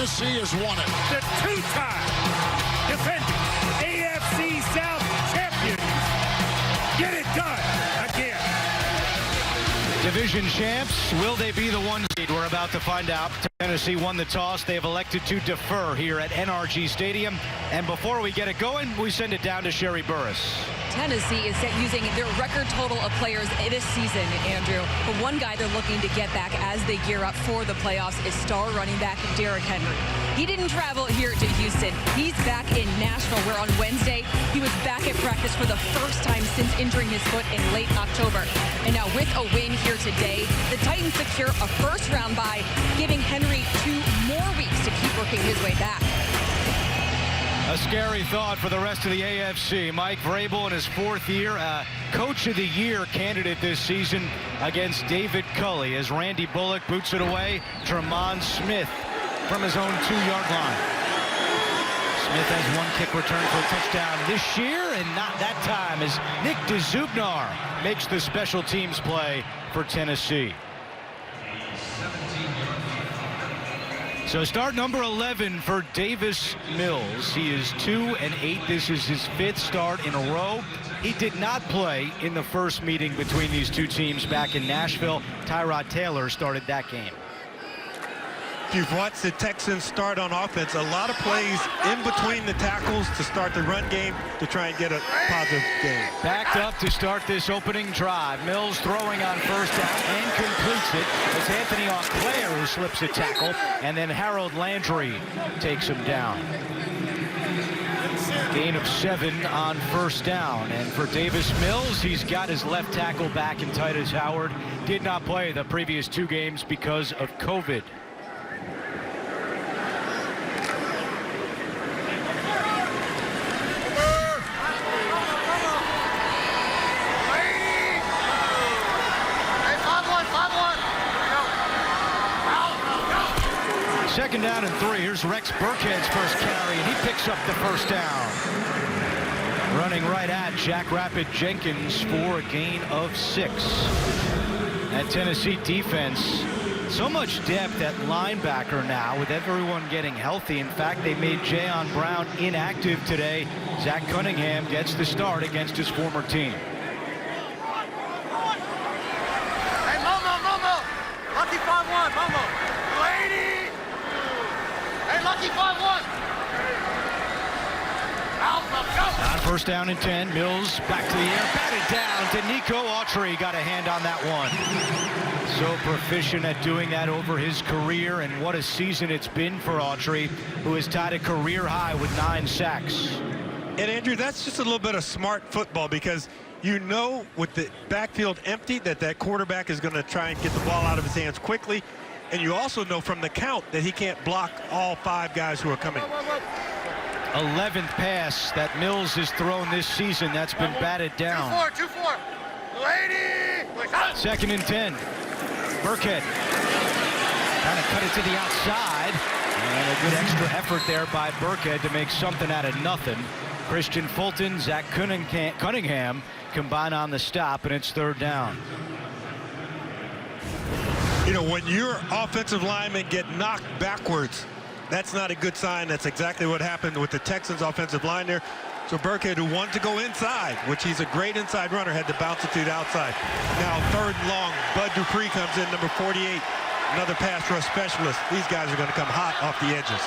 Tennessee has won it. The two-time defending AFC South champions get it done again. Division champs, will they be the one seed? We're about to find out. Tennessee won the toss. They have elected to defer here at NRG Stadium. And before we get it going, we send it down to Sherry Burris. Tennessee is set using their record total of players this season, Andrew. But one guy they're looking to get back as they gear up for the playoffs is star running back Derrick Henry. He didn't travel here to Houston. He's back in Nashville, where on Wednesday he was back at practice for the first time since injuring his foot in late October. And now with a win here today, the Titans secure a first-round bye, giving Henry 2 more weeks to keep working his way back. A scary thought for the rest of the AFC. Mike Vrabel in his 4th year, Coach of the Year candidate this season against David Culley as Randy Bullock boots it away. Tremont Smith from his own 2-yard line. Smith has 1 kick return for a touchdown this year, and not that time as Nick DeZubnar makes the special teams play for Tennessee. So start number 11 for Davis Mills. He is 2-8. This is his 5th start in a row. He did not play in the first meeting between these two teams back in Nashville. Tyrod Taylor started that game. If you've watched the Texans start on offense, a lot of plays in between the tackles to start the run game to try and get a positive game. Backed up to start this opening drive. Mills throwing on first down and completes it. It's Anthony Auclair who slips a tackle, and then Harold Landry takes him down. Gain of 7 on first down. And for Davis Mills, he's got his left tackle back in Titus Howard. Did not play the previous 2 games because of COVID. Second down and 3. Here's Rex Burkhead's first carry, and he picks up the first down. Running right at Jack Rapid Jenkins for a gain of 6. That Tennessee defense, so much depth at linebacker now with everyone getting healthy. In fact, they made Jayon Brown inactive today. Zach Cunningham gets the start against his former team. Hey, Momo. Lucky 5-1, Momo. Lady. Hey, Lucky 5-1. On first down and 10, Mills back to the air, batted down to Nico Autry. Got a hand on that one. So proficient at doing that over his career, and what a season it's been for Autry, who has tied a career high with 9 sacks. And Andrew, that's just a little bit of smart football, because you know with the backfield empty that quarterback is going to try and get the ball out of his hands quickly. And you also know from the count that he can't block all 5 guys who are coming. 11th pass that Mills has thrown this season. That's been batted down. 2-4. Lady. Second and 10. Burkhead kind of cut it to the outside. And a good extra effort there by Burkhead to make something out of nothing. Christian Fulton, Zach Cunningham combine on the stop, and it's 3rd down. You know, when your offensive linemen get knocked backwards, that's not a good sign. That's exactly what happened with the Texans offensive line there. So Burkhead, who wanted to go inside, which he's a great inside runner, had to bounce it to the outside. Now 3rd and long, Bud Dupree comes in, number 48, another pass rush specialist. These guys are going to come hot off the edges.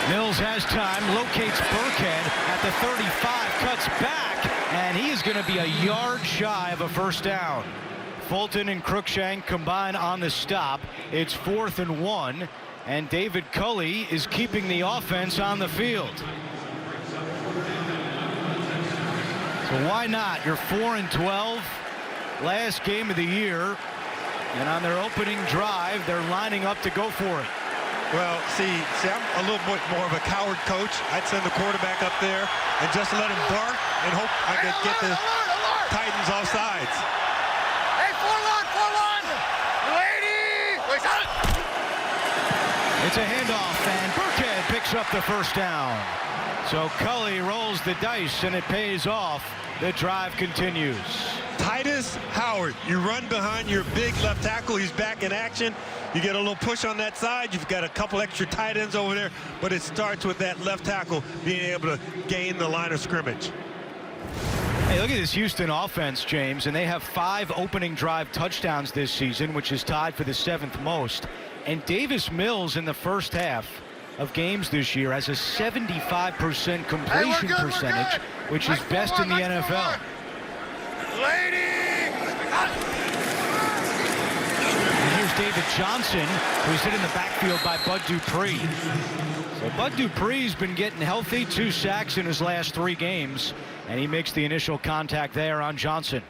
Mills has time, locates Burkhead at the 35, cuts back, and he is going to be a yard shy of a first down. Fulton and Cruikshank combine on the stop. It's 4th and 1, and David Culley is keeping the offense on the field. So why not? You're 4-12, last game of the year, and on their opening drive, they're lining up to go for it. Well, see, I'm a little bit more of a coward coach. I'd send the quarterback up there and just let him bark and hope I could get the Titans off sides. Hey, 4-1. Lady. It's a handoff, and Burkhead picks up the first down. So Culley rolls the dice, and it pays off. The drive continues. Titus Howard, you run behind your big left tackle. He's back in action. You get a little push on that side. You've got a couple extra tight ends over there, but it starts with that left tackle being able to gain the line of scrimmage. Hey, look at this Houston offense, James, and they have 5 opening drive touchdowns this season, which is tied for the 7th most. And Davis Mills in the first half of games this year has a 75% completion percentage, which is best in the NFL. Lady! And here's David Johnson, who's hit in the backfield by Bud Dupree. So Bud Dupree's been getting healthy, 2 sacks in his last 3 games, and he makes the initial contact there on Johnson.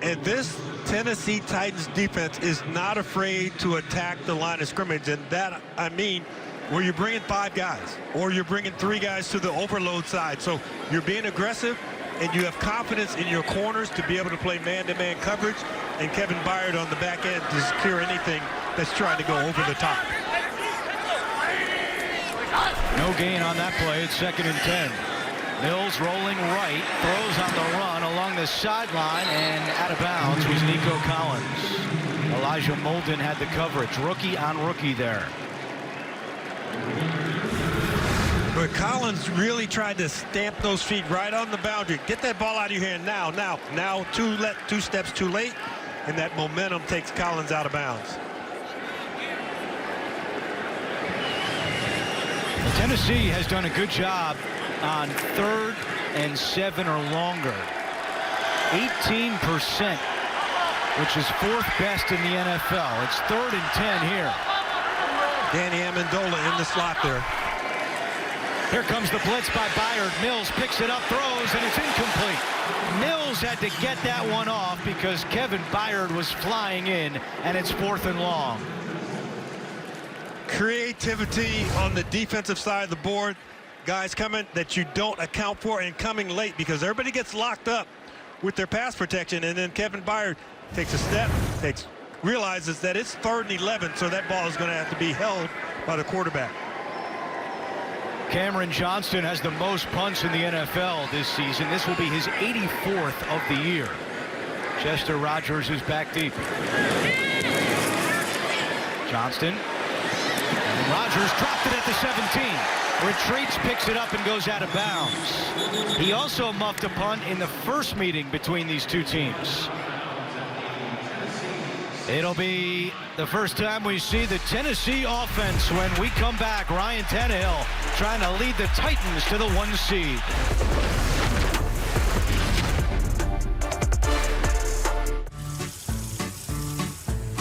And this Tennessee Titans defense is not afraid to attack the line of scrimmage. And that, I mean, where you're bringing 5 guys or you're bringing 3 guys to the overload side. So you're being aggressive and you have confidence in your corners to be able to play man-to-man coverage. And Kevin Byard on the back end to secure anything that's trying to go over the top. No gain on that play. It's 2nd and 10. Mills rolling right, throws on the run along the sideline, and out of bounds was Nico Collins. Elijah Molden had the coverage. Rookie on rookie there. But Collins really tried to stamp those feet right on the boundary. Get that ball out of your hand now. Now 2 steps too late, and that momentum takes Collins out of bounds. Tennessee has done a good job on 3rd and 7 or longer. 18%, which is 4th best in the NFL. It's 3rd and 10 here. Danny Amendola in the slot there. Here comes the blitz by Byard. Mills picks it up, throws, and it's incomplete. Mills had to get that one off because Kevin Byard was flying in, and it's 4th and long. Creativity on the defensive side of the board. Guys coming that you don't account for and coming late because everybody gets locked up with their pass protection, and then Kevin Byard takes a step, realizes that it's 3rd and 11, so that ball is going to have to be held by the quarterback. Cameron Johnston has the most punts in the NFL this season. This will be his 84th of the year. Chester Rogers is back deep. Johnston. And Rogers dropped it at the 17. Retreats, picks it up, and goes out of bounds. He also muffed a punt in the first meeting between these 2 teams. It'll be the first time we see the Tennessee offense when we come back. Ryan Tannehill trying to lead the Titans to the 1 seed.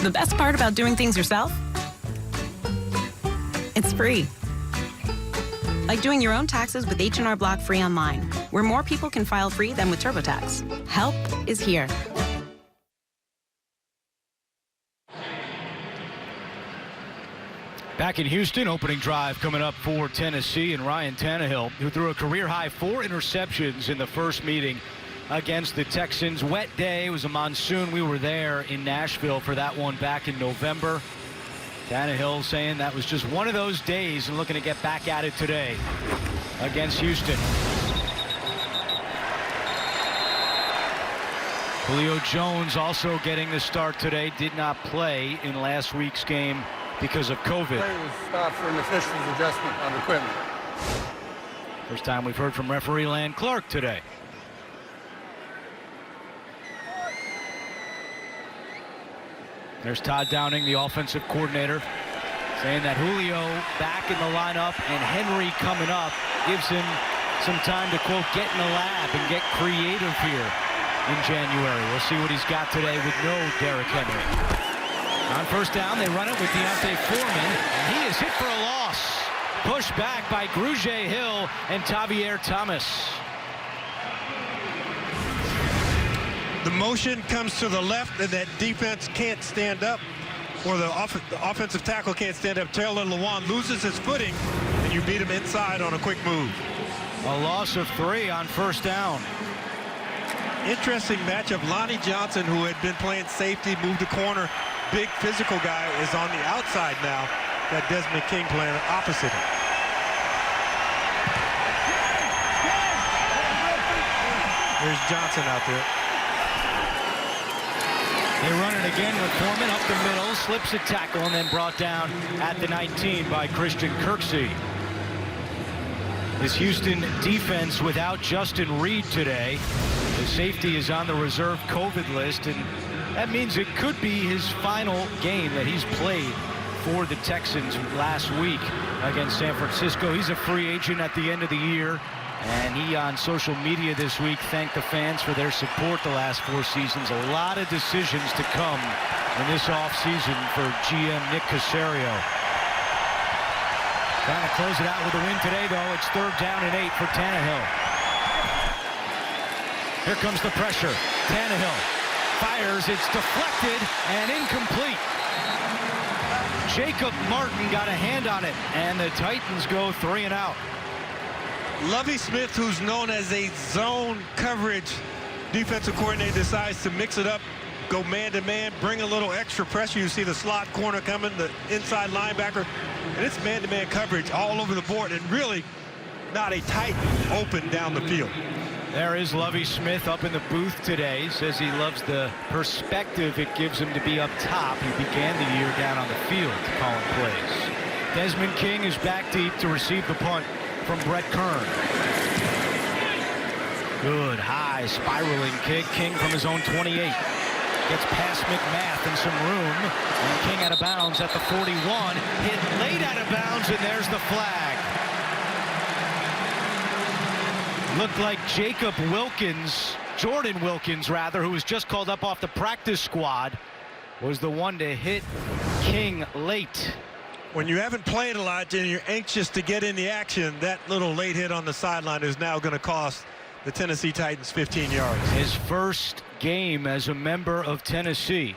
The best part about doing things yourself? It's free. Like doing your own taxes with H&R Block free online, where more people can file free than with TurboTax. Help is here. Back in Houston, opening drive coming up for Tennessee, and Ryan Tannehill, who threw a career-high 4 interceptions in the first meeting against the Texans. Wet day, it was a monsoon. We were there in Nashville for that one back in November. Tannehill saying that was just one of those days and looking to get back at it today against Houston. Julio Jones also getting the start today. Did not play in last week's game because of COVID. Play was stopped for an official's adjustment on equipment. First time we've heard from referee Lan Clark today. There's Todd Downing, the offensive coordinator, saying that Julio back in the lineup and Henry coming up gives him some time to, quote, get in the lab and get creative here in January. We'll see what he's got today with no Derrick Henry. On first down, they run it with Deontay Foreman, and he is hit for a loss. Pushed back by Grugier Hill and Tavier Thomas. The motion comes to the left, and that defense can't stand up, or the offensive tackle can't stand up. Taylor Lewan loses his footing, and you beat him inside on a quick move. A loss of 3 on first down. Interesting matchup. Lonnie Johnson, who had been playing safety, moved to corner. Big physical guy is on the outside now. Got Desmond King playing opposite him. There's Johnson out there. They run it again with Foreman up the middle, slips a tackle, and then brought down at the 19 by Christian Kirksey. This Houston defense without Justin Reed today. The safety is on the reserve COVID list, and that means it could be his final game that he's played for the Texans last week against San Francisco. He's a free agent at the end of the year, and he on social media this week thanked the fans for their support the last 4 seasons. A lot of decisions to come in this offseason for GM Nick Caserio. Trying to close it out with a win today, though. It's 3rd down and 8 for Tannehill. Here comes the pressure. Tannehill fires. It's deflected and incomplete. Jacob Martin got a hand on it, and the Titans go 3 and out. Lovie Smith, who's known as a zone coverage defensive coordinator, decides to mix it up, go man-to-man, bring a little extra pressure. You see the slot corner coming, the inside linebacker, and it's man-to-man coverage all over the board, and really not a Titan open down the field. There is Lovie Smith up in the booth today. Says he loves the perspective it gives him to be up top. He began the year down on the field calling plays. Desmond King is back deep to receive the punt from Brett Kern. Good high spiraling kick. King from his own 28. Gets past McMath and some room. And King out of bounds at the 41. Hit late out of bounds, and there's the flag. Looked like Jacob Wilkins, Jordan Wilkins rather, who was just called up off the practice squad, was the one to hit King late. When you haven't played a lot and you're anxious to get in the action, that little late hit on the sideline is now going to cost the Tennessee Titans 15 yards. His first game as a member of Tennessee.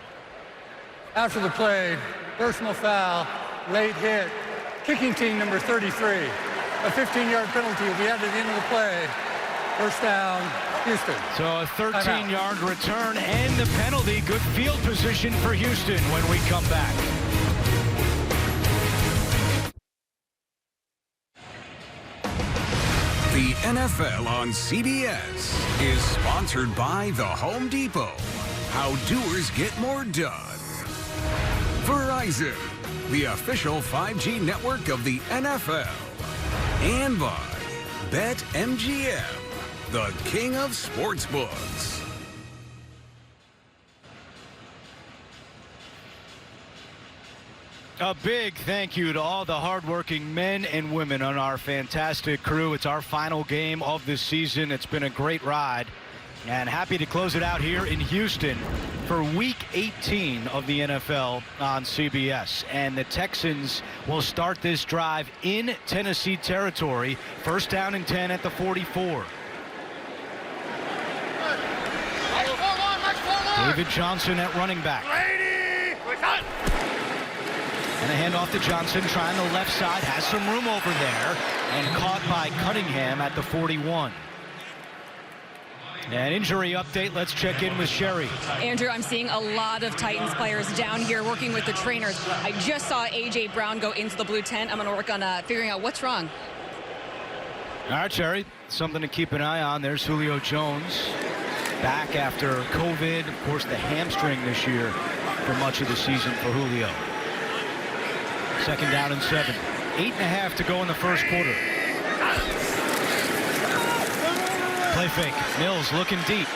After the play, personal foul, late hit, kicking team number 33. A 15-yard penalty will be added at the end of the play. First down, Houston. So a 13-yard return and the penalty. Good field position for Houston when we come back. The NFL on CBS is sponsored by The Home Depot. How doers get more done. Verizon, the official 5G network of the NFL. And by BetMGM, the king of sportsbooks. A big thank you to all the hardworking men and women on our fantastic crew. It's our final game of the season. It's been a great ride. And happy to close it out here in Houston for Week 18 of the NFL on CBS. And the Texans will start this drive in Tennessee territory. First down and 10 at the 44. David Johnson at running back. And a handoff to Johnson, trying the left side, has some room over there, and caught by Cunningham at the 41. An injury update. Let's check in with Sherry. Andrew, I'm seeing a lot of Titans players down here working with the trainers. I just saw A.J. Brown go into the blue tent. I'm going to work on figuring out what's wrong. All right, Sherry, something to keep an eye on. There's Julio Jones back after COVID. Of course, the hamstring this year for much of the season for Julio. Second down and 7. 8.5 to go in the first quarter. Play fake. Mills looking deep.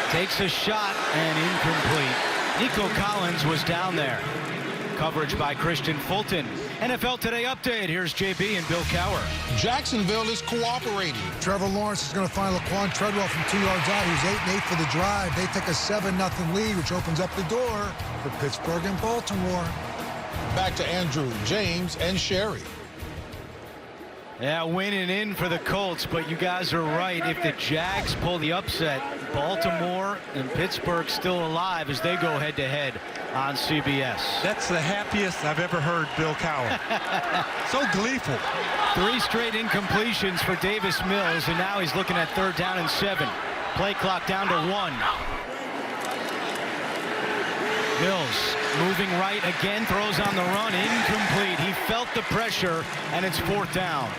Takes a shot and incomplete. Nico Collins was down there. Coverage by Christian Fulton. NFL Today update. Here's JB and Bill Cowher. Jacksonville is cooperating. Trevor Lawrence is going to find Laquan Treadwell from 2 yards out. He's 8-8 for the drive. They take a 7-0 lead, which opens up the door for Pittsburgh and Baltimore. Back to Andrew, James, and Sherry. Yeah, winning in for the Colts, but you guys are right. If the Jags pull the upset, Baltimore and Pittsburgh still alive as they go head-to-head on CBS. That's the happiest I've ever heard Bill Cowher. So gleeful. 3 straight incompletions for Davis Mills, and now he's looking at 3rd down and 7. Play clock down to 1. Mills moving right again, throws on the run, incomplete. He felt the pressure, and it's 4th down.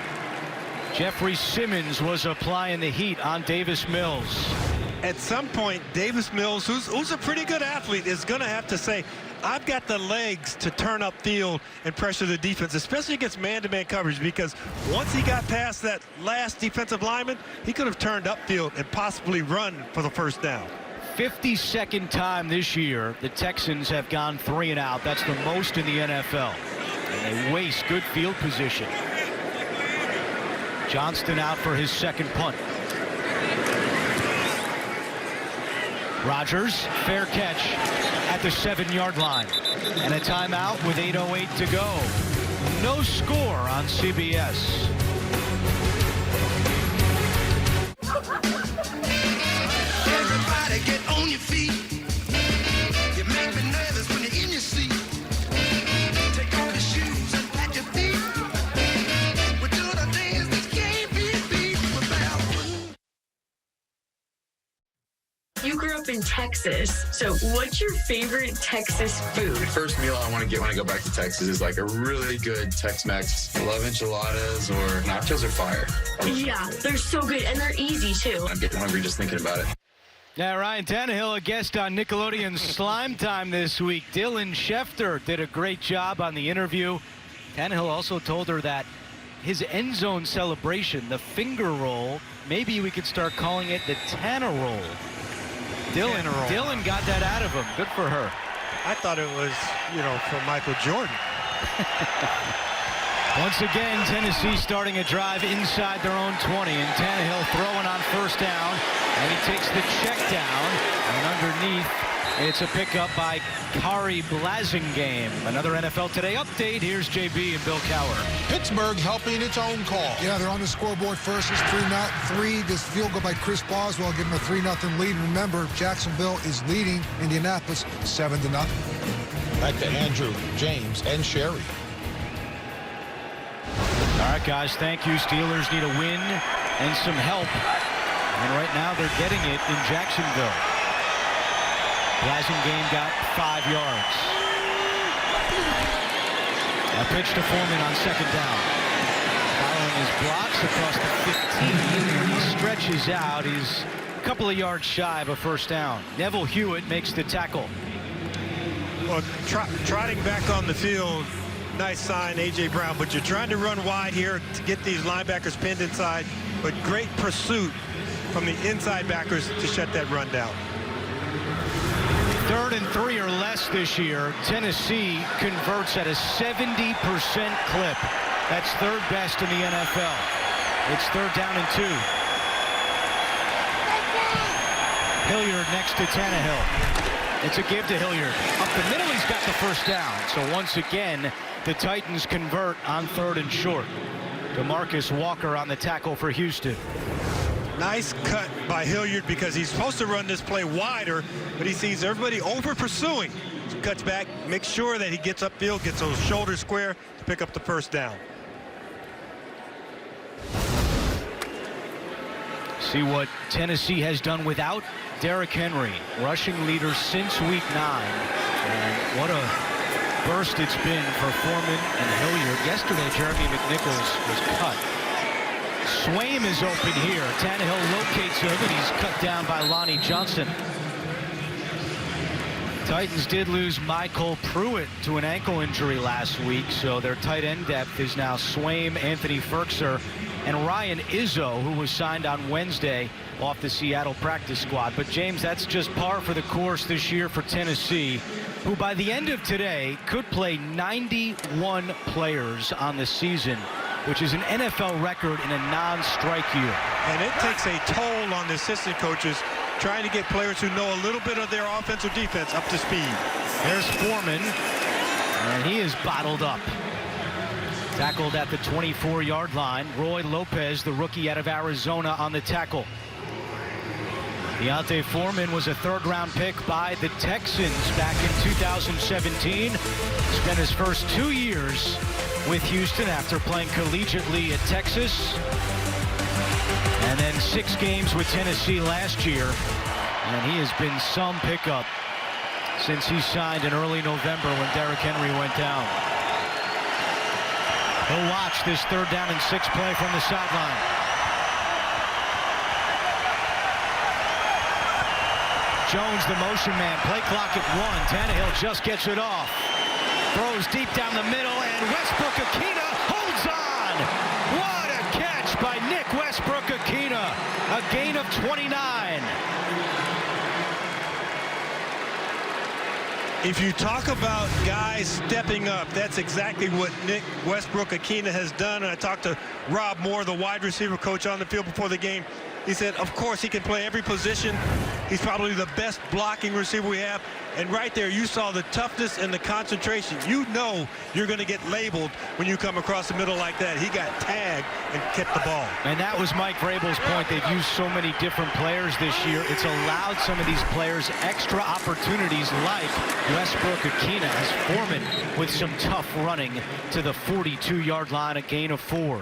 Jeffrey Simmons was applying the heat on Davis Mills. at some point, Davis Mills, who's a pretty good athlete, is going to have to say, I've got the legs to turn upfield and pressure the defense, especially against man-to-man coverage, because once he got past that last defensive lineman, he could have turned upfield and possibly run for the first down. 52nd time this year the Texans have gone 3 and out. That's the most in the NFL. And they waste good field position. Johnston out for his second punt. Rodgers, fair catch at the 7-yard line. And a timeout with 8:08 to go. No score on CBS. Everybody get on your feet. You make me nervous when you're in your seat. Take off your shoes and pat your feet. We do the things that can't be beat without. You grew up in Texas, so what's your favorite Texas food? The first meal I want to get when I go back to Texas is like a really good Tex-Mex. I love enchiladas or nachos or fire. Yeah, they're so good, and they're easy, too. I'm getting hungry just thinking about it. Yeah, Ryan Tannehill, a guest on Nickelodeon's Slime Time this week. Dylan Schefter did a great job on the interview. Tannehill also told her that his end zone celebration, the finger roll, maybe we could start calling it the Tanner roll. Dylan got that out of him. Good for her. I thought it was, for Michael Jordan. Once again, Tennessee starting a drive inside their own 20, and Tannehill throwing on first down, and he takes the check down, and underneath, it's a pickup by Kari Blasingame. Another NFL Today update. Here's JB and Bill Cowher. Pittsburgh helping its own call. Yeah, they're on the scoreboard first. It's 3-3. This field goal by Chris Boswell giving them a 3-0 lead. Remember, Jacksonville is leading Indianapolis 7-0. Back to Andrew, James, and Sherry. All right, guys, thank you. Steelers need a win and some help. And right now they're getting it in Jacksonville. Blasingame got 5 yards. A pitch to Foreman on second down. Following his blocks across the 15. He stretches out. He's a couple of yards shy of a first down. Neville Hewitt makes the tackle. Well, trotting back on the field, nice sign, A.J. Brown, but you're trying to run wide here to get these linebackers pinned inside, but great pursuit from the inside backers to shut that run down. 3rd and 3 or less this year. Tennessee converts at a 70% clip. That's 3rd best in the NFL. It's 3rd down and 2. Hilliard next to Tannehill. It's a give to Hilliard. Up the middle, he's got the first down. So once again, the Titans convert on 3rd and short. DeMarcus Walker on the tackle for Houston. Nice cut by Hilliard because he's supposed to run this play wider, but he sees everybody over pursuing. So cuts back, makes sure that he gets upfield, gets those shoulders square to pick up the first down. See what Tennessee has done without Derrick Henry, rushing leader since week 9. And what a burst it's been for Foreman and Hilliard. Yesterday, Jeremy McNichols was cut. Swaim is open here. Tannehill locates him, and he's cut down by Lonnie Johnson. Titans did lose Michael Pruitt to an ankle injury last week, so their tight end depth is now Swaim, Anthony Ferkser, and Ryan Izzo, who was signed on Wednesday off the Seattle practice squad. But, James, that's just par for the course this year for Tennessee, who by the end of today could play 91 players on the season, which is an NFL record in a non-strike year. And it takes a toll on the assistant coaches trying to get players who know a little bit of their offense or defense up to speed. There's Foreman, and he is bottled up. Tackled at the 24-yard line. Roy Lopez, the rookie out of Arizona, on the tackle. Deontay Foreman was a 3rd-round pick by the Texans back in 2017. Spent his first 2 years with Houston after playing collegiately at Texas. And then 6 games with Tennessee last year. And he has been some pickup since he signed in early November when Derrick Henry went down. He'll watch this 3rd down and 6 play from the sideline. Jones, the motion man. Play clock at 1. Tannehill just gets it off. Throws deep down the middle, and Westbrook-Ikhine holds on. What a catch by Nick Westbrook-Ikhine. A gain of 29. If you talk about guys stepping up, that's exactly what Nick Westbrook-Ikhine has done. And I talked to Rob Moore, the wide receiver coach, on the field before the game. He said, of course, he can play every position. He's probably the best blocking receiver we have. And right there, you saw the toughness and the concentration. You know you're going to get labeled when you come across the middle like that. He got tagged and kept the ball. And that was Mike Vrabel's point. They've used so many different players this year. It's allowed some of these players extra opportunities, like Westbrook-Ikhine as Foreman with some tough running to the 42-yard line, a gain of 4.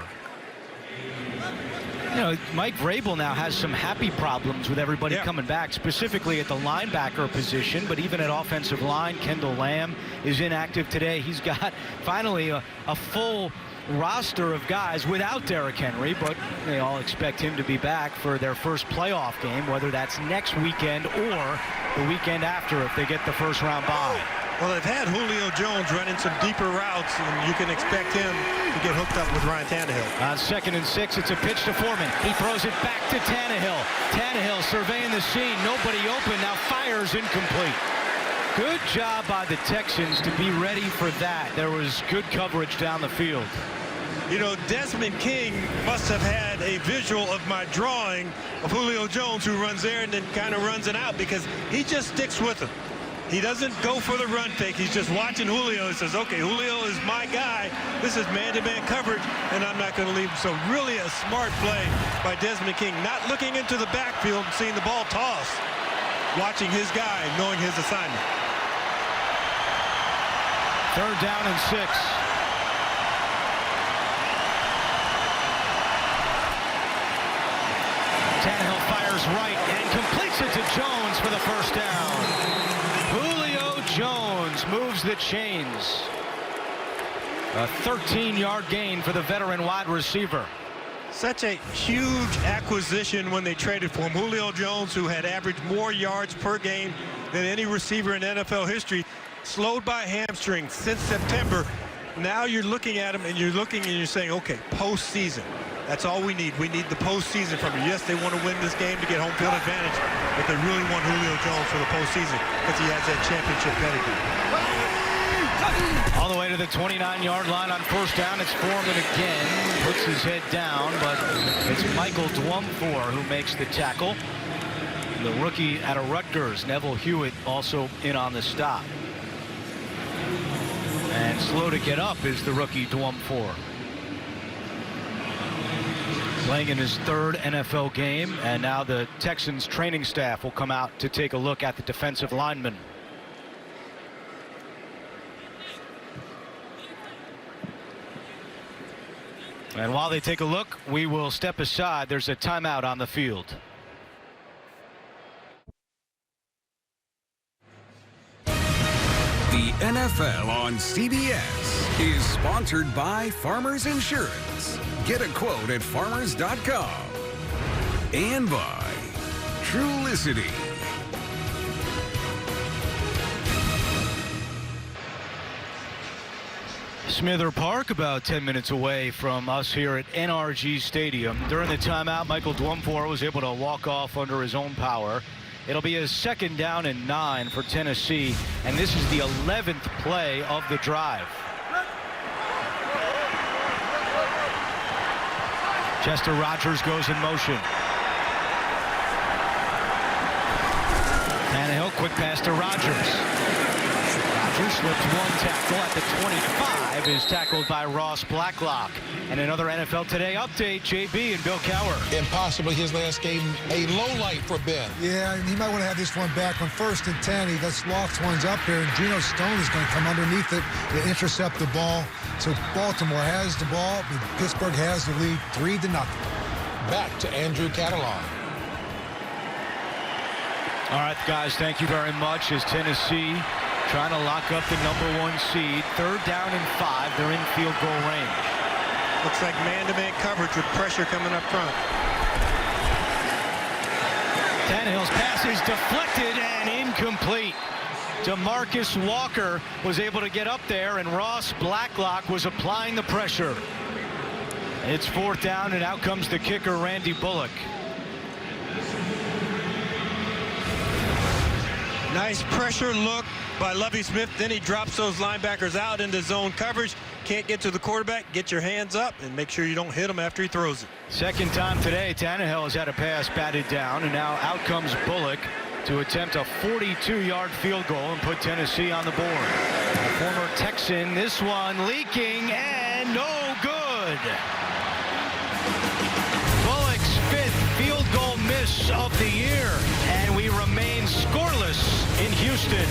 You know, Mike Vrabel now has some happy problems with everybody coming back, specifically at the linebacker position, but even at offensive line. Kendall Lamb is inactive today. He's got finally a full roster of guys without Derrick Henry, but they all expect him to be back for their first playoff game, whether that's next weekend or the weekend after if they get the first-round bye. Well, they've had Julio Jones running some deeper routes, and you can expect him to get hooked up with Ryan Tannehill. On 2nd and 6, it's a pitch to Foreman. He throws it back to Tannehill. Tannehill surveying the scene. Nobody open. Now fires incomplete. Good job by the Texans to be ready for that. There was good coverage down the field. You know, Desmond King must have had a visual of my drawing of Julio Jones, who runs there and then kind of runs it out, because he just sticks with him. He doesn't go for the run fake. He's just watching Julio and says, okay, Julio is my guy. This is man-to-man coverage, and I'm not going to leave him. So really a smart play by Desmond King, not looking into the backfield and seeing the ball toss, watching his guy, knowing his assignment. 3rd down and 6. Tannehill fires right and completes it to Jones for the first down. Julio Jones moves the chains. A 13-yard gain for the veteran wide receiver. Such a huge acquisition when they traded for him. Julio Jones, who had averaged more yards per game than any receiver in NFL history, slowed by hamstring since September. Now you're looking at him and you're saying, okay, postseason. That's all we need. We need the postseason from him. Yes, they want to win this game to get home field advantage, but they really want Julio Jones for the postseason because he has that championship pedigree. All the way to the 29-yard line on 1st down. It's Foreman again. Puts his head down, but it's Michael Dwumfor who makes the tackle. The rookie out of Rutgers, Neville Hewitt, also in on the stop. And slow to get up is the rookie Dwumfor. Playing in his 3rd NFL game, and now the Texans training staff will come out to take a look at the defensive lineman. And while they take a look, we will step aside. There's a timeout on the field. The NFL on CBS is sponsored by Farmers Insurance. Get a quote at farmers.com. And by Trulicity. Smither Park, about 10 minutes away from us here at NRG Stadium. During the timeout, Michael Dwumfor was able to walk off under his own power. It'll be a 2nd down and 9 for Tennessee, and this is the 11th play of the drive. Chester Rogers goes in motion. Tannehill, quick pass to Rogers. Rogers slips 1 tackle at the 25, is tackled by Ross Blacklock. And another NFL Today update, JB and Bill Cowher. And possibly his last game, a low light for Ben. Yeah, he might want to have this one back on 1st and 10. He just lofts ones up there, and Geno Stone is going to come underneath it to intercept the ball. So Baltimore has the ball, but Pittsburgh has the lead 3-0. Back to Andrew Catalan. All right, guys, thank you very much. As Tennessee trying to lock up the #1 seed. 3rd down and 5. They're in field goal range. Looks like man-to-man coverage with pressure coming up front. Tannehill's pass pass is deflected and incomplete. DeMarcus Walker was able to get up there, and Ross Blacklock was applying the pressure. It's 4th down, and out comes the kicker, Randy Bullock. Nice pressure look by Lovie Smith. Then he drops those linebackers out into zone coverage. Can't get to the quarterback. Get your hands up and make sure you don't hit him after he throws it. Second time today, Tannehill has had a pass batted down, and now out comes Bullock to attempt a 42-yard field goal and put Tennessee on the board. The former Texan, this one leaking and no good. Bullock's 5th field goal miss of the year, and we remain scoreless in Houston.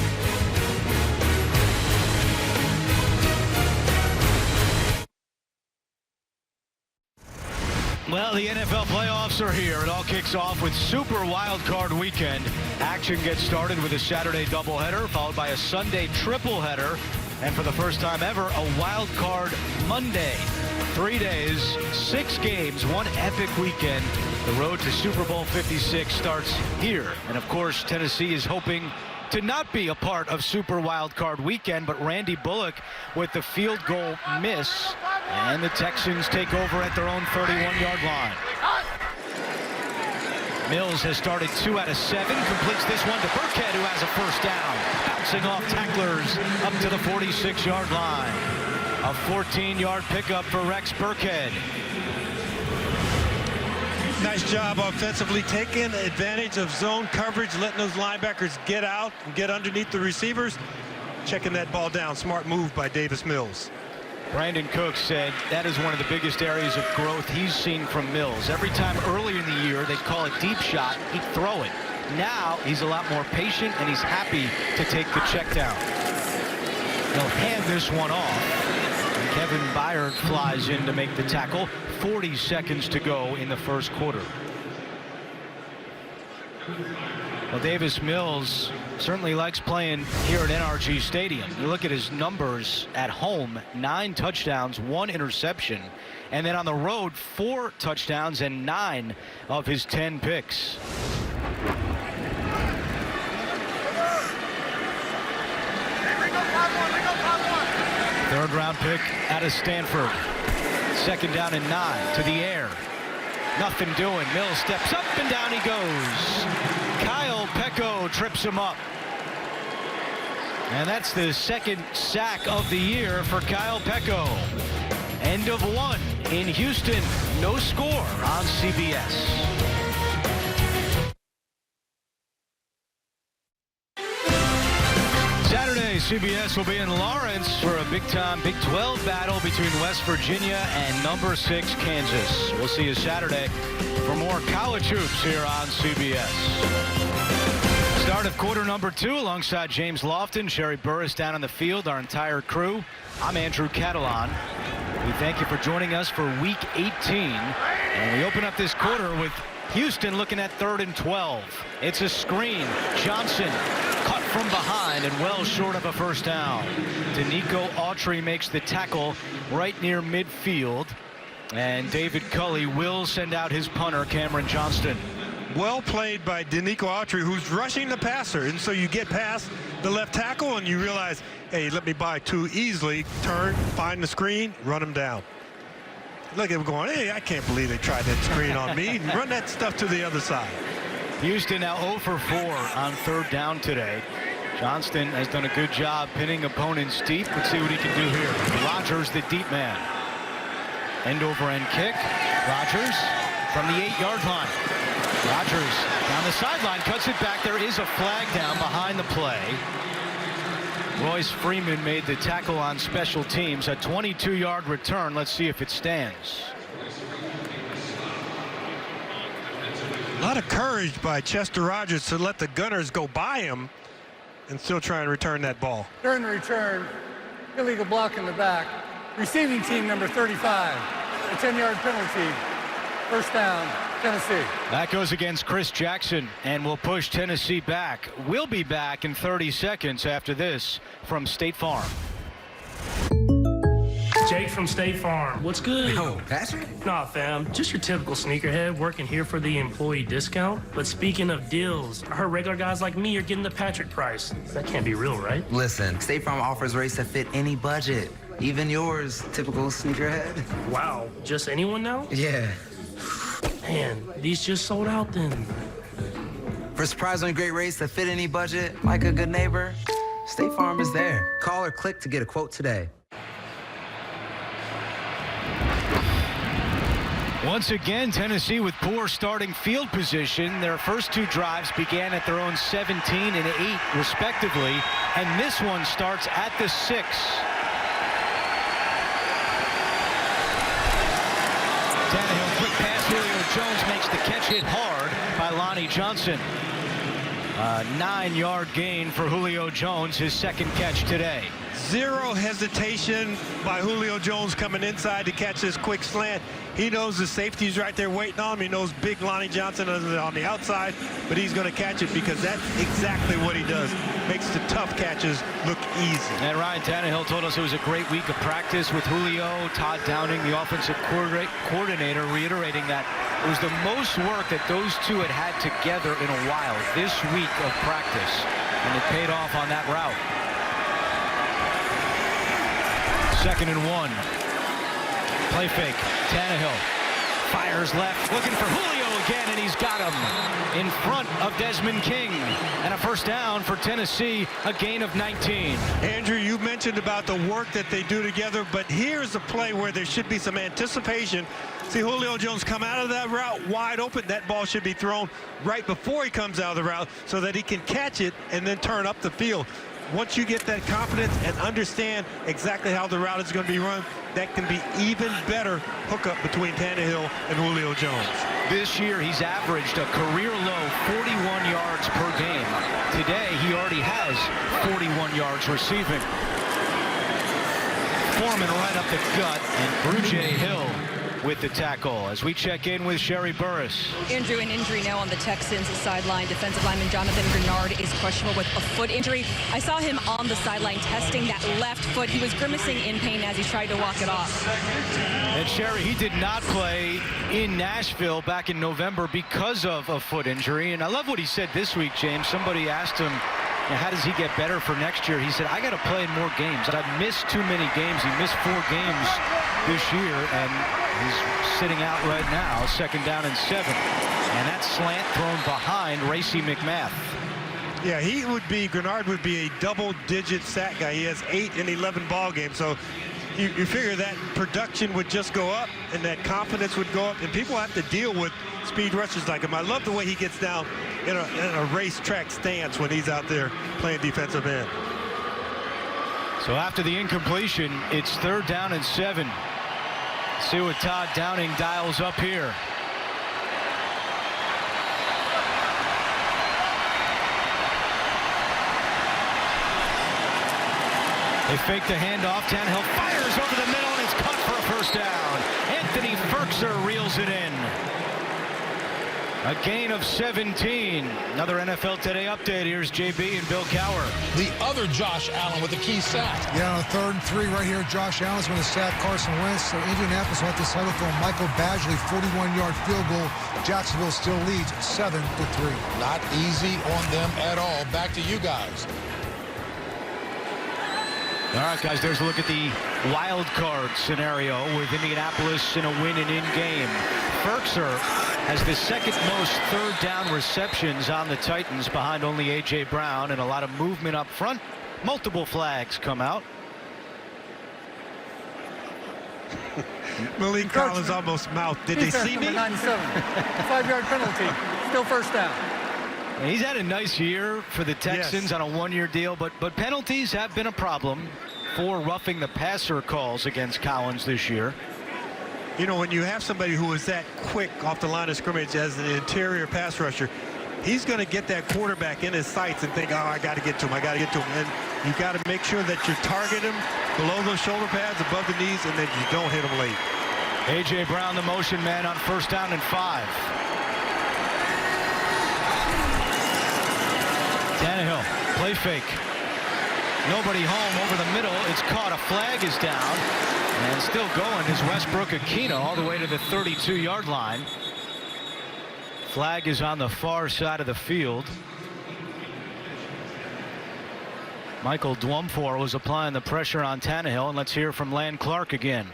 Well, the NFL playoffs are here. It all kicks off with Super Wild Card Weekend. Action gets started with a Saturday doubleheader, followed by a Sunday tripleheader, and for the first time ever, a Wild Card Monday. 3 days, 6 games, one epic weekend. The road to Super Bowl 56 starts here. And of course, Tennessee is hoping to not be a part of Super Wild Card Weekend, but Randy Bullock with the field goal miss, and the Texans take over at their own 31-yard line. Mills has started 2 out of 7, completes this one to Burkhead, who has a first down, bouncing off tacklers up to the 46-yard line. A 14-yard pickup for Rex Burkhead. Nice job offensively, taking advantage of zone coverage, letting those linebackers get out and get underneath the receivers, checking that ball down. Smart move by Davis Mills. Brandon Cooks said that is one of the biggest areas of growth he's seen from Mills. Every time earlier in the year they'd call it deep shot, he'd throw it. Now he's a lot more patient, and he's happy to take the check down. He'll hand this one off. And Kevin Byard flies in to make the tackle. 40 seconds to go in the first quarter. Well, Davis Mills certainly likes playing here at NRG Stadium. You look at his numbers at home: 9 touchdowns, 1 interception, and then on the road 4 touchdowns and 9 of his 10 picks. Third round pick out of Stanford. 2nd down and 9 to the air. Nothing doing. Mills steps up and down he goes. Kyle Pecco trips him up. And that's the 2nd sack of the year for Kyle Pecco. End of 1 in Houston. No score on CBS. Saturday, CBS will be in Lawrence for a big-time Big 12 battle between West Virginia and number 6 Kansas. We'll see you Saturday for more college hoops here on CBS. Start of quarter number 2 alongside James Lofton, Sherry Burris down on the field, our entire crew. I'm Andrew Catalan. We thank you for joining us for Week 18. And we open up this quarter with Houston looking at 3rd and 12. It's a screen. Johnson cut from behind and well short of a first down. Danico Autry makes the tackle right near midfield. And David Culley will send out his punter, Cameron Johnston. Well played by Danico Autry, who's rushing the passer. And so you get past the left tackle and you realize, hey, let me buy 2 easily. Turn, find the screen, run him down. Look at him going, hey, I can't believe they tried that screen on me. Run that stuff to the other side. Houston now 0 for 4 on 3rd down today. Johnston has done a good job pinning opponents deep. Let's see what he can do here. Rodgers, the deep man. End over end kick. Rodgers from the 8-yard line. Rodgers down the sideline, cuts it back. There is a flag down behind the play. Royce Freeman made the tackle on special teams. A 22-yard return. Let's see if it stands. A lot of courage by Chester Rogers to let the Gunners go by him and still try and return that ball. During the return, illegal block in the back. Receiving team number 35. A 10-yard penalty. First down, Tennessee. That goes against Chris Jackson and will push Tennessee back. We'll be back in 30 seconds after this from State Farm. Jake from State Farm. What's good? Oh, Patrick? Nah, fam. Just your typical sneakerhead working here for the employee discount. But speaking of deals, I heard regular guys like me are getting the Patrick price. That can't be real, right? Listen, State Farm offers rates that fit any budget. Even yours, typical sneakerhead. Wow, just anyone now? Yeah. Man, these just sold out then. For surprisingly great rates that fit any budget, like a good neighbor, State Farm is there. Call or click to get a quote today. Once again, Tennessee with poor starting field position. Their first two drives began at their own 17 and 8, respectively, and this one starts at the 6. Tannehill, quick pass. Julio Jones makes the catch, hit hard by Lonnie Johnson. A 9-yard gain for Julio Jones, his second catch today. Zero hesitation by Julio Jones coming inside to catch this quick slant. He knows the safety's right there waiting on him. He knows big Lonnie Johnson is on the outside, but he's going to catch it because that's exactly what he does. Makes the tough catches look easy. And Ryan Tannehill told us it was a great week of practice with Julio. Todd Downing, the offensive coordinator, reiterating that it was the most work that those two had had together in a while this week of practice, and it paid off on that route. 2nd and 1. Play fake. Tannehill fires left, looking for Julio again, and he's got him in front of Desmond King. And a first down for Tennessee, a gain of 19. Andrew, you mentioned about the work that they do together, but here's a play where there should be some anticipation. See Julio Jones come out of that route wide open. That ball should be thrown right before he comes out of the route so that he can catch it and then turn up the field. Once you get that confidence and understand exactly how the route is going to be run, that can be even better hookup between Tannehill and Julio Jones. This year, he's averaged a career-low 41 yards per game. Today, he already has 41 yards receiving. Foreman right up the gut, and Brujay Hill with the tackle as we check in with Sherry Burris. Andrew, an injury now on the Texans sideline. Defensive lineman Jonathan Grenard is questionable with a foot injury. I saw him on the sideline testing that left foot. He was grimacing in pain as he tried to walk it off. And Sherry, he did not play in Nashville back in November because of a foot injury. And I love what he said this week, James. Somebody asked him, how does he get better for next year? He said, I got to play in more games. I've missed too many games. He missed 4 games this year, and he's sitting out right now, 2nd down and 7. And that slant thrown behind Racey McMath. Yeah, Grenard would be a double-digit sack guy. He has 8 in 11 ball games, so you figure that production would just go up and that confidence would go up, and people have to deal with speed rushers like him. I love the way he gets down in a racetrack stance when he's out there playing defensive end. So after the incompletion, it's 3rd down and 7. See what Todd Downing dials up here. They fake the handoff. Tannehill fires over the middle, and it's caught for a first down. Anthony Ferkser reels it in. A gain of 17. Another NFL Today update. Here's JB and Bill Cowher. The other Josh Allen with a key sack. Yeah, on 3rd and 3 right here, Josh Allen's going to sack Carson Wentz. So Indianapolis will have to settle for a Michael Badgley 41-yard field goal. Jacksonville still leads 7-3. Not easy on them at all. Back to you guys. All right, guys, there's a look at the wild card scenario with Indianapolis in a win and in game. Ferkser has the 2nd most 3rd down receptions on the Titans, behind only A.J. Brown, and a lot of movement up front. Multiple flags come out. Malik Collins almost mouthed. Did they see me? 97. 5-yard penalty. Still first down. He's had a nice year for the Texans on a 1-year deal, but penalties have been a problem for roughing the passer calls against Collins this year. You know, when you have somebody who is that quick off the line of scrimmage as an interior pass rusher, he's going to get that quarterback in his sights and think, oh, I got to get to him, I got to get to him. And you got to make sure that you target him below those shoulder pads, above the knees, and that you don't hit him late. A.J. Brown, the motion man, on 1st down and 5. Tannehill, play fake. Nobody home over the middle. It's caught. A flag is down. And still going is Westbrook Aquino all the way to the 32-yard line. Flag is on the far side of the field. Michael Dwumfor was applying the pressure on Tannehill, and let's hear from Lan Clark again.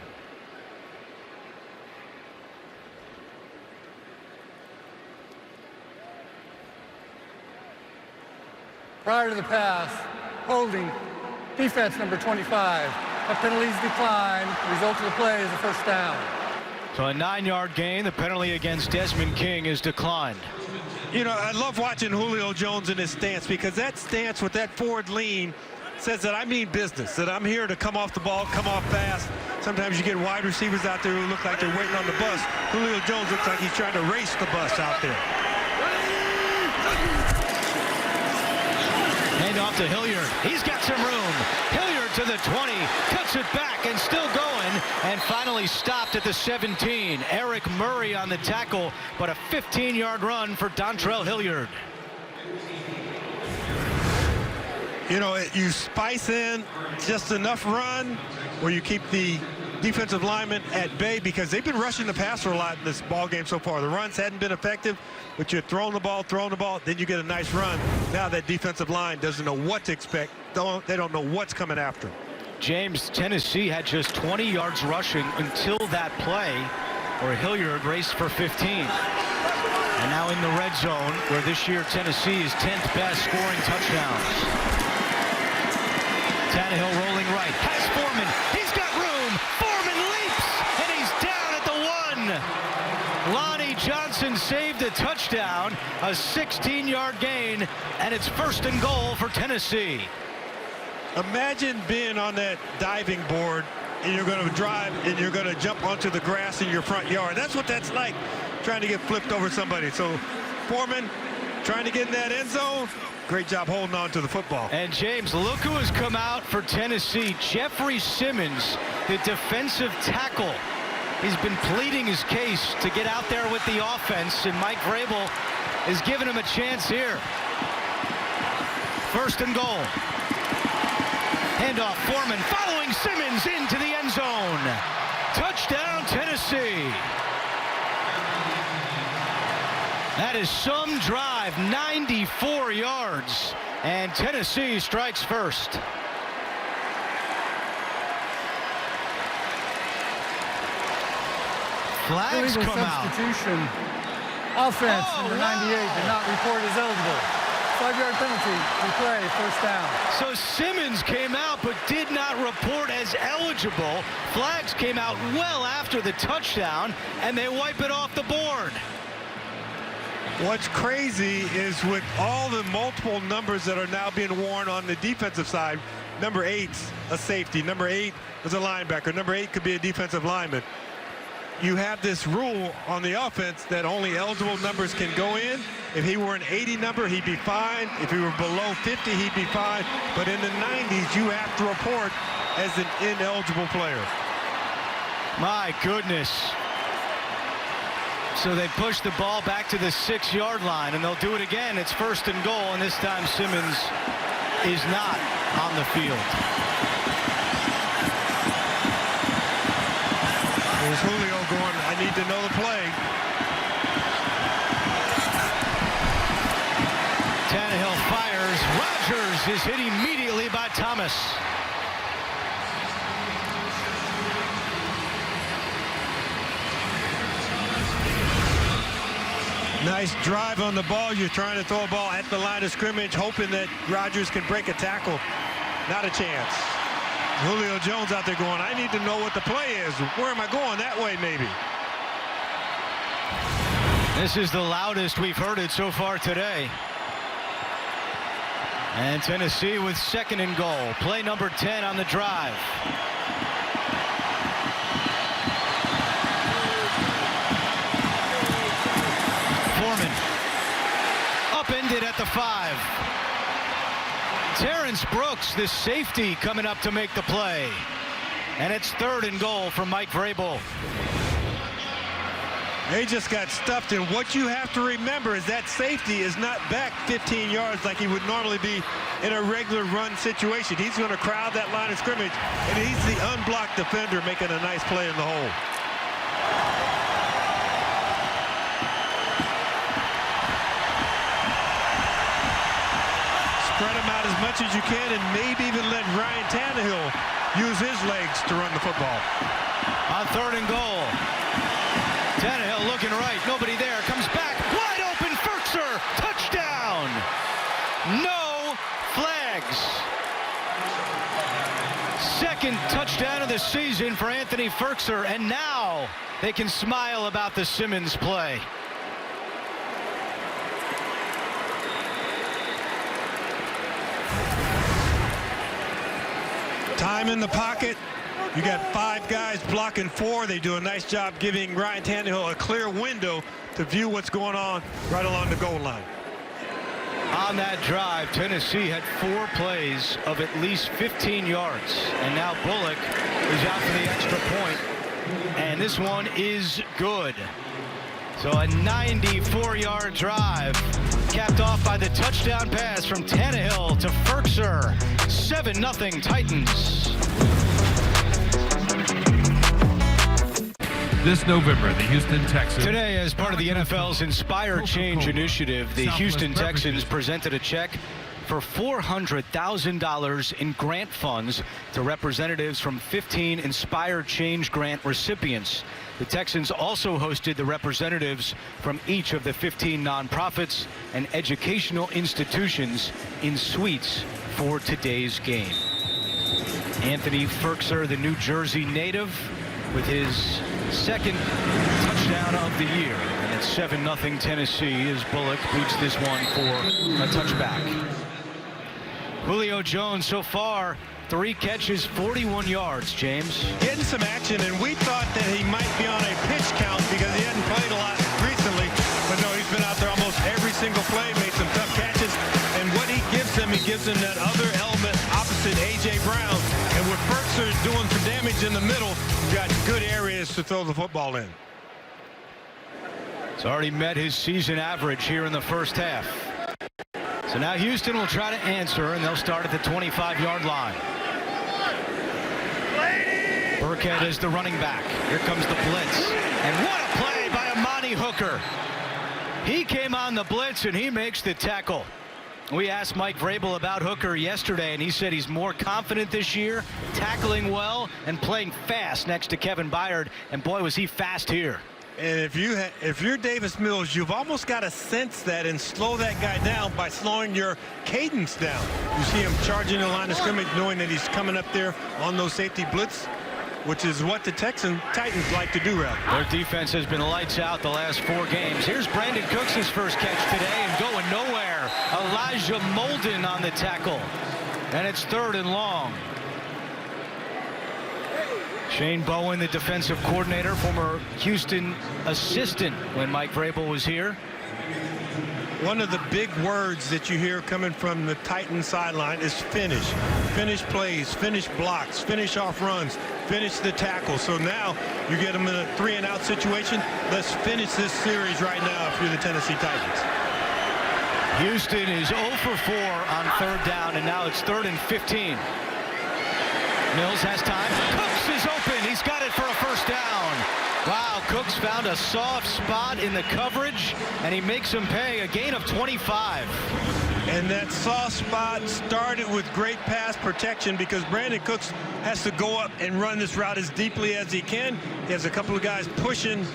Prior to the pass, holding, defense number 25. A penalties decline. The result of the play is a first down. So a 9-yard gain. The penalty against Desmond King is declined. You know, I love watching Julio Jones in his stance, because that stance with that forward lean says that I mean business, that I'm here to come off the ball, come off fast. Sometimes you get wide receivers out there who look like they're waiting on the bus. Julio Jones looks like he's trying to race the bus out there. Hand off to Hilliard. He's got some room. Hilliard to the 20, cuts it back and still going, and finally stopped at the 17. Eric Murray on the tackle, but a 15-yard run for Dontrell Hilliard. You know, you spice in just enough run where you keep the defensive linemen at bay, because they've been rushing the passer a lot in this ball game so far. The runs hadn't been effective, but you're throwing the ball, then you get a nice run. Now that defensive line doesn't know what to expect. They don't know what's coming after them. James, Tennessee had just 20 yards rushing until that play where Hilliard raced for 15. And now in the red zone, where this year Tennessee is 10th best scoring touchdowns. Tannehill rolling right, has Foreman, he's got room, Foreman leaps, and he's down at the 1. Lonnie Johnson saved a touchdown, a 16-yard gain, and it's 1st and goal for Tennessee. Imagine being on that diving board, and you're going to drive, and you're going to jump onto the grass in your front yard. That's what that's like, trying to get flipped over somebody. So Foreman trying to get in that end zone. Great job holding on to the football. And James, look who has come out for Tennessee. Jeffrey Simmons, the defensive tackle. He's been pleading his case to get out there with the offense, and Mike Vrabel is giving him a chance here. 1st and goal. Handoff, Foreman following Simmons into the end zone. Touchdown, Tennessee. That is some drive, 94 yards, and Tennessee strikes first. Flags Illegal come out. substitution. Offense, number 98, did not report as eligible. 5-yard penalty, replay, first down. So Simmons came out but did not report as eligible. Flags came out well after the touchdown, and they wipe it off the board. What's crazy is with all the multiple numbers that are now being worn on the defensive side, number 8's a safety, number 8 is a linebacker, number 8 could be a defensive lineman. You have this rule on the offense that only eligible numbers can go in. If he were an 80 number, he'd be fine. If he were below 50, he'd be fine. But in the 90s, you have to report as an ineligible player. My goodness. So they push the ball back to the 6-yard line, and they'll do it again. It's 1st and goal, and this time Simmons is not on the field. There's Julio going, I need to know the play. Tannehill fires. Rodgers is hit immediately by Thomas. Nice drive on the ball. You're trying to throw a ball at the line of scrimmage, hoping that Rodgers can break a tackle. Not a chance. Julio Jones out there going, I need to know what the play is. Where am I going? That way, maybe. This is the loudest we've heard it so far today. And Tennessee with 2nd and goal. Play number 10 on the drive. Foreman upended at the 5. Terrence Brooks, the safety, coming up to make the play. And it's 3rd and goal from Mike Vrabel. They just got stuffed, and what you have to remember is that safety is not back 15 yards like he would normally be in a regular run situation. He's going to crowd that line of scrimmage, and he's the unblocked defender making a nice play in the hole. Spread them out as much as you can, and maybe even let Ryan Tannehill use his legs to run the football. On 3rd and goal. Tannehill looking right, nobody there, comes back, wide open, Firkser, touchdown! No flags. Second touchdown of the season for Anthony Firkser, and now they can smile about the Simmons play. Time in the pocket. You got 5 guys blocking 4. They do a nice job giving Ryan Tannehill a clear window to view what's going on right along the goal line. On that drive, Tennessee had 4 plays of at least 15 yards. And now Bullock is out for the extra point. And this one is good. So a 94-yard drive capped off by the touchdown pass from Tannehill to Firkser. 7-0 Titans. This November, the Houston Texans. Today, as part of the NFL's Inspire Change initiative, the Houston Texans presented a check for $400,000 in grant funds to representatives from 15 Inspire Change grant recipients. The Texans also hosted the representatives from each of the 15 nonprofits and educational institutions in suites for today's game. Anthony Firkser, the New Jersey native, with his second touchdown of the year. And it's 7-0 Tennessee as Bullock boots this one for a touchback. Julio Jones so far 3 catches, 41 yards, James. Getting some action, and we thought that he might be on a pitch count because he hadn't played a lot recently. But no, he's been out there almost every single play, made some tough catches. And what he gives him that other element opposite A.J. Brown. And with Firkser doing some damage in the middle, you've got good areas to throw the football in. It's already met his season average here in the first half. So now Houston will try to answer, and they'll start at the 25-yard line. Burkhead is the running back. Here comes the blitz. And what a play by Amani Hooker. He came on the blitz, and he makes the tackle. We asked Mike Vrabel about Hooker yesterday, and he said he's more confident this year, tackling well, and playing fast next to Kevin Byard. And boy, was he fast here. And if you're Davis Mills, you've almost got to sense that and slow that guy down by slowing your cadence down. You see him charging the line of scrimmage, knowing that he's coming up there on those safety blitz, which is what the Titans like to do, rather. Their defense has been lights out the last 4 games. Here's Brandon Cooks' first catch today and going nowhere. Elijah Molden on the tackle. And it's 3rd and long. Shane Bowen, the defensive coordinator, former Houston assistant when Mike Vrabel was here. One of the big words that you hear coming from the Titans sideline is finish. Finish plays, finish blocks, finish off runs, finish the tackle. So now you get them in a 3-and-out situation. Let's finish this series right now if you're the Tennessee Titans. Houston is 0 for 4 on 3rd down, and now it's 3rd and 15. Mills has time. Cooks is open. He's got it for a first down. Wow, Cooks found a soft spot in the coverage, and he makes him pay a gain of 25. And that soft spot started with great pass protection because Brandon Cooks has to go up and run this route as deeply as he can. He has a couple of guys pushing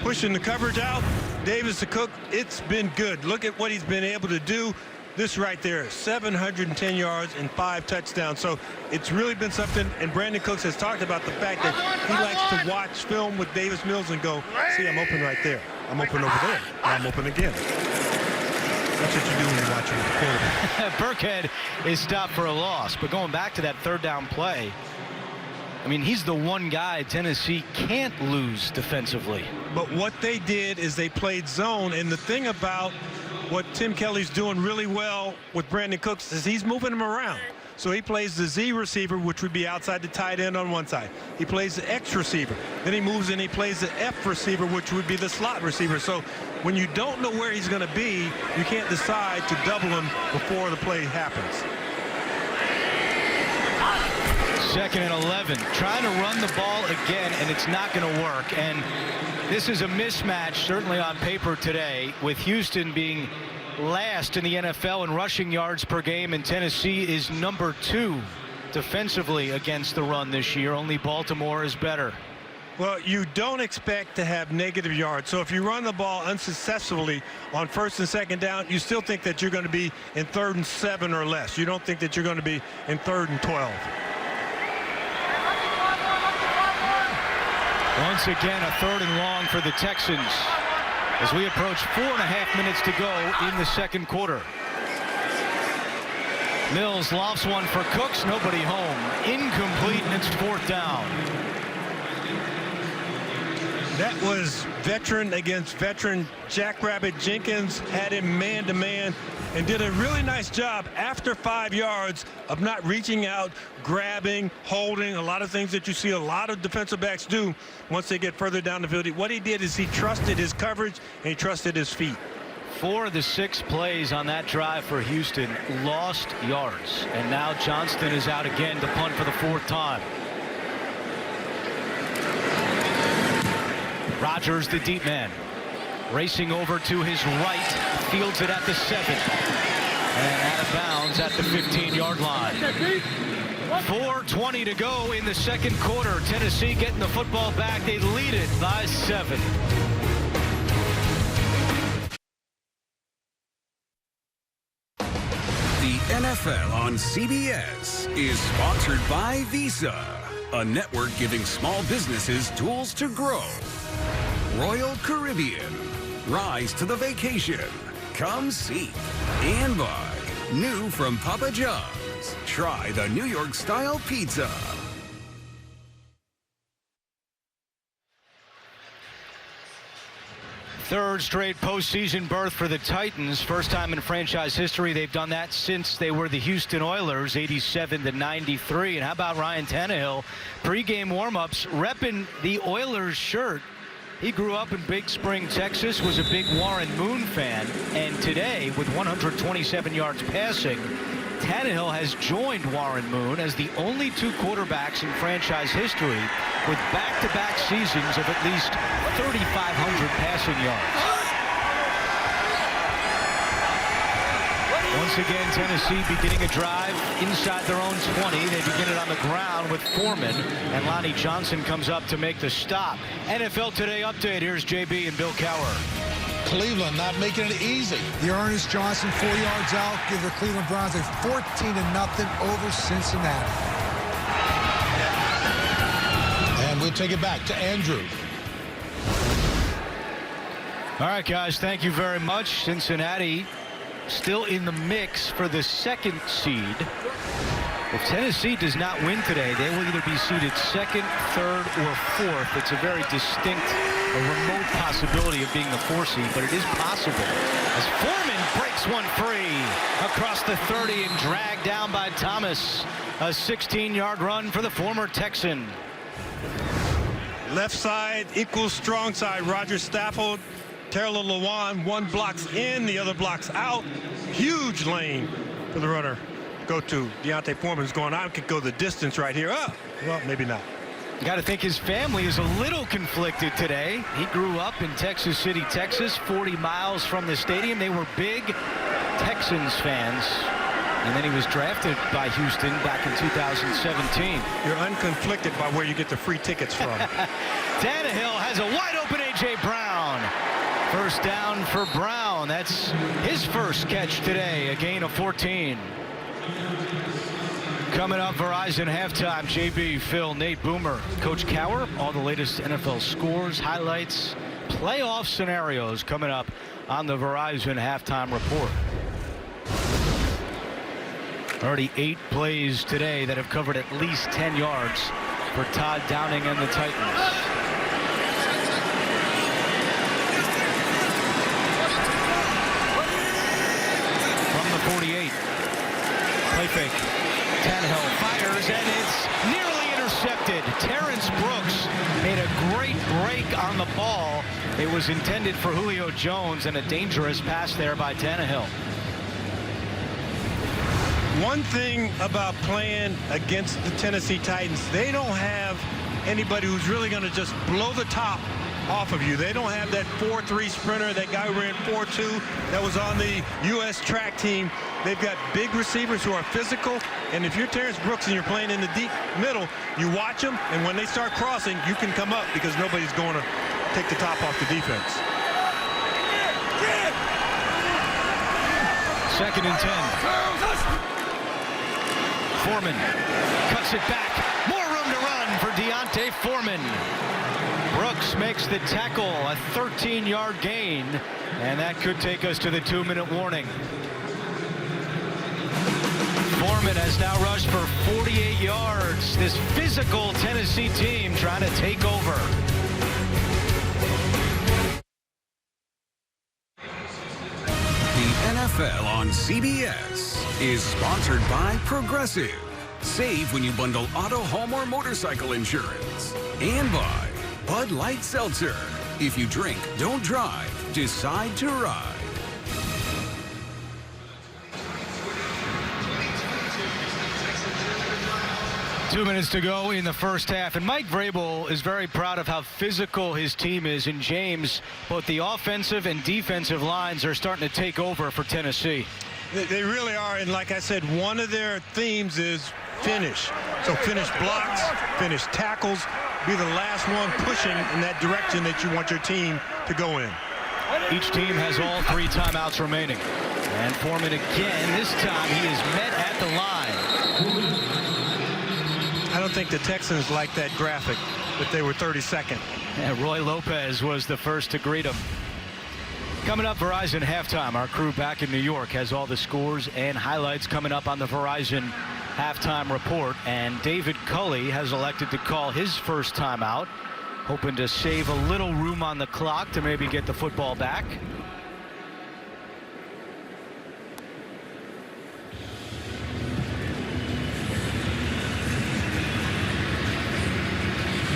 the coverage out. Davis to Cook, it's been good. Look at what he's been able to do. This right there, 710 yards and 5 touchdowns. So it's really been something, and Brandon Cooks has talked about the fact that he likes to watch film with Davis Mills and go, see, I'm open right there. I'm open over there. I'm open again. That's what you do when you're watching with the quarterback. Burkhead is stopped for a loss, but going back to that 3rd down play, I mean, he's the one guy Tennessee can't lose defensively. But what they did is they played zone, and the thing about what Tim Kelly's doing really well with Brandon Cooks is he's moving him around. So he plays the Z receiver, which would be outside the tight end on one side. He plays the X receiver. Then he moves and he plays the F receiver, which would be the slot receiver. So when you don't know where he's going to be, you can't decide to double him before the play happens. 2nd and 11. Trying to run the ball again, and it's not going to work. And this is a mismatch, certainly on paper today, with Houston being last in the NFL in rushing yards per game, and Tennessee is number 2 defensively against the run this year. Only Baltimore is better. Well, you don't expect to have negative yards. So if you run the ball unsuccessfully on 1st and 2nd down, you still think that you're going to be in 3rd and 7 or less. You don't think that you're going to be in 3rd and 12. Once again, a 3rd and long for the Texans as we approach 4.5 minutes to go in the 2nd quarter. Mills lofts one for Cooks, nobody home. Incomplete, and it's 4th down. That was veteran against veteran. Jackrabbit Jenkins had him man-to-man and did a really nice job after 5 yards of not reaching out, grabbing, holding, a lot of things that you see a lot of defensive backs do once they get further down the field. What he did is he trusted his coverage and he trusted his feet. 4 of the 6 plays on that drive for Houston lost yards, and now Johnston is out again to punt for the 4th time. Rodgers, the deep man, racing over to his right, fields it at the 7, and out of bounds at the 15-yard line. 4:20 to go in the 2nd quarter. Tennessee getting the football back. They lead it by 7. The NFL on CBS is sponsored by Visa, a network giving small businesses tools to grow. Royal Caribbean, rise to the vacation. Come see. And by new from Papa John's. Try the New York style pizza. Third straight postseason berth for the Titans. First time in franchise history they've done that since they were the Houston Oilers, 87-93. And how about Ryan Tannehill? Pre-game warm-ups, repping the Oilers shirt. He grew up in Big Spring, Texas, was a big Warren Moon fan, and today, with 127 yards passing, Tannehill has joined Warren Moon as the only 2 quarterbacks in franchise history with back-to-back seasons of at least 3,500 passing yards. Once again, Tennessee beginning a drive inside their own 20. They begin it on the ground with Foreman, and Lonnie Johnson comes up to make the stop. NFL Today update. Here's JB and Bill Cowher. Cleveland not making it easy. The Ernest Johnson 4 yards out give the Cleveland Browns a 14-0 over Cincinnati. And we'll take it back to Andrew. All right, guys, thank you very much. Cincinnati still in the mix for the 2nd seed. If Tennessee does not win today, they will either be seeded 2nd, 3rd, or 4th. It's a very distinct, remote possibility of being the 4 seed, but it is possible. As Foreman breaks one free across the 30 and dragged down by Thomas. A 16-yard run for the former Texan. Left side equals strong side. Roger Stafford, Taylor Lewan, one blocks in, the other blocks out. Huge lane for the runner. Go to Deontay Foreman's going, I could go the distance right here. Oh, well, maybe not. You got to think his family is a little conflicted today. He grew up in Texas City, Texas, 40 miles from the stadium. They were big Texans fans. And then he was drafted by Houston back in 2017. You're unconflicted by where you get the free tickets from. Tannehill has a wide open A.J. Brown. First down for Brown. That's his first catch today, a gain of 14. Coming up, Verizon halftime. JB, Phil, Nate Boomer, Coach Cowher. All the latest NFL scores, highlights, playoff scenarios coming up on the Verizon halftime report. Already 8 plays today that have covered at least 10 yards for Todd Downing and the Titans. From the 48, play fake. Tannehill fires, and it's nearly intercepted. Terrence Brooks made a great break on the ball. It was intended for Julio Jones, and a dangerous pass there by Tannehill. One thing about playing against the Tennessee Titans, they don't have anybody who's really going to just blow the top off of you. They don't have that 4-3 sprinter, that guy who ran 4-2 that was on the U.S. track team. They've got big receivers who are physical, and if you're Terrence Brooks and you're playing in the deep middle, you watch them, and when they start crossing, you can come up because nobody's going to take the top off the defense. 2nd and 10. Foreman cuts it back. More room to run for Deontay Foreman. Brooks makes the tackle, a 13-yard gain, and that could take us to the 2-minute warning. Foreman has now rushed for 48 yards. This physical Tennessee team trying to take over. The NFL on CBS is sponsored by Progressive. Save when you bundle auto, home, or motorcycle insurance. And by Bud Light Seltzer. If you drink, don't drive. Decide to ride. Two minutes to go in the first half, and Mike Vrabel is very proud of how physical his team is. And James, both the offensive and defensive lines are starting to take over for Tennessee. They really are, and like I said, one of their themes is finish. So finish blocks, finish tackles, be the last one pushing in that direction that you want your team to go in. Each team has all 3 timeouts remaining. And Foreman again, this time he is met at the line. I don't think the Texans like that graphic, that they were 32nd. Yeah, Roy Lopez was the first to greet him. Coming up, Verizon halftime. Our crew back in New York has all the scores and highlights coming up on the Verizon halftime report. And David Culley has elected to call his first timeout, hoping to save a little room on the clock to maybe get the football back.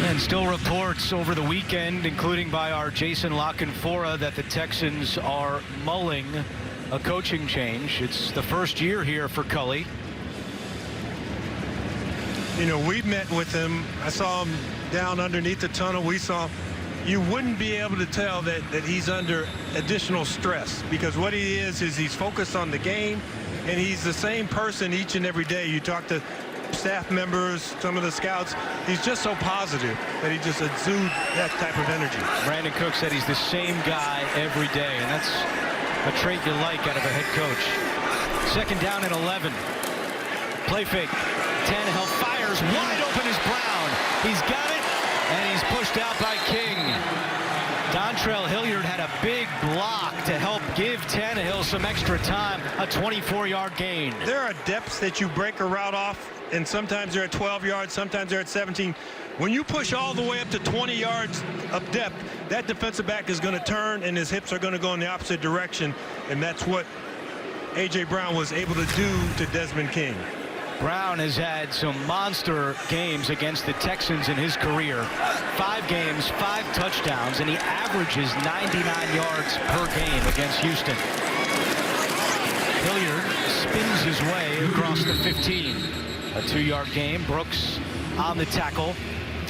And still reports over the weekend, including by our Jason Lockenfora, that the Texans are mulling a coaching change. It's the first year here for Culley. You know, we met with him. I saw him down underneath the tunnel. We saw him. You wouldn't be able to tell that he's under additional stress, because what he is he's focused on the game, and he's the same person each and every day. You talk to staff members, some of the scouts, he's just so positive that he just exudes that type of energy. Brandon Cook said he's the same guy every day, and that's a trait you like out of a head coach. 2nd down and 11. Play fake. Tannehill fires. Wide open is Brown. He's got it, and he's pushed out by King. Dontrell Hilliard had a big block to help give Tannehill some extra time, a 24-yard gain. There are depths that you break a route off, and sometimes they're at 12 yards, sometimes they're at 17. When you push all the way up to 20 yards of depth, that defensive back is going to turn, and his hips are going to go in the opposite direction, and that's what A.J. Brown was able to do to Desmond King. Brown has had some monster games against the Texans in his career. 5 games, 5 touchdowns, and he averages 99 yards per game against Houston. Hilliard spins his way across the 15. A 2-yard gain. Brooks on the tackle,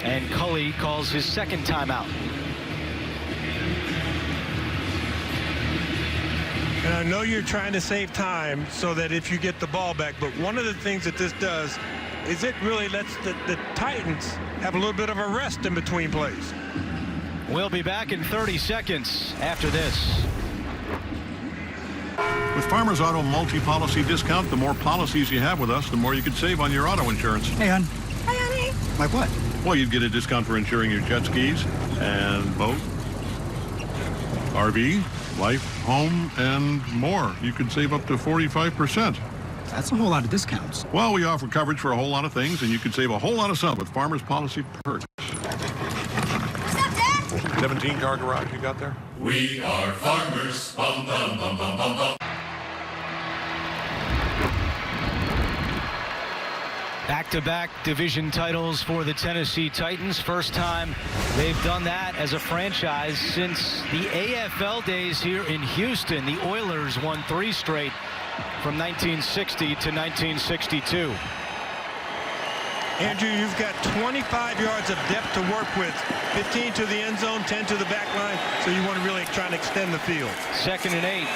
and Culley calls his 2nd timeout. And I know you're trying to save time so that if you get the ball back, but one of the things that this does is it really lets the Titans have a little bit of a rest in between plays. We'll be back in 30 seconds after this. With Farmers Auto multi-policy discount, the more policies you have with us, the more you could save on your auto insurance. Hey, hon. Hi, honey. Like what? Well, you'd get a discount for insuring your jet skis and boat, RV, life, home, and more. You could save up to 45%. That's a whole lot of discounts. Well, we offer coverage for a whole lot of things, and you could save a whole lot of stuff with Farmers Policy Perks. What's up, Dad? 17-car garage you got there? We are farmers. Bum, bum, bum, bum, bum, bum. Back-to-back division titles for the Tennessee Titans. First time they've done that as a franchise since the AFL days here in Houston. The Oilers won 3 straight from 1960 to 1962. Andrew, you've got 25 yards of depth to work with. 15 to the end zone, 10 to the back line. So you want to really try and extend the field. 2nd and 8.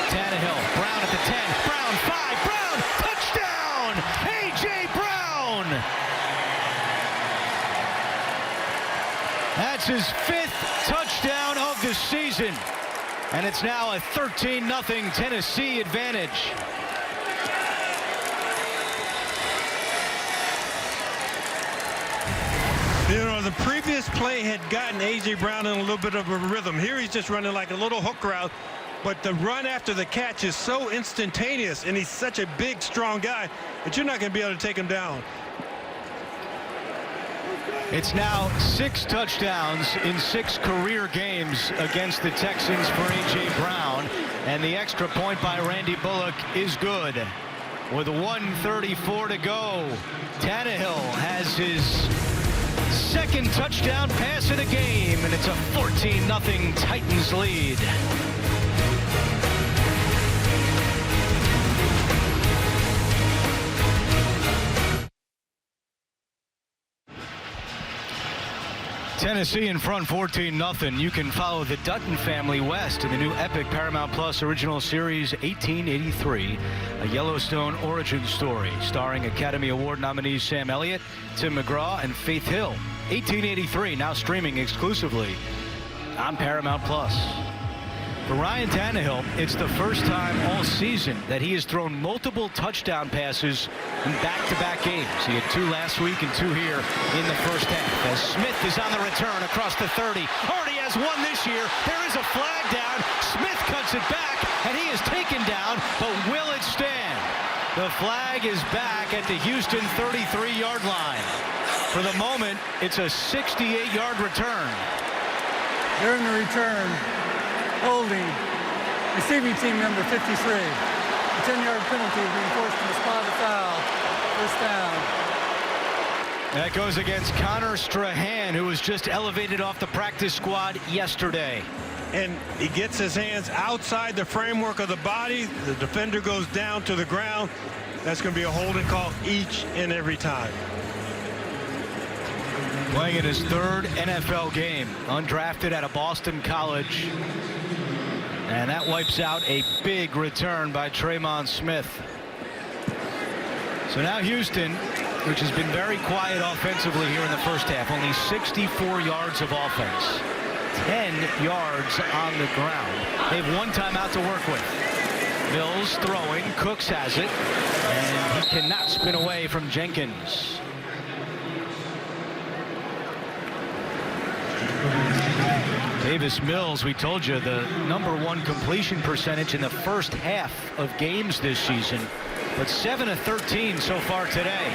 Tannehill. Brown at the 10. Brown 5. Brown. Touchdown. A.J. Brown. That's his 5th touchdown of the season. And it's now a 13-0 Tennessee advantage. You know, the previous play had gotten A.J. Brown in a little bit of a rhythm. Here he's just running like a little hook route, but the run after the catch is so instantaneous, and he's such a big, strong guy that you're not going to be able to take him down. It's now 6 touchdowns in 6 career games against the Texans for A.J. Brown, and the extra point by Randy Bullock is good. With 1:34 to go, Tannehill has his 2nd touchdown pass of the game, and it's a 14-0 Titans lead. Tennessee in front 14-0. You can follow the Dutton family west in the new epic Paramount Plus original series 1883, a Yellowstone origin story starring Academy Award nominees Sam Elliott, Tim McGraw, and Faith Hill. 1883 now streaming exclusively on Paramount Plus. For Ryan Tannehill, it's the first time all season that he has thrown multiple touchdown passes in back-to-back games. He had 2 last week and 2 here in the first half. As Smith is on the return across the 30. Already has 1 this year. There is a flag down. Smith cuts it back, and he is taken down, but will it stand? The flag is back at the Houston 33-yard line. For the moment, it's a 68-yard return. During the return, holding receiving team number 53. A 10-yard penalty being forced in the spot of foul. First down. That goes against Connor Strahan, who was just elevated off the practice squad yesterday. And he gets his hands outside the framework of the body. The defender goes down to the ground. That's going to be a holding call each and every time. Playing in his 3rd NFL game, undrafted out of Boston College. And that wipes out a big return by Tremon Smith. So now Houston, which has been very quiet offensively here in the first half, only 64 yards of offense, 10 yards on the ground. They have 1 timeout to work with. Mills throwing, Cooks has it, and he cannot spin away from Jenkins. Davis Mills, we told you, the #1 completion percentage in the first half of games this season, but 7 of 13 so far today.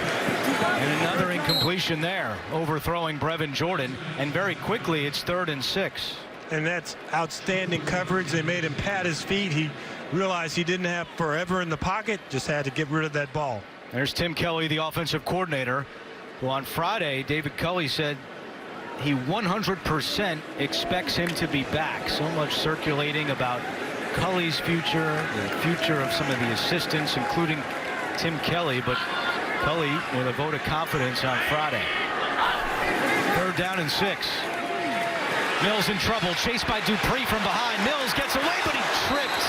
And another incompletion there, overthrowing Brevin Jordan, and very quickly it's 3rd and 6. And that's outstanding coverage. They made him pat his feet. He realized he didn't have forever in the pocket, just had to get rid of that ball. There's Tim Kelly, the offensive coordinator, who on Friday, David Culley said he 100% expects him to be back. So much circulating about Culley's future, the future of some of the assistants, including Tim Kelly, but Culley with a vote of confidence on Friday. 3rd down and 6. Mills in trouble, chased by Dupree from behind. Mills gets away, but he tripped.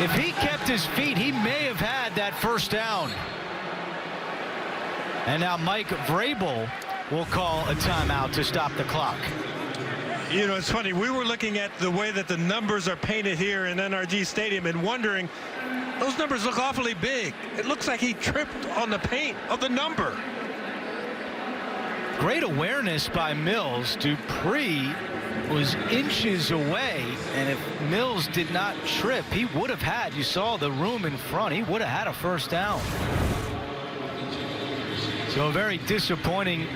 If he kept his feet, he may have had that first down. And now Mike Vrabel will call a timeout to stop the clock. You know, it's funny. We were looking at the way that the numbers are painted here in NRG Stadium and wondering, those numbers look awfully big. It looks like he tripped on the paint of the number. Great awareness by Mills. Dupree was inches away, and if Mills did not trip, he would have had, you saw the room in front, he would have had a first down. So a very disappointing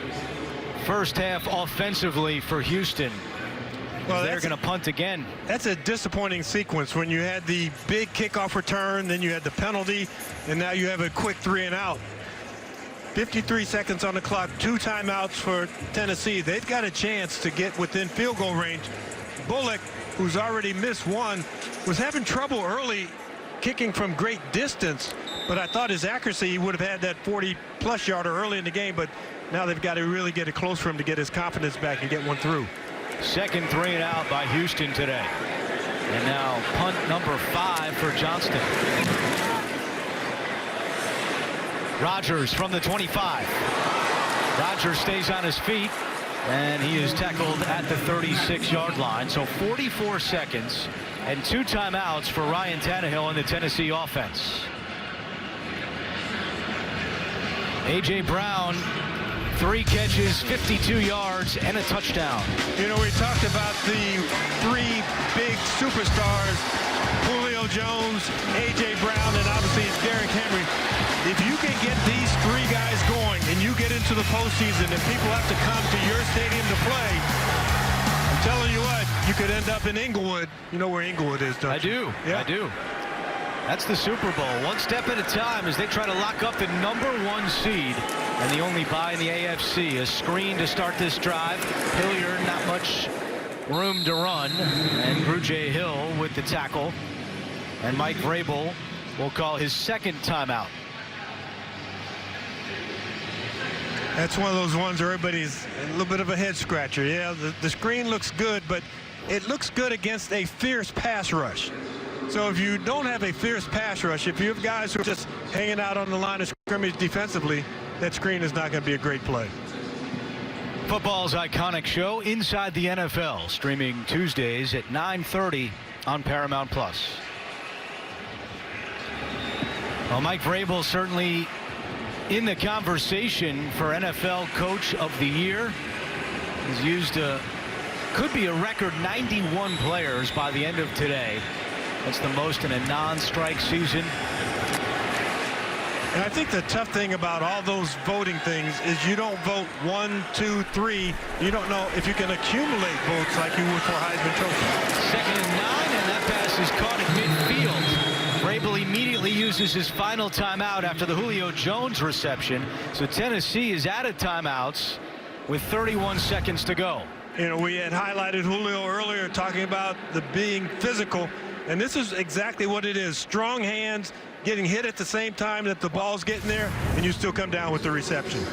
first half offensively for Houston. Well, they're going to punt again. That's a disappointing sequence when you had the big kickoff return, then you had the penalty, and now you have a quick 3 and out. 53 seconds on the clock, 2 timeouts for Tennessee. They've got a chance to get within field goal range. Bullock, who's already missed one, was having trouble early kicking from great distance, but I thought his accuracy, he would have had that 40-plus yarder early in the game, but now they've got to really get it close for him to get his confidence back and get one through. Second 3 and out by Houston today. And now punt number 5 for Johnston. Rodgers from the 25. Rodgers stays on his feet, and he is tackled at the 36-yard line. So 44 seconds and 2 timeouts for Ryan Tannehill and the Tennessee offense. A.J. Brown, 3 catches, 52 yards, and a touchdown. You know, we talked about the 3 big superstars, Julio Jones, A.J. Brown, and obviously Derrick Henry. If you can get these 3 guys going and you get into the postseason and people have to come to your stadium to play, I'm telling you what, you could end up in Inglewood. You know where Inglewood is, don't you? I do. Yeah. I do. That's the Super Bowl. One step at a time as they try to lock up the #1 seed and the only bye in the AFC. A screen to start this drive. Hilliard, not much room to run. And Grugier Hill with the tackle. And Mike Vrabel will call his second timeout. That's one of those ones where everybody's a little bit of a head scratcher. Yeah, the screen looks good, but it looks good against a fierce pass rush. So if you don't have a fierce pass rush, if you have guys who are just hanging out on the line of scrimmage defensively, that screen is not going to be a great play. Football's iconic show, Inside the NFL, streaming Tuesdays at 9:30 on Paramount+. Well, Mike Vrabel certainly in the conversation for NFL Coach of the Year. He's used could be a record 91 players by the end of today. That's the most in a non-strike season. And I think the tough thing about all those voting things is you don't vote 1, 2, 3. You don't know if you can accumulate votes like you would for Heisman Trophy. 2nd and 9, and that pass is caught at midfield. Vrabel immediately uses his final timeout after the Julio Jones reception. So Tennessee is out of timeouts with 31 seconds to go. You know, we had highlighted Julio earlier talking about the being physical, and this is exactly what it is. Strong hands, getting hit at the same time that the ball's getting there, and you still come down with the reception.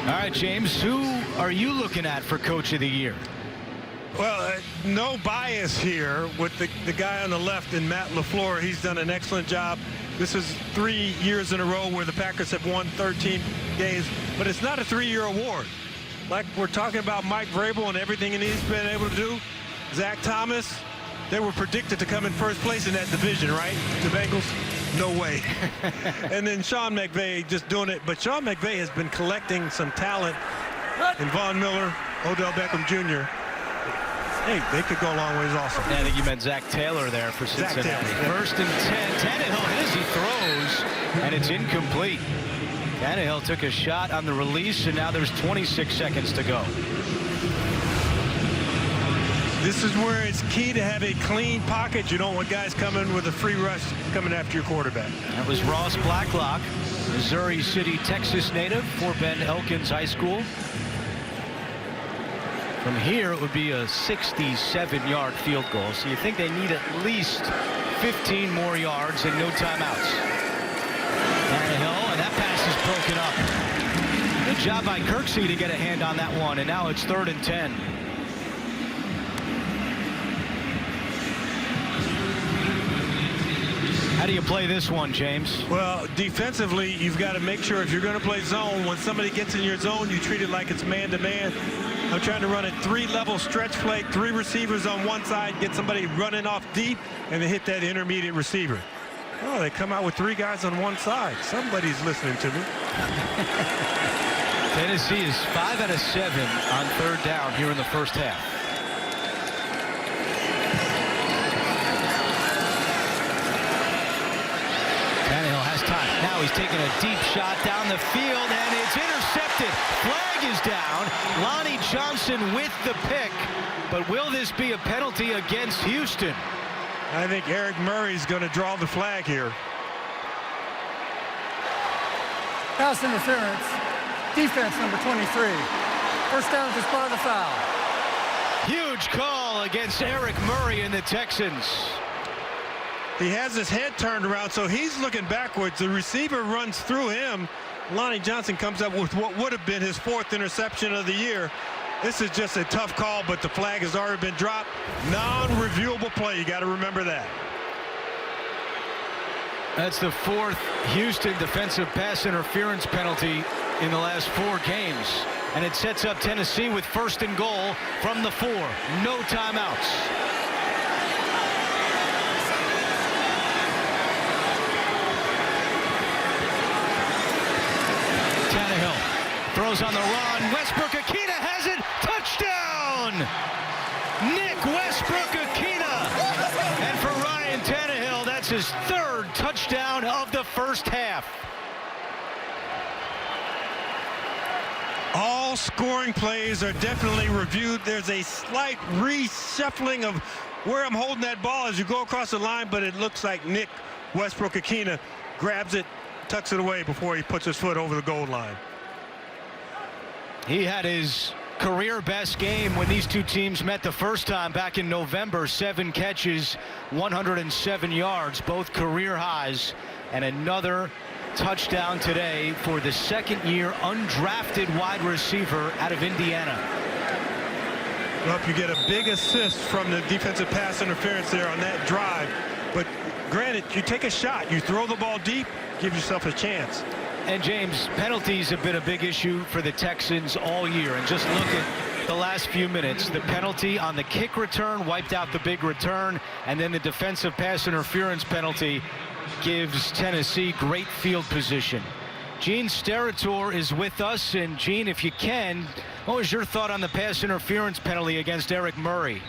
All right, James, who are you looking at for Coach of the Year? Well, no bias here with the guy on the left in Matt LaFleur. He's done an excellent job. This is 3 years in a row where the Packers have won 13 games, but it's not a 3-year award. Like we're talking about Mike Vrabel and everything he's been able to do. Zach Thomas, they were predicted to come in first place in that division, right? The Bengals? No way. And then Sean McVay just doing it. But Sean McVay has been collecting some talent in Von Miller, Odell Beckham Jr. Hey, they could go a long ways also. Yeah, I think you meant Zach Taylor there for Cincinnati. Zach Taylor, yeah. 1st and 10. Tannehill is, he throws, and it's incomplete. Tannehill took a shot on the release, and now there's 26 seconds to go. This is where it's key to have a clean pocket. You don't want guys coming with a free rush coming after your quarterback. That was Ross Blacklock, Missouri City, Texas native for Ben Elkins High School. From here, it would be a 67-yard field goal. So you think they need at least 15 more yards and no timeouts. Tannehill, and that pass is broken up. Good job by Kirksey to get a hand on that one, and now it's 3rd and 10. How do you play this one, James? Well, defensively, you've got to make sure if you're going to play zone, when somebody gets in your zone, you treat it like it's man-to-man. I'm trying to run a 3-level stretch play, 3 receivers on one side, get somebody running off deep, and then hit that intermediate receiver. Oh, they come out with 3 guys on one side. Somebody's listening to me. Tennessee is 5 out of 7 on 3rd down here in the first half. Tannehill has time. Now he's taking a deep shot down the field, and it's intercepted. Flag is down. Lonnie Johnson with the pick. But will this be a penalty against Houston? I think Eric Murray's going to draw the flag here. Pass interference. Defense number 23. First down at the spot of the foul. Huge call against Eric Murray and the Texans. He has his head turned around, so he's looking backwards. The receiver runs through him. Lonnie Johnson comes up with what would have been his 4th interception of the year. This is just a tough call, but the flag has already been dropped. Non-reviewable play. You got to remember that. That's the 4th Houston defensive pass interference penalty in the last 4 games. And it sets up Tennessee with 1st and goal from the 4. No timeouts. Tannehill throws on the run. Westbrook-Akina has it. Touchdown! Nick Westbrook-Akina. And for Ryan Tannehill, that's his 3rd touchdown of the first half. All scoring plays are definitely reviewed. There's a slight reshuffling of where I'm holding that ball as you go across the line, but it looks like Nick Westbrook-Akina grabs it, tucks it away before he puts his foot over the goal line. He had his career best game when these two teams met the first time back in November. 7 catches, 107 yards, both career highs, and another touchdown today for the 2nd-year undrafted wide receiver out of Indiana. Well, you get a big assist from the defensive pass interference there on that drive, but granted, you take a shot, you throw the ball deep, give yourself a chance. And James, penalties have been a big issue for the Texans all year, and just look at the last few minutes. The penalty on the kick return wiped out the big return, and then the defensive pass interference penalty gives Tennessee great field position. Gene Steratore is with us, and Gene, if you can, what was your thought on the pass interference penalty against Eric Murray?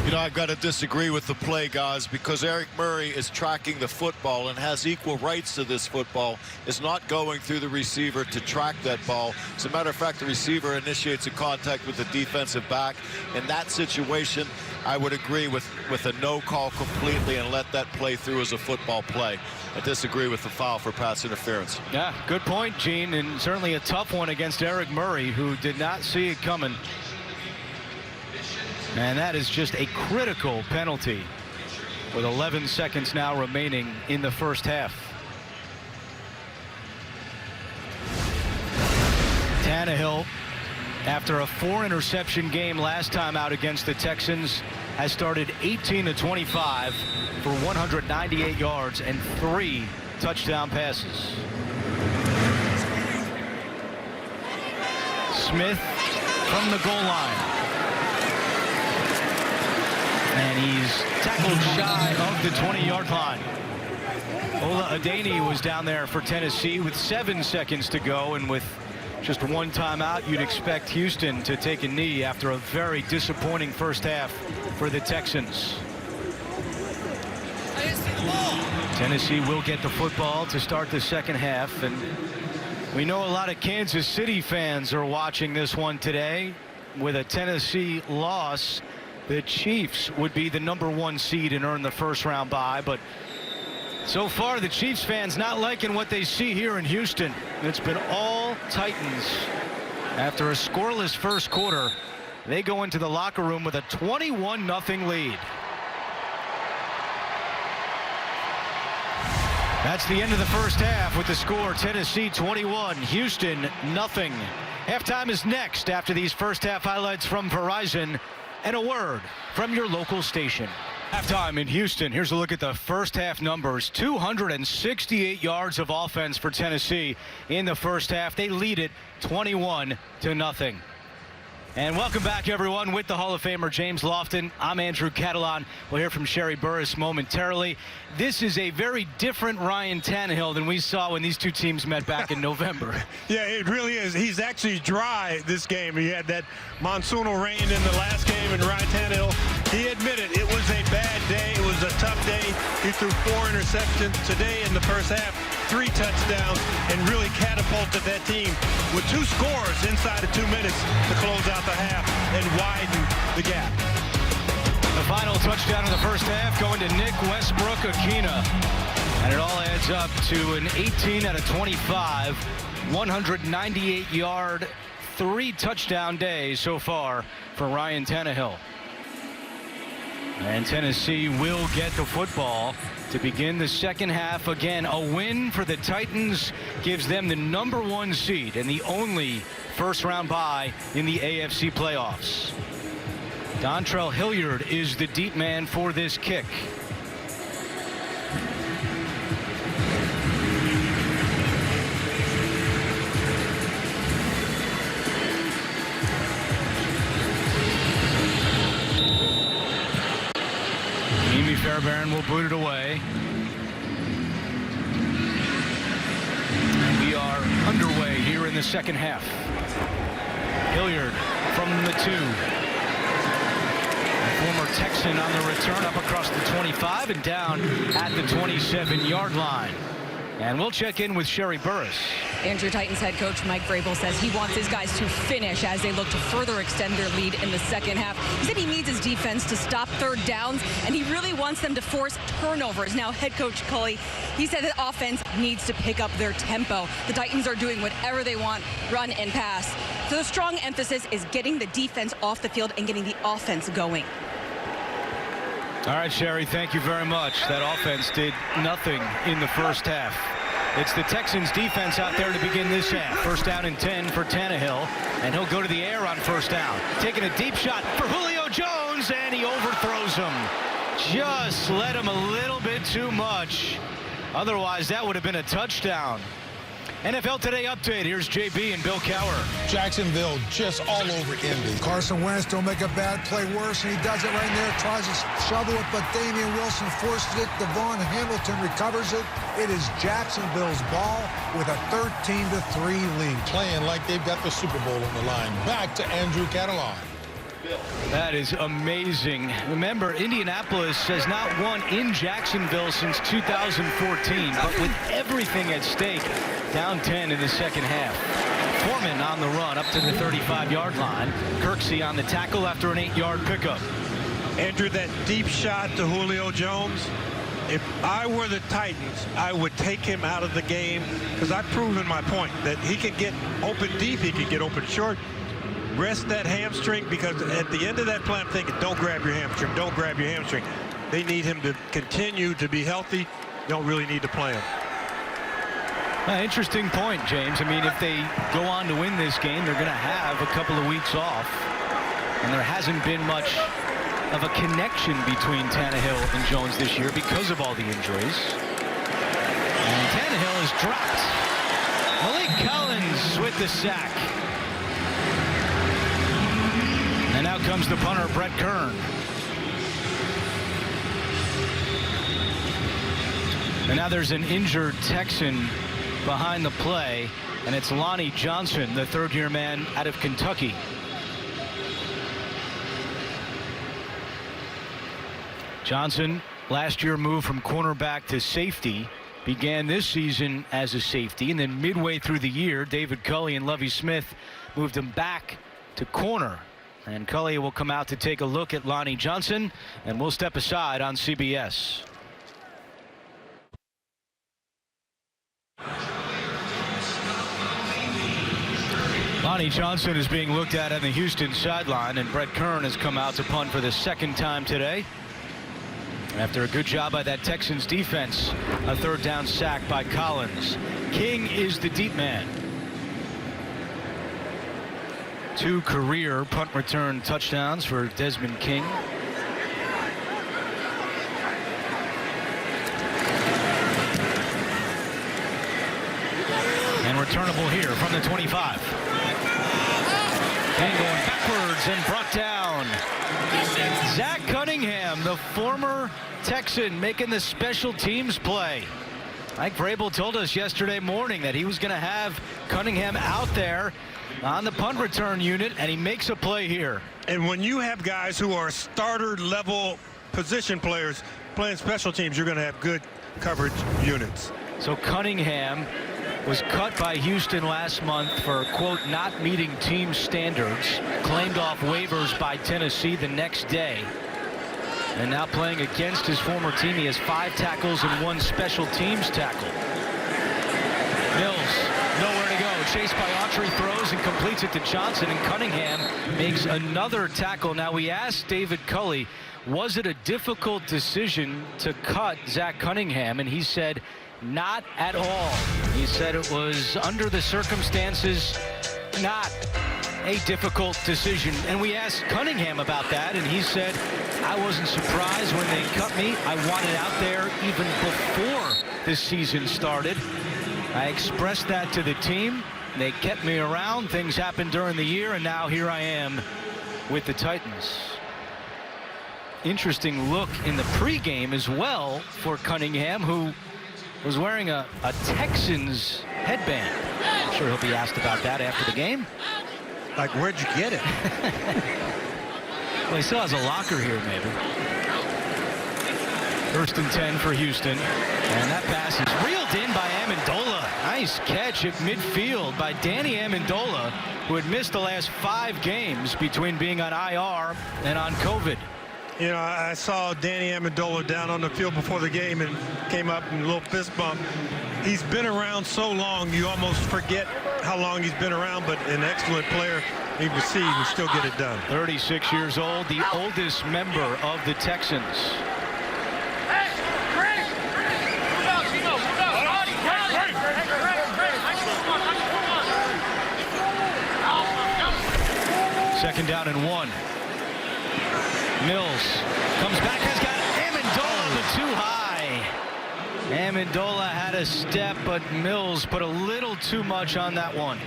You know, I've got to disagree with the play, guys, because Eric Murray is tracking the football and has equal rights to this football, is not going through the receiver to track that ball. As a matter of fact, the receiver initiates a contact with the defensive back. In that situation, I would agree with a no call completely and let that play through as a football play. I disagree with the foul for pass interference. Yeah, good point, Gene, and certainly a tough one against Eric Murray, who did not see it coming. And that is just a critical penalty with 11 seconds now remaining in the first half. Tannehill, after a 4-interception game last time out against the Texans, has started 18 of 25 for 198 yards and 3 touchdown passes. Smith from the goal line. And he's tackled shy of the 20-yard line. Ola Adeni was down there for Tennessee with 7 seconds to go, and with just 1 timeout, you'd expect Houston to take a knee after a very disappointing first half for the Texans. Tennessee will get the football to start the second half, and we know a lot of Kansas City fans are watching this one today. With a Tennessee loss, the Chiefs would be the #1 seed and earn the first-round bye, but so far the Chiefs fans not liking what they see here in Houston. It's been all Titans. After a scoreless first quarter, they go into the locker room with a 21-0 lead. That's the end of the first half with the score Tennessee 21, Houston 0. Halftime is next after these first half highlights from Verizon and a word from your local station. Halftime in Houston. Here's a look at the first half numbers. 268 yards of offense for Tennessee in the first half. They lead it 21-0. And welcome back, everyone, with the Hall of Famer James Lofton. I'm Andrew Catalan. We'll hear from Sherry Burris momentarily. This is a very different Ryan Tannehill than we saw when these two teams met back in November. Yeah, it really is. He's actually dry this game. He had that monsoonal rain in the last game, and Ryan Tannehill, he admitted it was a bad day. It was a tough day. He threw 4 interceptions today in the first half, 3 touchdowns, and really catapulted that team with 2 scores inside of 2 minutes to close out the half and widen the gap. The final touchdown of the first half going to Nick Westbrook-Akina. And it all adds up to an 18 out of 25, 198-yard, 3-touchdown day so far for Ryan Tannehill. And Tennessee will get the football to begin the second half. Again, a win for the Titans gives them the #1 seed and the only first-round bye in the AFC playoffs. Dontrell Hilliard is the deep man for this kick. Amy Fairbairn will boot it away. And we are underway here in the second half. Hilliard from the 2. Former Texan on the return up across the 25 and down at the 27-yard line. And we'll check in with Sherry Burris. Andrew, Titans head coach Mike Vrabel says he wants his guys to finish as they look to further extend their lead in the second half. He said he needs his defense to stop third downs, and he really wants them to force turnovers. Now, head coach Culley, he said the offense needs to pick up their tempo. The Titans are doing whatever they want, run and pass. So the strong emphasis is getting the defense off the field and getting the offense going. All right, Sherry, thank you very much. That offense did nothing in the first half. It's the Texans defense out there to begin this half. First down and 10 for Tannehill, and he'll go to the air on first down. Taking a deep shot for Julio Jones, and he overthrows him. Just let him a little bit too much. Otherwise, that would have been a touchdown. NFL Today update. Here's JB and Bill Cowher. Jacksonville just all over Indy. Carson Wentz don't make a bad play worse, and he does it right there. Tries to shovel it, but Damian Wilson forces it. Devon Hamilton recovers it. It is Jacksonville's ball with a 13-3 lead. Playing like they've got the Super Bowl on the line. Back to Andrew Catalan. That is amazing. Remember, Indianapolis has not won in Jacksonville since 2014, but with everything at stake, down 10 in the second half. Foreman on the run up to the 35-yard line. Kirksey on the tackle after an 8-yard pickup. Andrew, that deep shot to Julio Jones, if I were the Titans, I would take him out of the game, because I've proven my point that he can get open deep, he can get open short. Rest that hamstring, because at the end of that play, I'm thinking, don't grab your hamstring, don't grab your hamstring. They need him to continue to be healthy. You don't really need to play him. Interesting point, James. I mean, if they go on to win this game, they're going to have a couple of weeks off. And there hasn't been much of a connection between Tannehill and Jones this year because of all the injuries. And Tannehill is dropped. Malik Collins with the sack. And now comes the punter, Brett Kern. And now there's an injured Texan behind the play, and it's Lonnie Johnson, the third-year man out of Kentucky. Johnson, last year moved from cornerback to safety, began this season as a safety, and then midway through the year, David Culley and Lovie Smith moved him back to corner. And Culley will come out to take a look at Lonnie Johnson, and we'll step aside on CBS. Lonnie Johnson is being looked at on the Houston sideline, and Brett Kern has come out to punt for the second time today. After a good job by that Texans defense, a third down sack by Collins. King is the deep man. 2 career punt return touchdowns for Desmond King. And returnable here from the 25. King going backwards and brought down. Zach Cunningham, the former Texan, making the special teams play. Mike Vrabel told us yesterday morning that he was going to have Cunningham out there on the punt return unit, and he makes a play here. And when you have guys who are starter level position players playing special teams, you're going to have good coverage units. So Cunningham was cut by Houston last month for, quote, not meeting team standards, claimed off waivers by Tennessee the next day. And now playing against his former team, he has 5 tackles and 1 special teams tackle. Mills, nowhere to go. Chased by Autry, throws and completes it to Johnson, and Cunningham makes another tackle. Now, we asked David Culley, was it a difficult decision to cut Zach Cunningham? And he said, not at all. He said it was, under the circumstances, not a difficult decision. And we asked Cunningham about that, and he said, I wasn't surprised when they cut me. I wanted out there even before this season started. I expressed that to the team. They kept me around. Things happened during the year, and now here I am with the Titans. Interesting look in the pregame as well for Cunningham, who was wearing a Texans headband. I'm sure he'll be asked about that after the game. Like, where'd you get it? Well, he still has a locker here, maybe. 1st and 10 for Houston. And that pass is reeled in by Amendola. Nice catch at midfield by Danny Amendola, who had missed the last 5 games between being on IR and on COVID. You know, I saw Danny Amendola down on the field before the game and came up in a little fist bump. He's been around so long, you almost forget how long he's been around, but an excellent player. You can see he can still get it done. 36 years old, the oldest member of the Texans. Second down and 1. Mills comes back, has got Amendola, but too high. Amendola had a step, but Mills put a little too much on that one.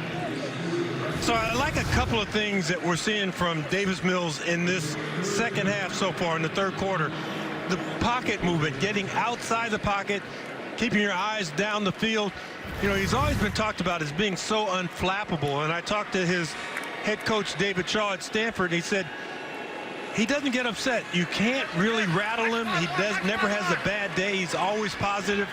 So I like a couple of things that we're seeing from Davis Mills in this second half so far in the third quarter. The pocket movement, getting outside the pocket, keeping your eyes down the field. You know, he's always been talked about as being so unflappable. And I talked to his head coach, David Shaw, at Stanford, and he said, he doesn't get upset. You can't really rattle him. He never has a bad day. He's always positive.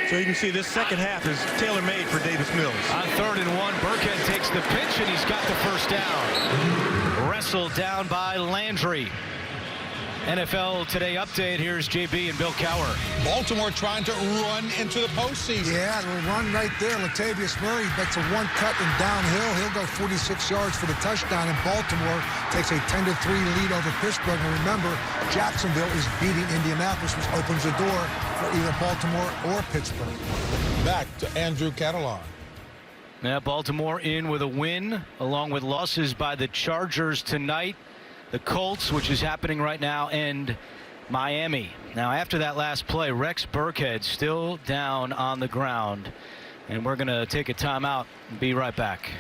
So you can see this second half is tailor-made for Davis Mills. On 3rd and 1, Burkhead takes the pitch, and he's got the first down. Wrestled down by Landry. NFL Today update. Here's JB and Bill Cowher. Baltimore trying to run into the postseason. Yeah, the run right there. Latavius Murray makes a one cut and downhill. He'll go 46 yards for the touchdown, and Baltimore takes a 10-3 lead over Pittsburgh. And remember, Jacksonville is beating Indianapolis, which opens the door for either Baltimore or Pittsburgh. Back to Andrew Catalan. Now Baltimore in with a win, along with losses by the Chargers tonight, the Colts, which is happening right now, and Miami. Now, after that last play, Rex Burkhead still down on the ground. And we're going to take a timeout and be right back.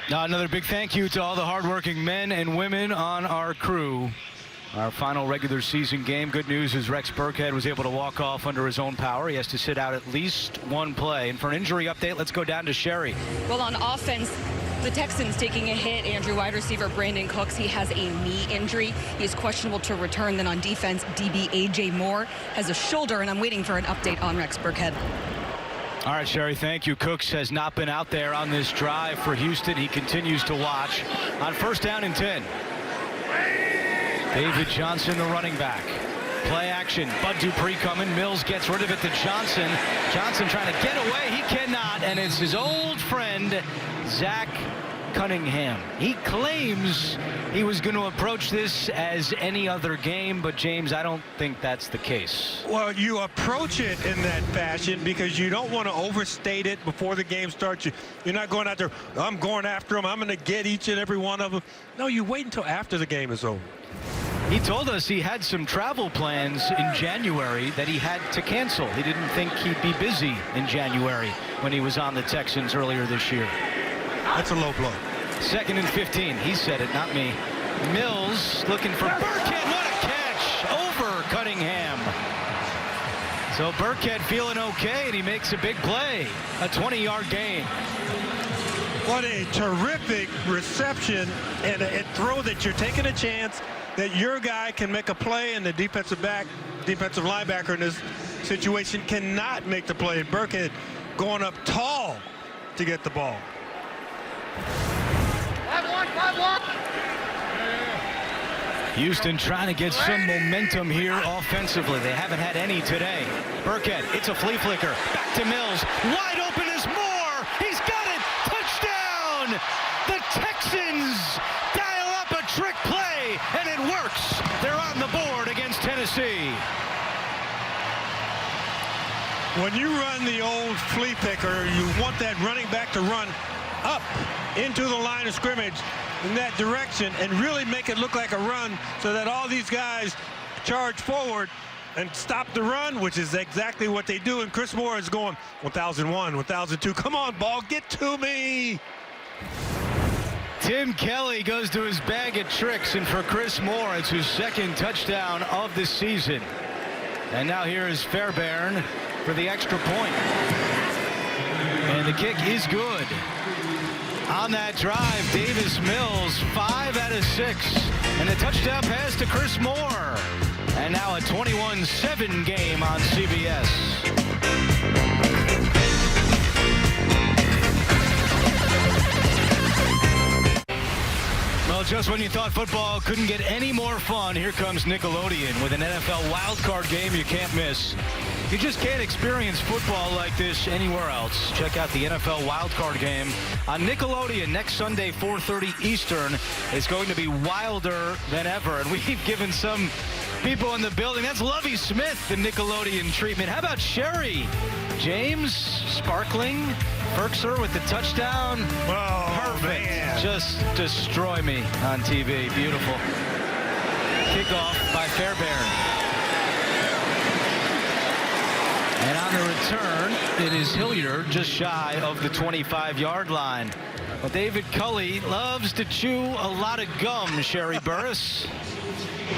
Now, another big thank you to all the hardworking men and women on our crew. Our final regular season game. Good news is Rex Burkhead was able to walk off under his own power. He has to sit out at least one play. And for an injury update, let's go down to Sherry. Well, on offense, the Texans taking a hit. Andrew, wide receiver Brandon Cooks, he has a knee injury. He is questionable to return. Then on defense, DB A.J. Moore has a shoulder, and I'm waiting for an update on Rex Burkhead. All right, Sherry, thank you. Cooks has not been out there on this drive for Houston. He continues to watch. On 1st down and 10. David Johnson, the running back. Play action. Bud Dupree coming. Mills gets rid of it to Johnson. Johnson trying to get away. He cannot. And it's his old friend, Zach Cunningham. He claims he was going to approach this as any other game, but James, I don't think that's the case. Well, you approach it in that fashion because you don't want to overstate it before the game starts. You're not going out there, I'm going after them, I'm going to get each and every one of them. No, you wait until after the game is over. He told us he had some travel plans in January that he had to cancel. He didn't think he'd be busy in January when he was on the Texans earlier this year. That's a low blow. 2nd and 15. He said it, not me. Mills looking for Burkhead. What a catch over Cunningham. So Burkhead feeling okay, and he makes a big play. A 20-yard gain. What a terrific reception and a throw that you're taking a chance that your guy can make a play, and the defensive linebacker in this situation cannot make the play. Burkhead going up tall to get the ball. 5-1. Houston trying to get some momentum here offensively. They haven't had any today. Burkhead, it's a flea flicker. Back to Mills. Wide open is Moore. He's got it. Touchdown. The Texans dial up a trick play, and it works. They're on the board against Tennessee. When you run the old flea picker, you want that running back to run up into the line of scrimmage in that direction and really make it look like a run so that all these guys charge forward and stop the run, which is exactly what they do. And Chris Moore is going 1,001, 1,002. Come on, ball, get to me. Tim Kelly goes to his bag of tricks, and for Chris Moore, it's his second touchdown of the season. And now here is Fairbairn for the extra point. And the kick is good. On that drive, Davis Mills, 5 out of 6. And a touchdown pass to Chris Moore. And now a 21-7 game on CBS. Well, just when you thought football couldn't get any more fun, here comes Nickelodeon with an NFL wildcard game you can't miss. You just can't experience football like this anywhere else. Check out the NFL wildcard game on Nickelodeon next Sunday, 4:30 Eastern. It's going to be wilder than ever. And we've given some people in the building, that's Lovie Smith, the Nickelodeon treatment. How about Sherry? James, sparkling, Ferkser with the touchdown. Oh, perfect. Man. Just destroy me on TV. Beautiful. Kickoff by Fairbairn. And on the return, it is Hilliard just shy of the 25-yard line. Well, David Culley loves to chew a lot of gum, Sherry Burris.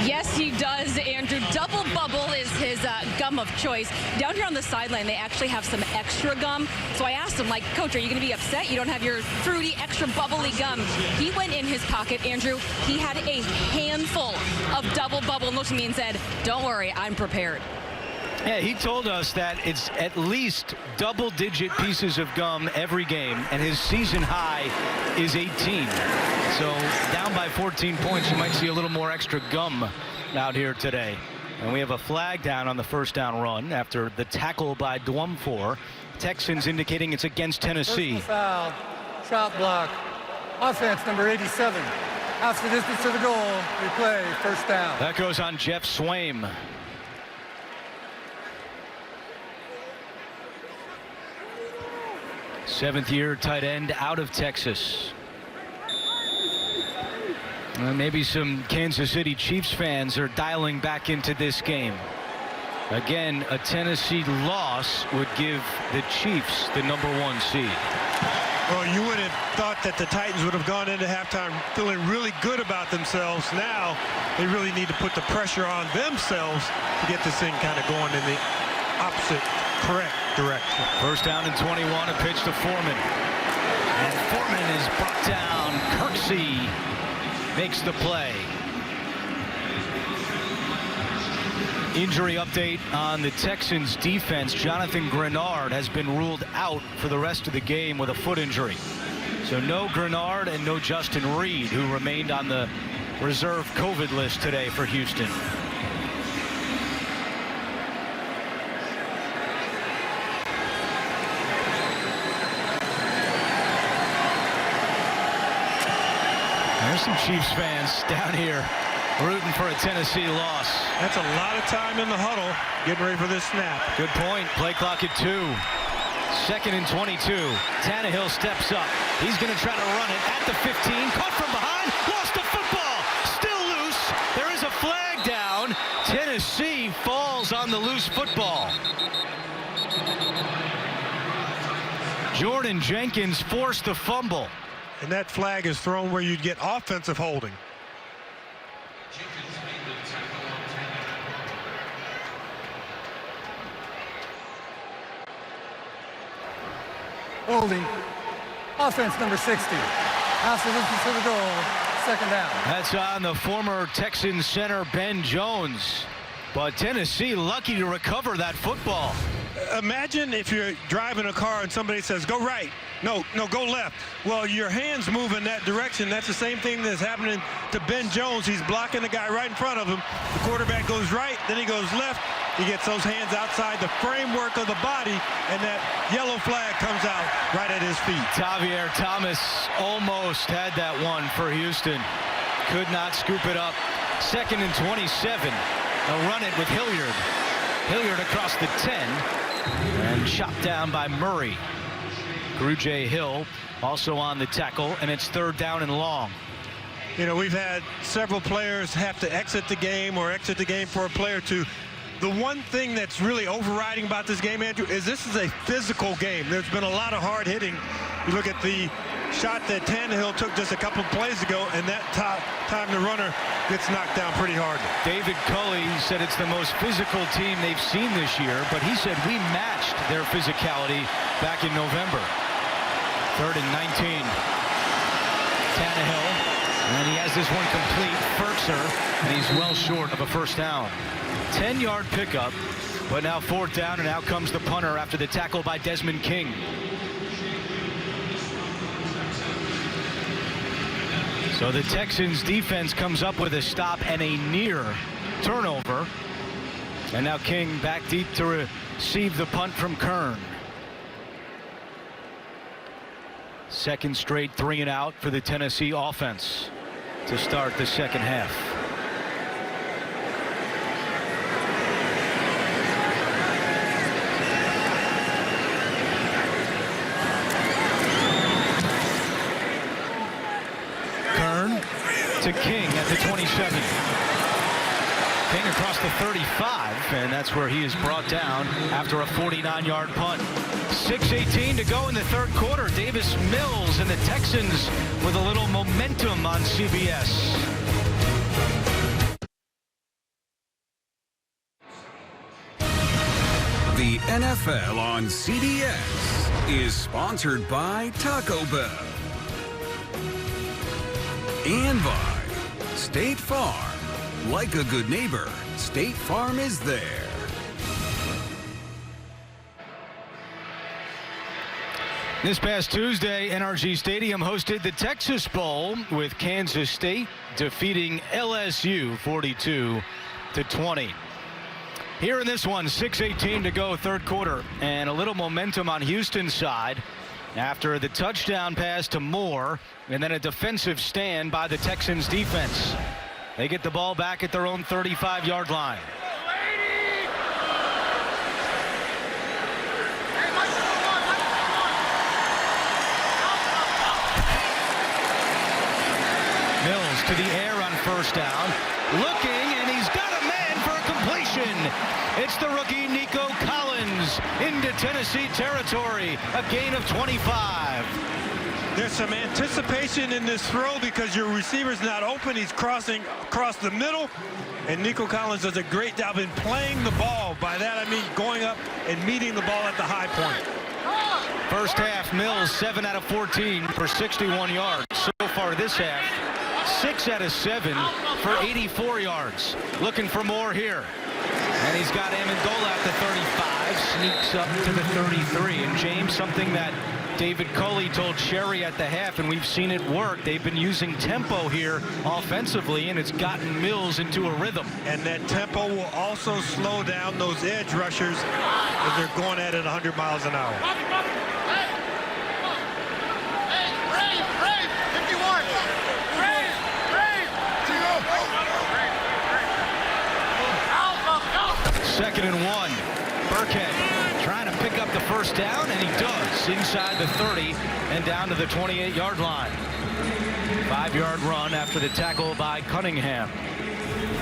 Yes, he does, Andrew. Double Bubble is his gum of choice. Down here on the sideline, they actually have some extra gum. So I asked him, like, Coach, are you going to be upset you don't have your fruity, extra bubbly gum? He went in his pocket, Andrew. He had a handful of Double Bubble and looked at me and said, don't worry, I'm prepared. Yeah, he told us that it's at least double-digit pieces of gum every game, and his season high is 18. So down by 14 points, you might see a little more extra gum out here today. And we have a flag down on the first down run after the tackle by Dwumfor. Texans indicating it's against Tennessee. Foul, shot block, offense number 87. Half the distance to the goal, replay, first down. That goes on Jeff Swaim. Seventh-year tight end out of Texas. Maybe some Kansas City Chiefs fans are dialing back into this game. Again, a Tennessee loss would give the Chiefs the #1 seed. Well, you would have thought that the Titans would have gone into halftime feeling really good about themselves. Now they really need to put the pressure on themselves to get this thing kind of going in the opposite correct direction. First down and 21, a pitch to Foreman. And Foreman is brought down. Kirksey makes the play. Injury update on the Texans defense. Jonathan Grenard has been ruled out for the rest of the game with a foot injury. So no Grenard and no Justin Reed, who remained on the reserve COVID list today for Houston. There's some Chiefs fans down here rooting for a Tennessee loss. That's a lot of time in the huddle getting ready for this snap. Good point. Play clock at 2. Second and 22. Tannehill steps up. He's going to try to run it at the 15. Caught from behind. Lost the football. Still loose. There is a flag down. Tennessee falls on the loose football. Jordan Jenkins forced the fumble. And that flag is thrown where you'd get offensive holding. Holding. Offense number 60. Half the distance to the goal. Second down. That's on the former Texans center Ben Jones. But Tennessee lucky to recover that football. Imagine if you're driving a car and somebody says, go right. No, go left. Well, your hands move in that direction. That's the same thing that's happening to Ben Jones. He's blocking the guy right in front of him. The quarterback goes right, then he goes left. He gets those hands outside the framework of the body, and that yellow flag comes out right at his feet. Tavier Thomas almost had that one for Houston. Could not scoop it up. 2nd and 27. They'll run it with Hilliard. Hilliard across the 10 and chopped down by Murray. Grugier Hill also on the tackle, and it's 3rd down and long. You know, we've had several players have to exit the game or exit the game for a player to. The one thing that's really overriding about this game, Andrew, is this is a physical game. There's been a lot of hard hitting. You look at the shot that Tannehill took just a couple of plays ago, and that time the runner gets knocked down pretty hard. David Culley said it's the most physical team they've seen this year, but he said we matched their physicality back in November. 3rd and 19. Tannehill, and he has this one complete. Ferkser, and he's well short of a first down. 10-yard pickup, but now 4th down, and out comes the punter after the tackle by Desmond King. So the Texans defense comes up with a stop and a near turnover. And now King back deep to receive the punt from Kern. 2nd straight 3 and out for the Tennessee offense to start the 2nd half. To King at the 27. King across the 35, and that's where he is brought down after a 49-yard punt. 6:18 to go in the 3rd quarter. Davis Mills and the Texans with a little momentum on CBS. The NFL on CBS is sponsored by Taco Bell and by State Farm. Like a good neighbor, State Farm is there. This past Tuesday, NRG Stadium hosted the Texas Bowl with Kansas State defeating LSU 42-20. Here in this one, 6:18 to go, 3rd quarter, and a little momentum on Houston's side after the touchdown pass to Moore and then a defensive stand by the Texans defense. They get the ball back at their own 35-yard line. Mills to the air on 1st down. Looking, and he's got a man for a completion. It's the rookie Nico Collins into Tennessee territory. A gain of 25. There's some anticipation in this throw because your receiver's not open. He's crossing across the middle. And Nico Collins does a great job in playing the ball. By that, I mean going up and meeting the ball at the high point. 1st half, Mills 7 out of 14 for 61 yards. So far this half, 6 out of 7 for 84 yards. Looking for more here. And he's got Amendola at the 35, sneaks up to the 33. And James, something that David Culley told Sherry at the half, and we've seen it work. They've been using tempo here offensively, and it's gotten Mills into a rhythm. And that tempo will also slow down those edge rushers as they're going at it 100 miles an hour. Second and 1. Burkhead trying to pick up the 1st down, and he does inside the 30 and down to the 28-yard line. 5-yard run after the tackle by Cunningham.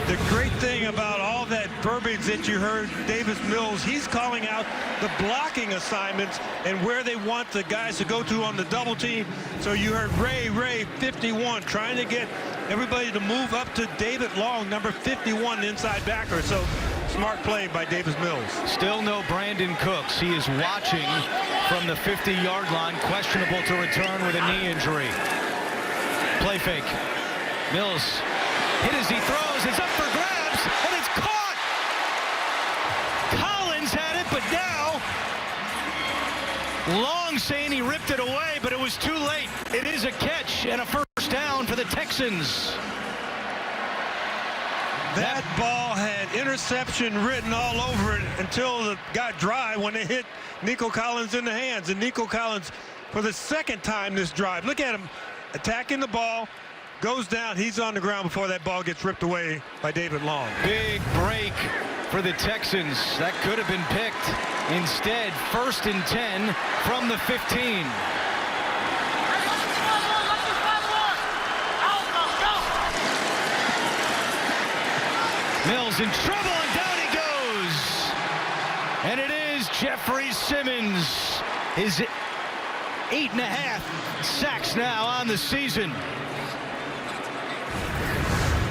The great thing about all that verbiage that you heard, Davis Mills, he's calling out the blocking assignments and where they want the guys to go to on the double team. So you heard Ray 51 trying to get everybody to move up to David Long, number 51, inside backer. So smart play by Davis Mills. Still no Brandon Cooks. He is watching from the 50-yard line, questionable to return with a knee injury. Play fake. Mills hit as he throws. It's up for grabs, and it's caught. Collins had it, but now Long saying he ripped it away, but it was too late. It is a catch and a first down for the Texans. That ball had interception written all over it until it got dry when it hit Nico Collins in the hands. And Nico Collins, for the second time this drive, look at him attacking the ball, goes down, he's on the ground before that ball gets ripped away by David Long. Big break for the Texans. That could have been picked. Instead, 1st and 10 from the 15. Mills in trouble, and down he goes. And it is Jeffrey Simmons. His 8.5 sacks now on the season.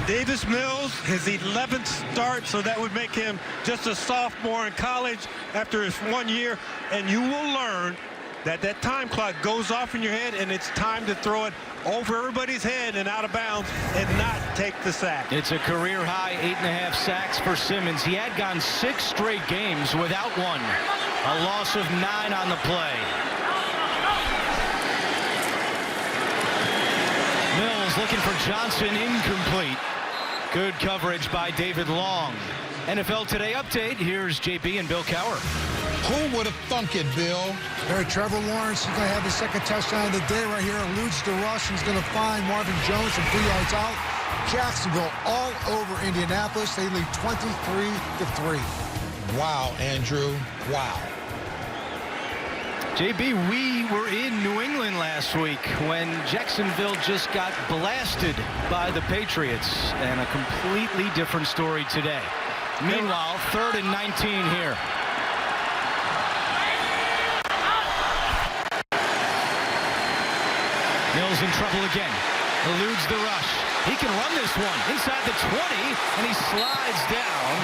Davis Mills, his 11th start, so that would make him just a sophomore in college after his 1 year. And you will learn that that time clock goes off in your head, and it's time to throw it over everybody's head and out of bounds and not take the sack. It's a career high 8.5 sacks for Simmons. He had gone 6 straight games without one. A loss of 9 on the play. Mills looking for Johnson, incomplete. Good coverage by David Long. NFL Today update. Here's JB and Bill Cowher. Who would have thunk it, Bill? All right, Trevor Lawrence is going to have the second touchdown of the day right here. Eludes the rush. He's going to find Marvin Jones from 3 yards out. Jacksonville all over Indianapolis. They lead 23-3. Wow, Andrew. Wow. JB, we were in New England last week when Jacksonville just got blasted by the Patriots, and a completely different story today. Meanwhile, 3rd and 19 here. Mills in trouble again. Eludes the rush. He can run this one inside the 20, and he slides down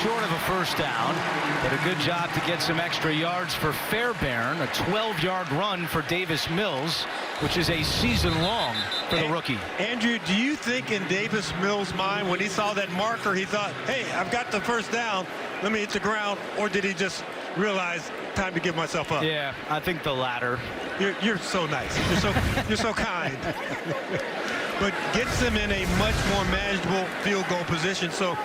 short of a first down. But a good job to get some extra yards for Fairbairn. A 12-yard run for Davis Mills, which is a season long for the rookie. Andrew, do you think in Davis Mills' mind when he saw that marker, he thought, hey, I've got the first down, let me hit the ground, or did he just realize time to give myself up? Yeah, I think the latter. You're so nice. You're so kind. But gets them in a much more manageable field goal position. So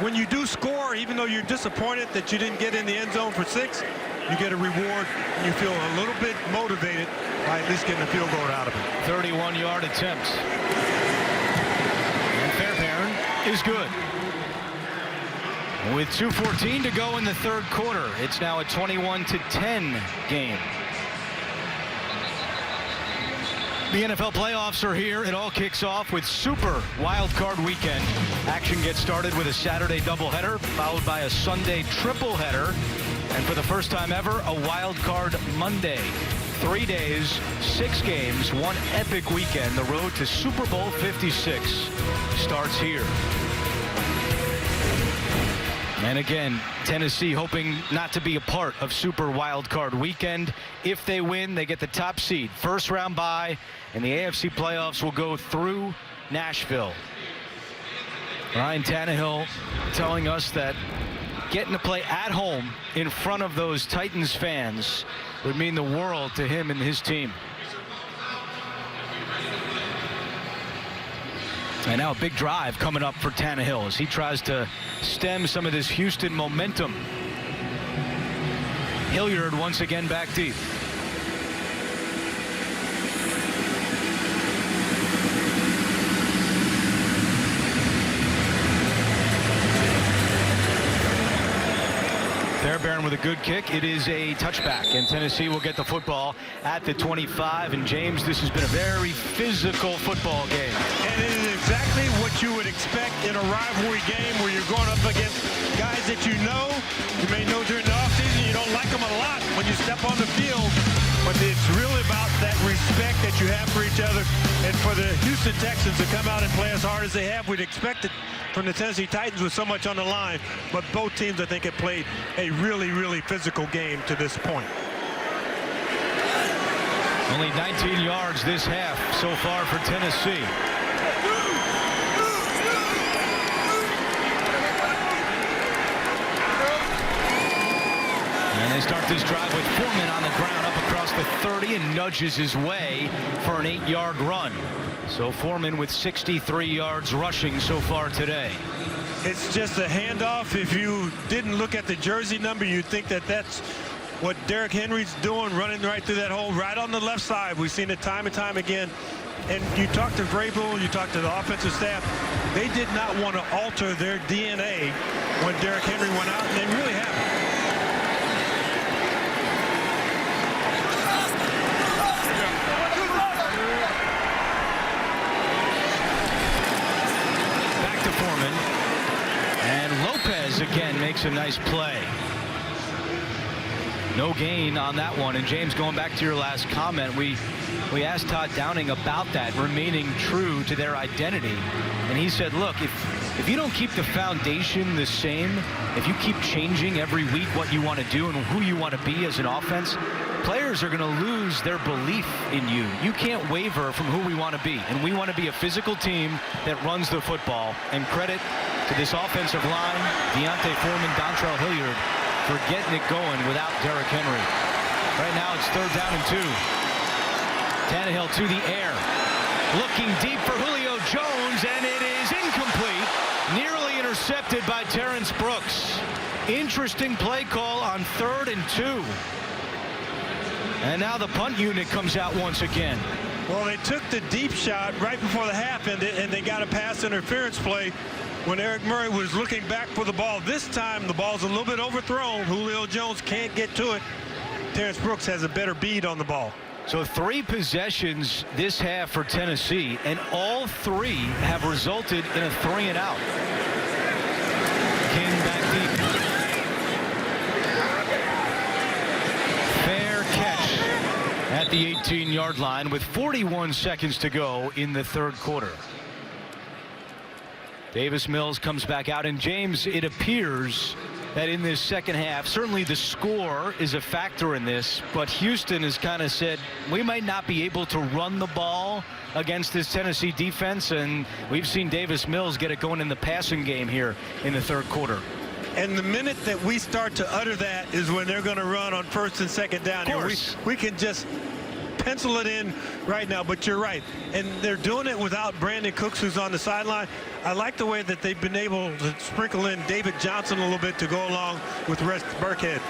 when you do score, even though you're disappointed that you didn't get in the end zone for 6, you get a reward, and you feel a little bit motivated by at least getting a field goal out of it. 31-yard attempt. And Fairbairn is good. With 2:14 to go in the third quarter, it's now a 21-10 game. The NFL playoffs are here. It all kicks off with Super Wild Card Weekend. Action gets started with a Saturday doubleheader, followed by a Sunday tripleheader, and for the first time ever, a Wild Card Monday. 3 days, 6 games, one epic weekend. The road to Super Bowl 56 starts here. And again, Tennessee hoping not to be a part of Super Wild Card Weekend. If they win, they get the top seed. First round bye, and the AFC playoffs will go through Nashville. Ryan Tannehill telling us that getting to play at home in front of those Titans fans would mean the world to him and his team. And now a big drive coming up for Tannehill as he tries to stem some of this Houston momentum. Hilliard once again back deep. Fairbairn with a good kick. It is a touchback, and Tennessee will get the football at the 25. And James, this has been a very physical football game. And it is exactly what you would expect in a rivalry game where you're going up against guys that you know. You may know during the offseason you don't like them a lot when you step on the field. But it's really about that respect that you have for each other. And for the Houston Texans to come out and play as hard as they have, we'd expect it from the Tennessee Titans with so much on the line. But both teams, I think, have played a really, really physical game to this point. Only 19 yards this half so far for Tennessee. And They start this drive with Foreman on the ground up across the 30 and nudges his way for an 8-yard run. So Foreman with 63 yards rushing so far today. It's just a handoff. If you didn't look at the jersey number, you'd think that that's what Derrick Henry's doing, running right through that hole, right on the left side. We've seen it time and time again. And you talk to Vrabel, you talk to the offensive staff, they did not want to alter their DNA when Derrick Henry went out, and they really haven't. Back to Foreman. And Lopez again makes a nice play. No gain on that one. And James, going back to your last comment, we asked Todd Downing about that, remaining true to their identity. And he said, look, if you don't keep the foundation the same, if you keep changing every week what you want to do and who you want to be as an offense, players are going to lose their belief in you. You can't waver from who we want to be. And we want to be a physical team that runs the football. And credit to this offensive line, Deontay Foreman, Dontrell Hilliard, for getting it going without Derrick Henry. Right now it's 3rd down and 2. Tannehill to the air. Looking deep for Julio Jones, and it is incomplete. Nearly intercepted by Terrence Brooks. Interesting play call on 3rd and 2. And now the punt unit comes out once again. Well, they took the deep shot right before the half ended, and they got a pass interference play when Eric Murray was looking back for the ball. This time the ball's a little bit overthrown. Julio Jones can't get to it. Terrence Brooks has a better bead on the ball. So 3 possessions this half for Tennessee, and all 3 have resulted in a 3 and out. King back deep. Fair catch at the 18-yard line with 41 seconds to go in the 3rd quarter. Davis Mills comes back out, and James, it appears that in this second half, certainly the score is a factor in this, but Houston has kind of said we might not be able to run the ball against this Tennessee defense, and we've seen Davis Mills get it going in the passing game here in the 3rd quarter. And the minute that we start to utter that is when they're going to run on 1st and 2nd down. Here. We can just pencil it in right now, but you're right. And they're doing it without Brandon Cooks, who's on the sideline. I like the way that they've been able to sprinkle in David Johnson a little bit to go along with Rex Burkhead,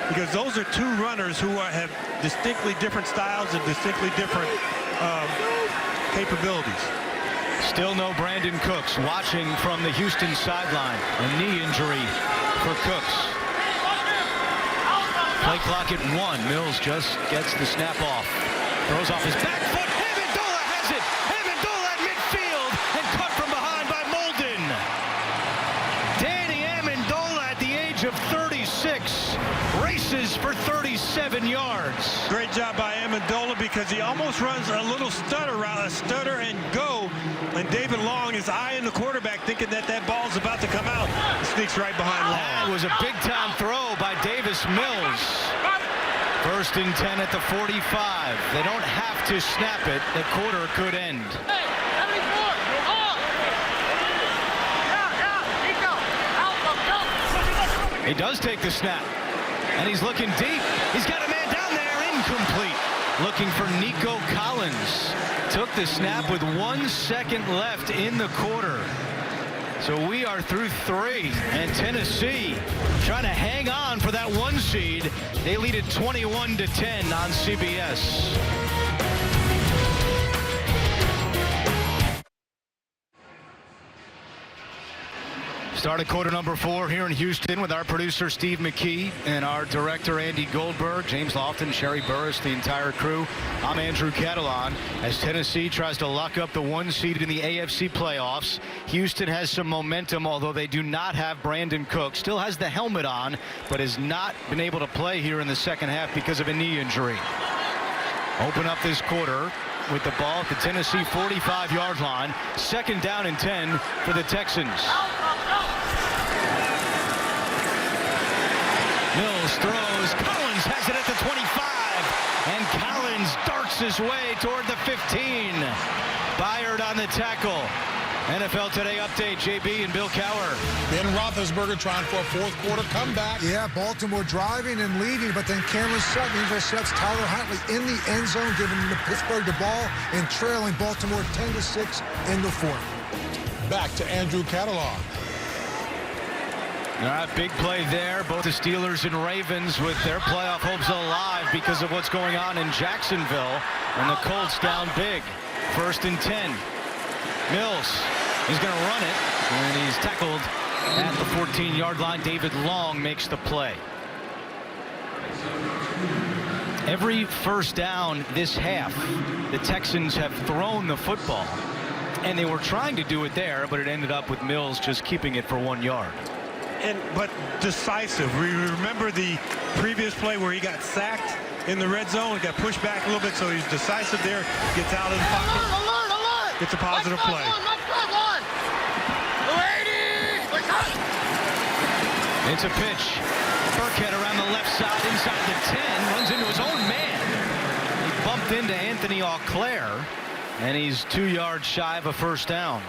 because those are 2 runners who have distinctly different styles and distinctly different capabilities. Still no Brandon Cooks. Watching from the Houston sideline. A knee injury for Cooks. Play clock at 1. Mills just gets the snap off. Throws off his back foot. Amendola has it. Amendola at midfield and cut from behind by Molden. Danny Amendola at the age of 36 races for 37 yards. Great job by Amendola, because he almost runs a little stutter route, a stutter and go. And David Long is eyeing the quarterback, thinking that that ball's about to come out. He sneaks right behind Long. That was a big-time throw by Davis Mills. 1st and 10 at the 45. They don't have to snap it. The quarter could end. He does take the snap, and he's looking deep. He's got a man down there, incomplete. Looking for Nico Collins. Took the snap with 1 second left in the quarter. So we are through 3, and Tennessee trying to hang on for that 1 seed. They lead it 21-10 on CBS. Start of quarter number 4 here in Houston with our producer Steve McKee and our director Andy Goldberg, James Lofton, Sherry Burris, the entire crew. I'm Andrew Catalan. As Tennessee tries to lock up the 1 seed in the AFC playoffs, Houston has some momentum, although they do not have Brandon Cook. Still has the helmet on, but has not been able to play here in the second half because of a knee injury. Open up this quarter with the ball at the Tennessee 45-yard line. 2nd down and 10 for the Texans. Mills throws. Collins has it at the 25. And Collins darts his way toward the 15. Byard on the tackle. NFL Today update, JB and Bill Cowher. Ben Roethlisberger trying for a fourth quarter comeback. Yeah, Baltimore driving and leading, but then Cameron Sutton intercepts Tyler Huntley in the end zone, giving the Pittsburgh the ball and trailing Baltimore 10-6 in the fourth. Back to Andrew Catalog. All right, big play there. Both the Steelers and Ravens with their playoff hopes alive because of what's going on in Jacksonville. And the Colts down big. 1st and 10. Mills, he's going to run it. And he's tackled at the 14-yard line. David Long makes the play. Every first down this half, the Texans have thrown the football. And they were trying to do it there, but it ended up with Mills just keeping it for 1 yard. But decisive. We remember the previous play where he got sacked in the red zone. He got pushed back a little bit, so he's decisive there. Gets out of the pocket. Alert! Gets a positive play. It's a pitch. Burkhead around the left side, inside the 10, runs into his own man. He bumped into Anthony Auclair, and he's 2 yards shy of a first down.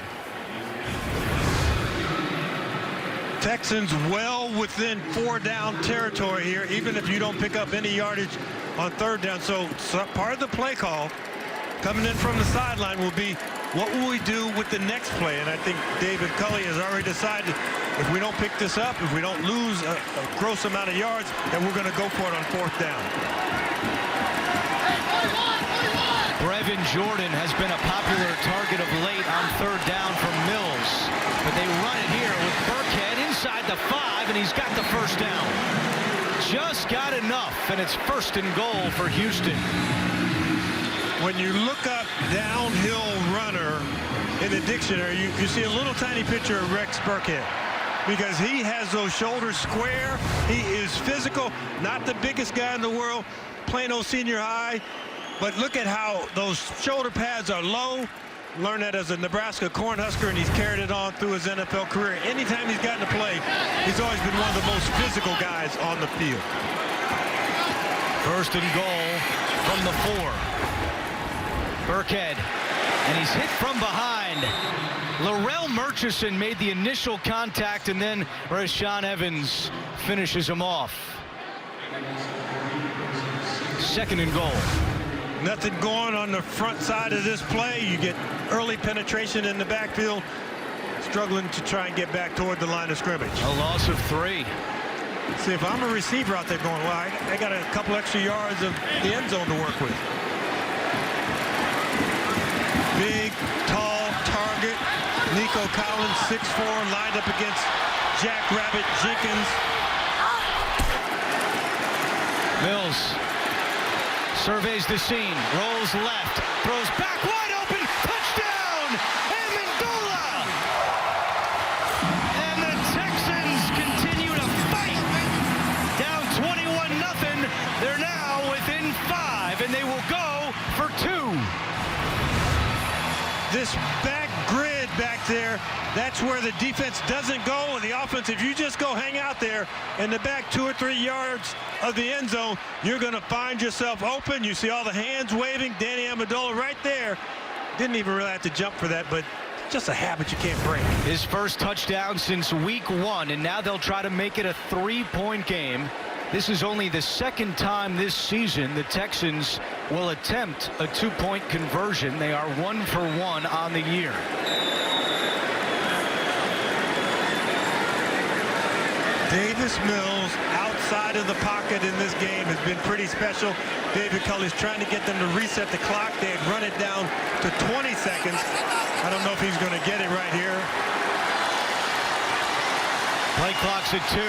Texans well within 4-down territory here, even if you don't pick up any yardage on 3rd down. So part of the play call coming in from the sideline will be, what will we do with the next play? And I think David Culley has already decided, if we don't pick this up, if we don't lose a gross amount of yards, then we're going to go for it on 4th down. Brevin Jordan has been a popular target of late on 3rd down from Mills. But they run it here with Burkhead inside the 5, and he's got the first down. Just got enough, and it's 1st and goal for Houston. When you look up downhill runner in the dictionary, you see a little tiny picture of Rex Burkhead, because he has those shoulders square. He is physical, not the biggest guy in the world, Plano Senior High. But look at how those shoulder pads are low. Learned that as a Nebraska Cornhusker, and he's carried it on through his NFL career. Anytime he's gotten to play, he's always been one of the most physical guys on the field. 1st and goal from the 4. Burkhead, and he's hit from behind. Larrell Murchison made the initial contact, and then Rashaan Evans finishes him off. 2nd and goal. Nothing going on the front side of this play. You get early penetration in the backfield, struggling to try and get back toward the line of scrimmage. A loss of 3. See, if I'm a receiver out there going, well, I got a couple extra yards of the end zone to work with. Big, tall target. Nico Collins, 6'4", lined up against Jack Rabbit Jenkins. Mills surveys the scene, rolls left, throws back wide open, touchdown, Amendola! And the Texans continue to fight. Down 21-0. They're now within 5, and they will go for 2. This back grid back there, that's where the defense doesn't go, and the offense, if you just go hang out there in the back 2 or 3 yards of the end zone, you're going to find yourself open. You see all the hands waving. Danny Amendola right there. Didn't even really have to jump for that, but just a habit you can't break. His first touchdown since week 1, and now they'll try to make it a 3-point game. This is only the 2nd time this season the Texans will attempt a 2-point conversion. They are 1 for 1 on the year. Davis Mills outside of the pocket in this game has been pretty special. David Culley's trying to get them to reset the clock. They had run it down to 20 seconds. I don't know if he's going to get it right here. Play clock's at 2.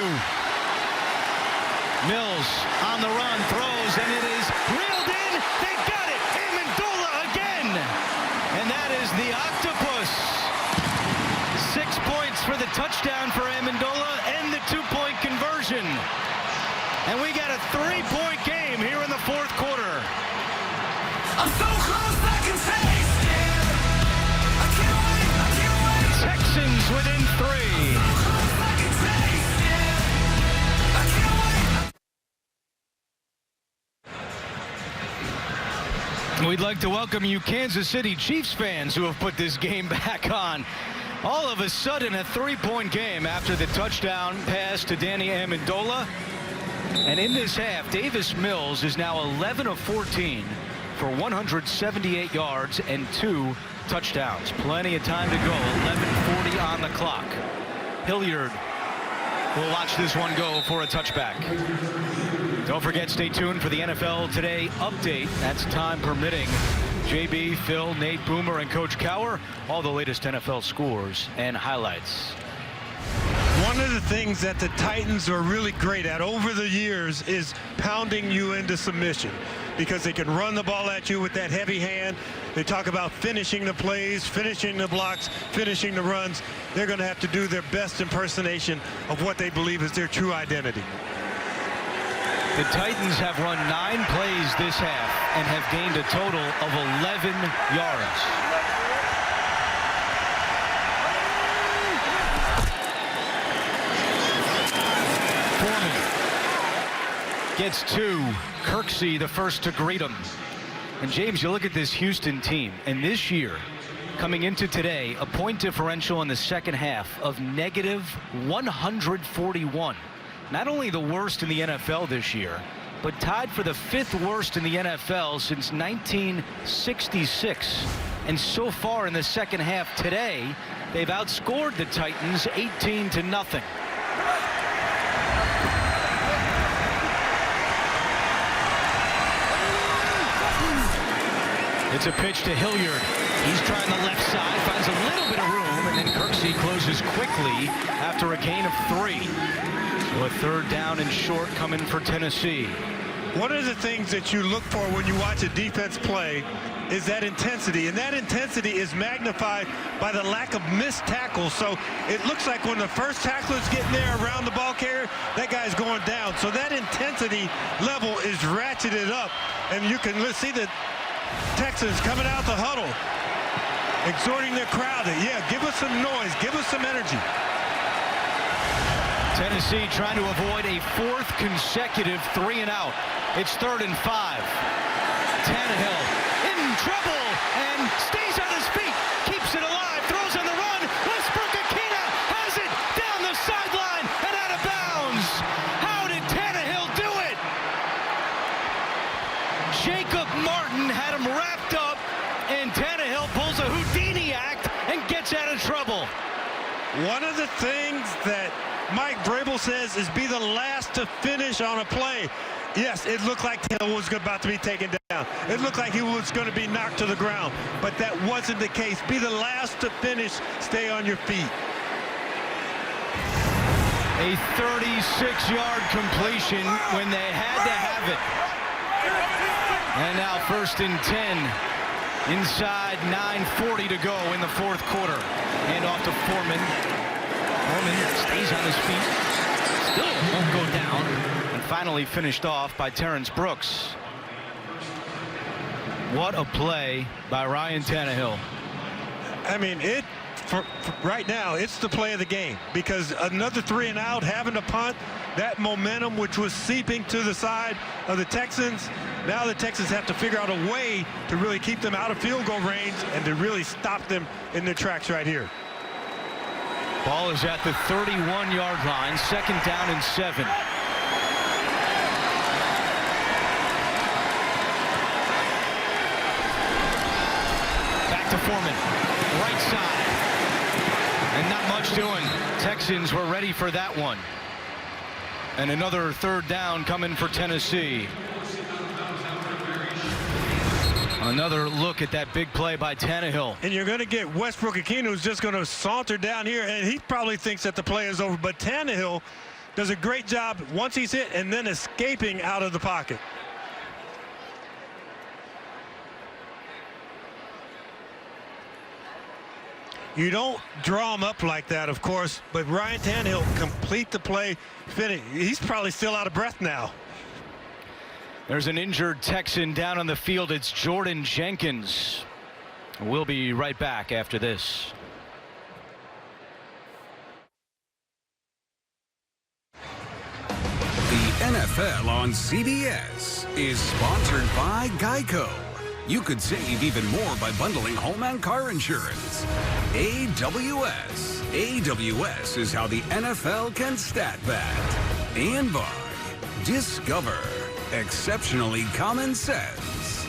Mills on the run, throws, and it is reeled in. They got it. Amendola again. And that is the octopus. 6 points for the touchdown for Amendola and the 2-point conversion. And we got a 3-point game here in the 4th quarter. I'm so close I can taste it. I can't wait. Texans within 3. we'd like to welcome you Kansas City Chiefs fans who have put this game back on. All of a sudden, a 3-point game after the touchdown pass to Danny Amendola. And in this half, Davis Mills is now 11 of 14 for 178 yards and 2 touchdowns. Plenty of time to go. 11:40 on the clock. Hilliard will watch this one go for a touchback. Don't forget, stay tuned for the NFL Today update. That's time permitting. JB, Phil, Nate, Boomer, and Coach Cower. All the latest NFL scores and highlights. One of the things that the Titans are really great at over the years is pounding you into submission, because they can run the ball at you with that heavy hand. They talk about finishing the plays, finishing the blocks, finishing the runs. They're going to have to do their best impersonation of what they believe is their true identity. The Titans have run 9 plays this half and have gained a total of 11 yards. Foreman gets 2. Kirksey the first to greet him. And James, you look at this Houston team, and this year, coming into today, a point differential in the second half of negative 141. Not only the worst in the NFL this year, but tied for the 5th worst in the NFL since 1966. And so far in the second half today, they've outscored the Titans 18-0. It's a pitch to Hilliard. He's trying the left side, finds a little bit of room, and then Kirksey closes quickly after a gain of 3. So a 3rd down and short coming for Tennessee. One of the things that you look for when you watch a defense play is that intensity, and that intensity is magnified by the lack of missed tackles. So it looks like when the first tackler is getting there around the ball carrier, that guy's going down. So that intensity level is ratcheted up, and you can see the Texans coming out the huddle, exhorting their crowd that, yeah, give us some noise, give us some energy. Tennessee trying to avoid a 4th consecutive 3-and-out. It's 3rd and 5. Tannehill in trouble and stays on his feet, keeps it alive, throws on the run. Westbrook-Ikhine has it down the sideline and out of bounds. How did Tannehill do it? Jacob Martin had him wrapped up, and Tannehill pulls a Houdini act and gets out of trouble. One of the things that Mike Vrabel says is be the last to finish on a play. Yes, it looked like Hill was about to be taken down. It looked like he was going to be knocked to the ground, but that wasn't the case. Be the last to finish. Stay on your feet. A 36-yard completion when they had to have it. And now 1st and 10. Inside 9:40 to go in the 4th quarter. Hand off to Foreman. Foreman stays on his feet. Still won't go down. And finally finished off by Terrence Brooks. What a play by Ryan Tannehill. I mean, for right now, it's the play of the game, because another 3-and-out, having to punt, that momentum which was seeping to the side of the Texans. Now the Texans have to figure out a way to really keep them out of field goal range and to really stop them in their tracks right here. Ball is at the 31-yard line, 2nd down and 7. Back to Foreman, right side. And not much doing. Texans were ready for that one. And another 3rd down coming for Tennessee. Another look at that big play by Tannehill. And you're going to get Westbrook-Ikhine, who's just going to saunter down here, and he probably thinks that the play is over. But Tannehill does a great job once he's hit and then escaping out of the pocket. You don't draw him up like that, of course, but Ryan Tannehill complete the play, finish. He's probably still out of breath now. There's an injured Texan down on the field. It's Jordan Jenkins. We'll be right back after this. The NFL on CBS is sponsored by Geico. You could save even more by bundling home and car insurance. AWS. AWS is how the NFL can stat that. And by Discover. Exceptionally common sense.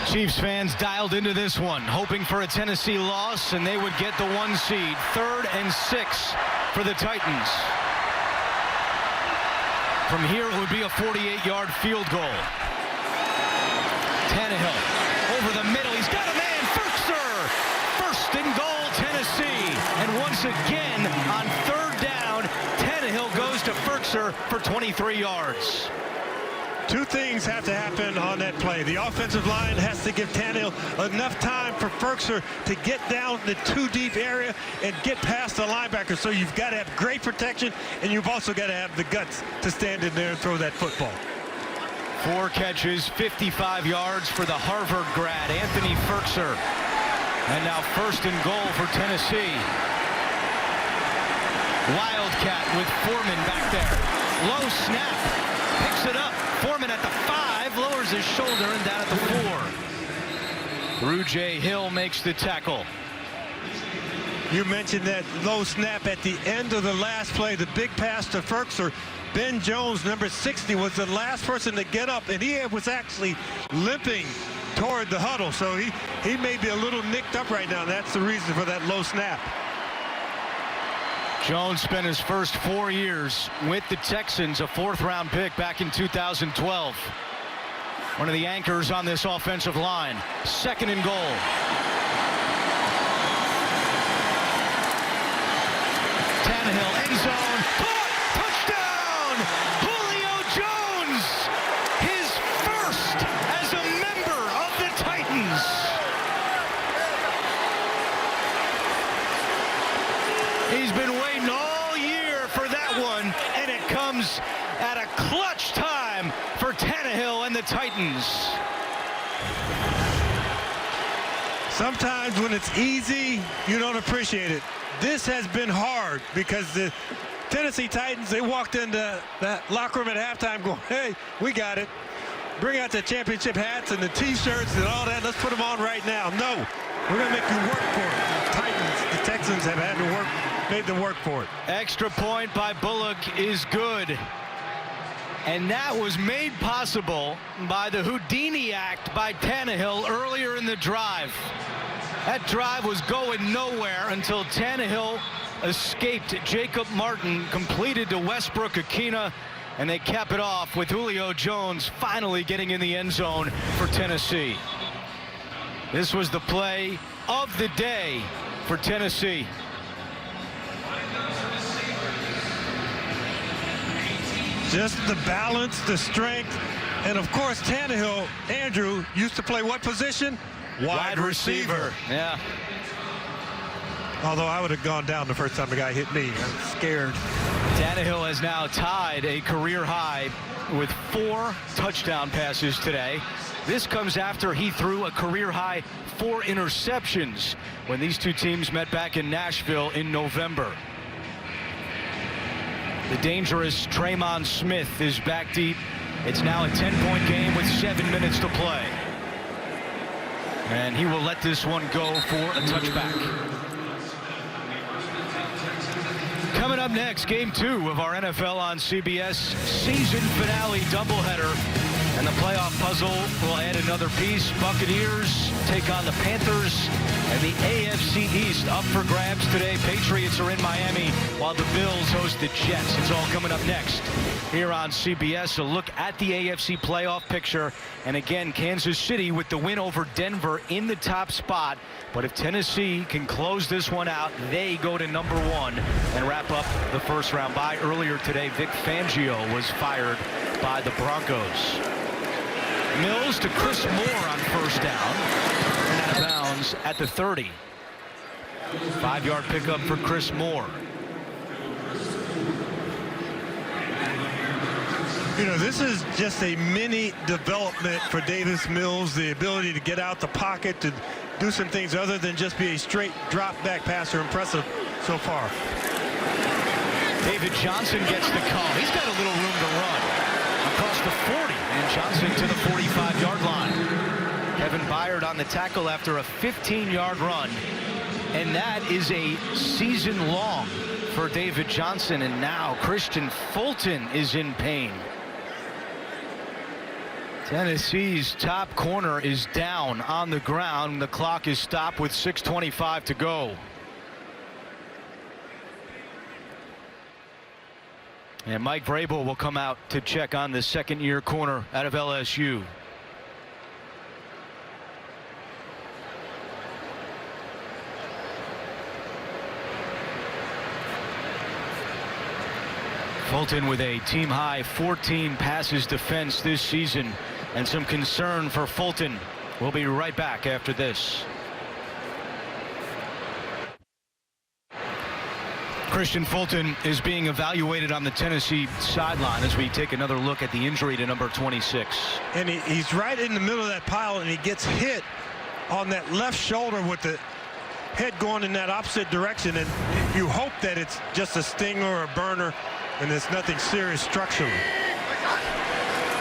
Chiefs fans dialed into this one, hoping for a Tennessee loss, and they would get the 1 seed. 3rd and 6 for the Titans. From here, it would be a 48-yard field goal. Tannehill over the middle. He's got a man. Firkser. 1st and goal, Tennessee. And once again, on 3rd down, Tannehill goes to Firkser for 23 yards. Two things have to happen on that play. The offensive line has to give Tannehill enough time for Firkser to get down the 2-deep area and get past the linebacker. So you've got to have great protection, and you've also got to have the guts to stand in there and throw that football. 4 catches, 55 yards for the Harvard grad, Anthony Firkser. And now 1st and goal for Tennessee. Wildcat with Foreman back there. Low snap. Picks it up. Foreman at the 5, lowers his shoulder and down at the 4. Rujay Hill makes the tackle. You mentioned that low snap at the end of the last play, the big pass to Firkser. Ben Jones, number 60, was the last person to get up, and he was actually limping toward the huddle. So he may be a little nicked up right now. That's the reason for that low snap. Jones spent his first 4 years with the Texans, a 4th-round pick back in 2012. One of the anchors on this offensive line. 2nd and goal. Tannehill, end zone. Touchdown! Julio Jones, his first as a member of the Titans. He's been waiting all year for that one, and it comes at a clutch time for Tannehill and the Titans. Sometimes when it's easy, you don't appreciate it. This has been hard because the Tennessee Titans, they walked into that locker room at halftime going, hey, we got it. Bring out the championship hats and the T-shirts and all that. Let's put them on right now. No, we're going to make you work for it. The Texans have had to work, made them work for it. Extra point by Bullock is good. And that was made possible by the Houdini act by Tannehill earlier in the drive. That drive was going nowhere until Tannehill escaped Jacob Martin, completed to Westbrook-Akina, and they cap it off with Julio Jones finally getting in the end zone for Tennessee. This was the play of the day for Tennessee. Just the balance, the strength, and of course Tannehill, Andrew, used to play what position? Wide receiver. Yeah. Although I would have gone down the first time the guy hit me. I'm scared. Tannehill has now tied a career high with 4 touchdown passes today. This comes after he threw a career high 4 interceptions when these two teams met back in Nashville in November. The dangerous Traymon Smith is back deep. It's now a 10-point game with 7 minutes to play. And he will let this one go for a touchback. Coming up next, game 2 of our NFL on CBS season finale doubleheader. And the playoff puzzle will add another piece. Buccaneers take on the Panthers. And the AFC East up for grabs today. Patriots are in Miami while the Bills host the Jets. It's all coming up next here on CBS. A look at the AFC playoff picture. And again, Kansas City with the win over Denver in the top spot. But if Tennessee can close this one out, they go to number 1 and wrap up the first round bye. Earlier today, Vic Fangio was fired by the Broncos. Mills to Chris Moore on first down. And out of bounds at the 30. 5-yard pickup for Chris Moore. You know, this is just a mini development for Davis Mills, the ability to get out the pocket, to do some things other than just be a straight drop back passer. Impressive so far. David Johnson gets the call. He's got a little room to run across the 40, and Johnson to the 45-yard line. Kevin Byard on the tackle after a 15-yard run, and that is a season long for David Johnson. And now Christian Fulton is in pain. Tennessee's top corner is down on the ground. The clock is stopped with 6:25 to go. And Mike Vrabel will come out to check on the second-year corner out of LSU. Fulton with a team-high 14 passes defense this season, and some concern for Fulton. We'll be right back after this. Christian Fulton is being evaluated on the Tennessee sideline as we take another look at the injury to number 26. And he's right in the middle of that pile, and he gets hit on that left shoulder with the head going in that opposite direction. And you hope that it's just a stinger or a burner and there's nothing serious structurally.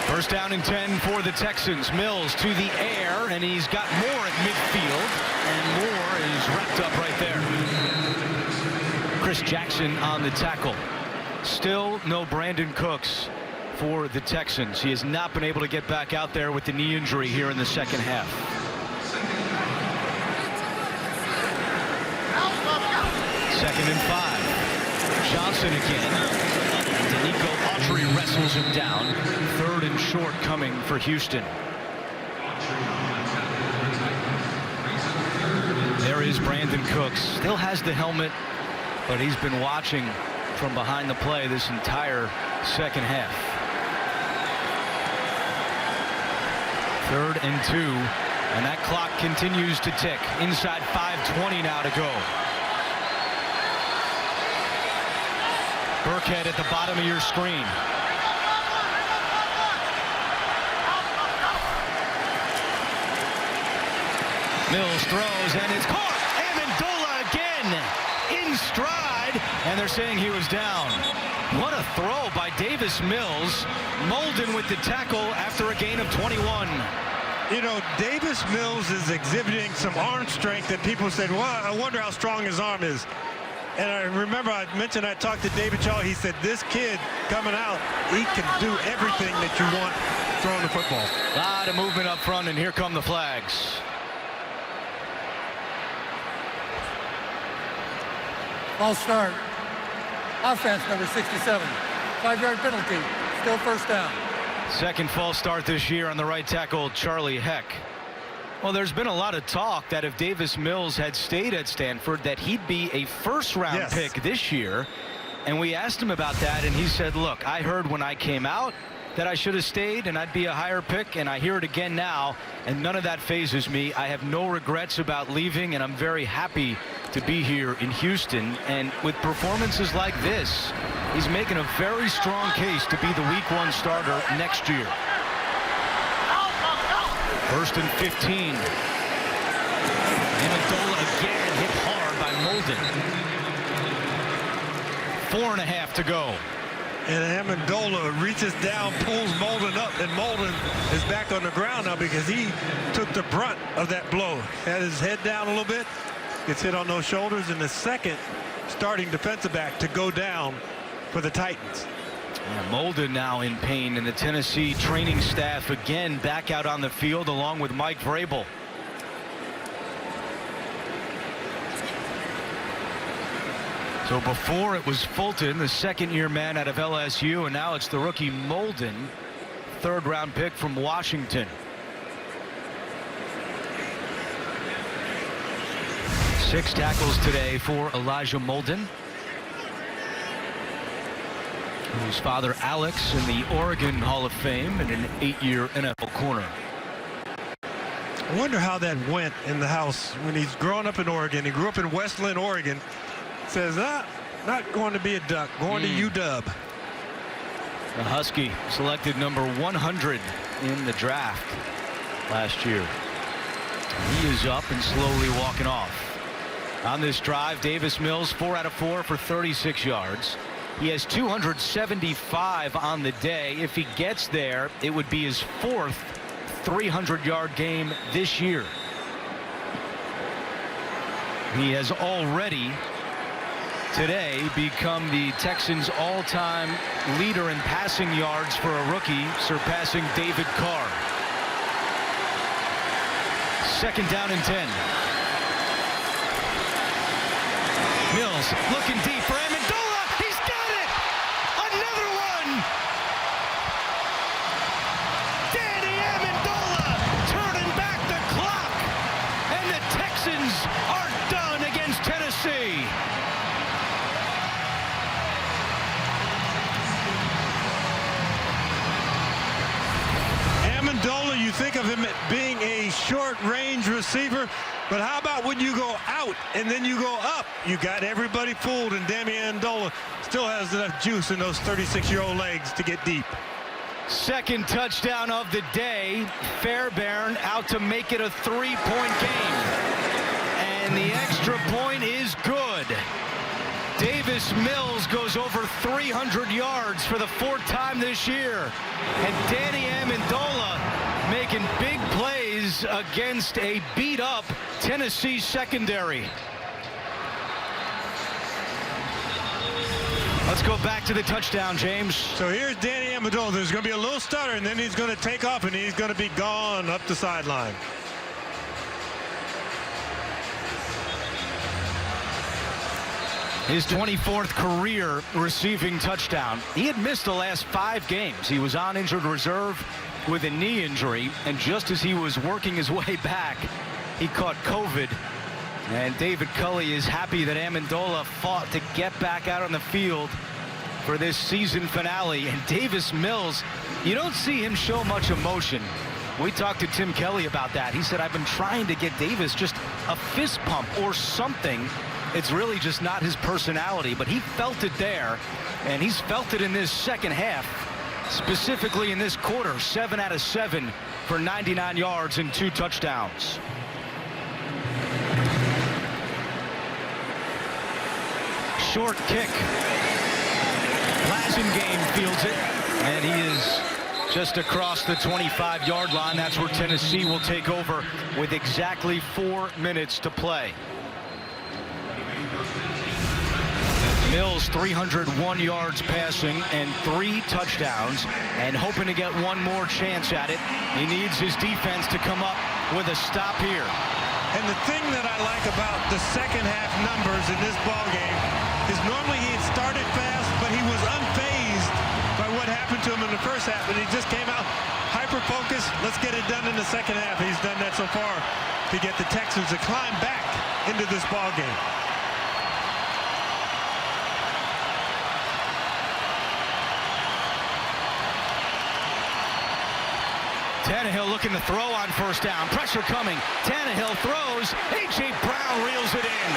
First down and 10 for the Texans. Mills to the air, and he's got Moore at midfield, and Moore is wrapped up right there. Chris Jackson on the tackle. Still no Brandon Cooks for the Texans. He has not been able to get back out there with the knee injury here in the second half. Second and 5. Johnson again. Nico Autry wrestles him down. Third and short coming for Houston. There is Brandon Cooks. Still has the helmet, but he's been watching from behind the play this entire second half. Third and 2, and that clock continues to tick. Inside 5:20 now to go. Burkhead at the bottom of your screen. Mills throws, and it's caught. Amendola again in stride, and they're saying he was down. What a throw by Davis Mills. Molden with the tackle after a gain of 21. You know, Davis Mills is exhibiting some arm strength that people said, well, I wonder how strong his arm is. And I remember I mentioned I talked to David Shaw. He said this kid coming out, he can do everything that you want throwing the football. A lot of movement up front, and here come the flags. False start. Offense number 67. 5-yard penalty. Still first down. Second false start this year on the right tackle, Charlie Heck. Well, there's been a lot of talk that if Davis Mills had stayed at Stanford, that he'd be a first-round pick this year. And we asked him about that, and he said, look, I heard when I came out that I should have stayed and I'd be a higher pick, and I hear it again now, and none of that phases me. I have no regrets about leaving, and I'm very happy to be here in Houston. And with performances like this, he's making a very strong case to be the Week 1 starter next year. First and 15. Amendola again hit hard by Molden. 4.5 to go. And Amendola reaches down, pulls Molden up, and Molden is back on the ground now because he took the brunt of that blow. Had his head down a little bit, gets hit on those shoulders, and the second starting defensive back to go down for the Titans. Yeah, Molden now in pain, and the Tennessee training staff again back out on the field along with Mike Vrabel. So before it was Fulton, the second-year man out of LSU, and now it's the rookie Molden, third-round pick from Washington. Six tackles today for Elijah Molden, whose father Alex in the Oregon Hall of Fame and an 8-year NFL corner. I wonder how that went in the house when he's growing up in Oregon. He grew up in Westland, Oregon. Says, not going to be a Duck, going to UW. The Husky selected number 100 in the draft last year. He is up and slowly walking off. On this drive, Davis Mills 4 out of 4 for 36 yards. He has 275 on the day. If he gets there, it would be his 4th 300-yard game this year. He has already today become the Texans' all-time leader in passing yards for a rookie, surpassing David Carr. 2nd down and 10. Mills looking deep for Amendola. He's got it! Another one! Danny Amendola turning back the clock. And the Texans are done against Tennessee. Amendola, you think of him being a short-range receiver, but how about when you go out and then you go up? You got everybody fooled, and Danny Amendola still has enough juice in those 36-year-old legs to get deep. 2nd touchdown of the day. Fairbairn out to make it a 3-point game. And the extra point is good. Davis Mills goes over 300 yards for the 4th time this year. And Danny Amendola making big plays against a beat-up Tennessee secondary. Let's go back to the touchdown, James. So here's Danny Amendola. There's going to be a little stutter, and then he's going to take off, and he's going to be gone up the sideline. His 24th career receiving touchdown. He had missed the last 5 games. He was on injured reserve with a knee injury, and just as he was working his way back, he caught COVID. And David Culley is happy that Amendola fought to get back out on the field for this season finale. And Davis Mills, you don't see him show much emotion. We talked to Tim Kelly about that. He said, I've been trying to get Davis just a fist pump or something. It's really just not his personality, but he felt it there, and he's felt it in this second half, specifically in this quarter. 7 out of 7 for 99 yards and 2 touchdowns. Short kick. Blasingame fields it, and he is just across the 25-yard line. That's where Tennessee will take over with exactly 4 minutes to play. Mills 301 yards passing and 3 touchdowns, and hoping to get one more chance at it. He needs his defense to come up with a stop here. And the thing that I like about the second half numbers in this ball game is normally he had started fast, but he was unfazed by what happened to him in the first half, and he just came out hyper-focused. Let's get it done in the second half. He's done that so far to get the Texans to climb back into this ball game. Tannehill looking to throw on first down. Pressure coming. Tannehill throws. A.J. Brown reels it in.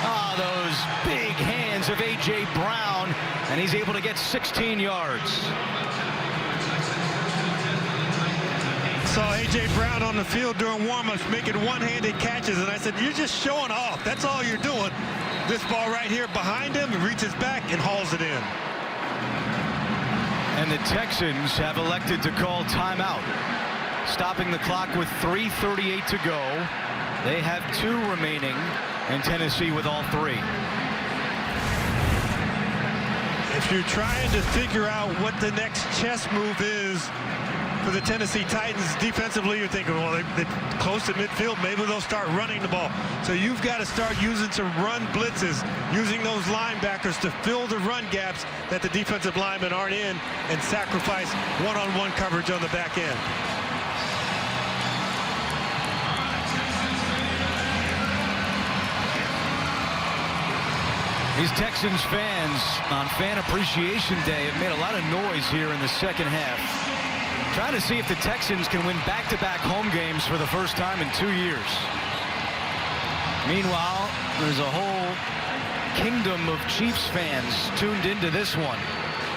Ah, those big hands of A.J. Brown. And he's able to get 16 yards. Saw A.J. Brown on the field during warm-ups making one-handed catches, and I said, you're just showing off. That's all you're doing. This ball right here behind him, reaches back and hauls it in. And the Texans have elected to call timeout, stopping the clock with 3:38 to go. They have 2 remaining, and Tennessee with all 3. If you're trying to figure out what the next chess move is for the Tennessee Titans defensively, you're thinking, well, they're close to midfield. Maybe they'll start running the ball. So you've got to start using some run blitzes, using those linebackers to fill the run gaps that the defensive linemen aren't in, and sacrifice one-on-one coverage on the back end. These Texans fans on Fan Appreciation Day have made a lot of noise here in the second half, trying to see if the Texans can win back-to-back home games for the first time in 2 years. Meanwhile, there's a whole kingdom of Chiefs fans tuned into this one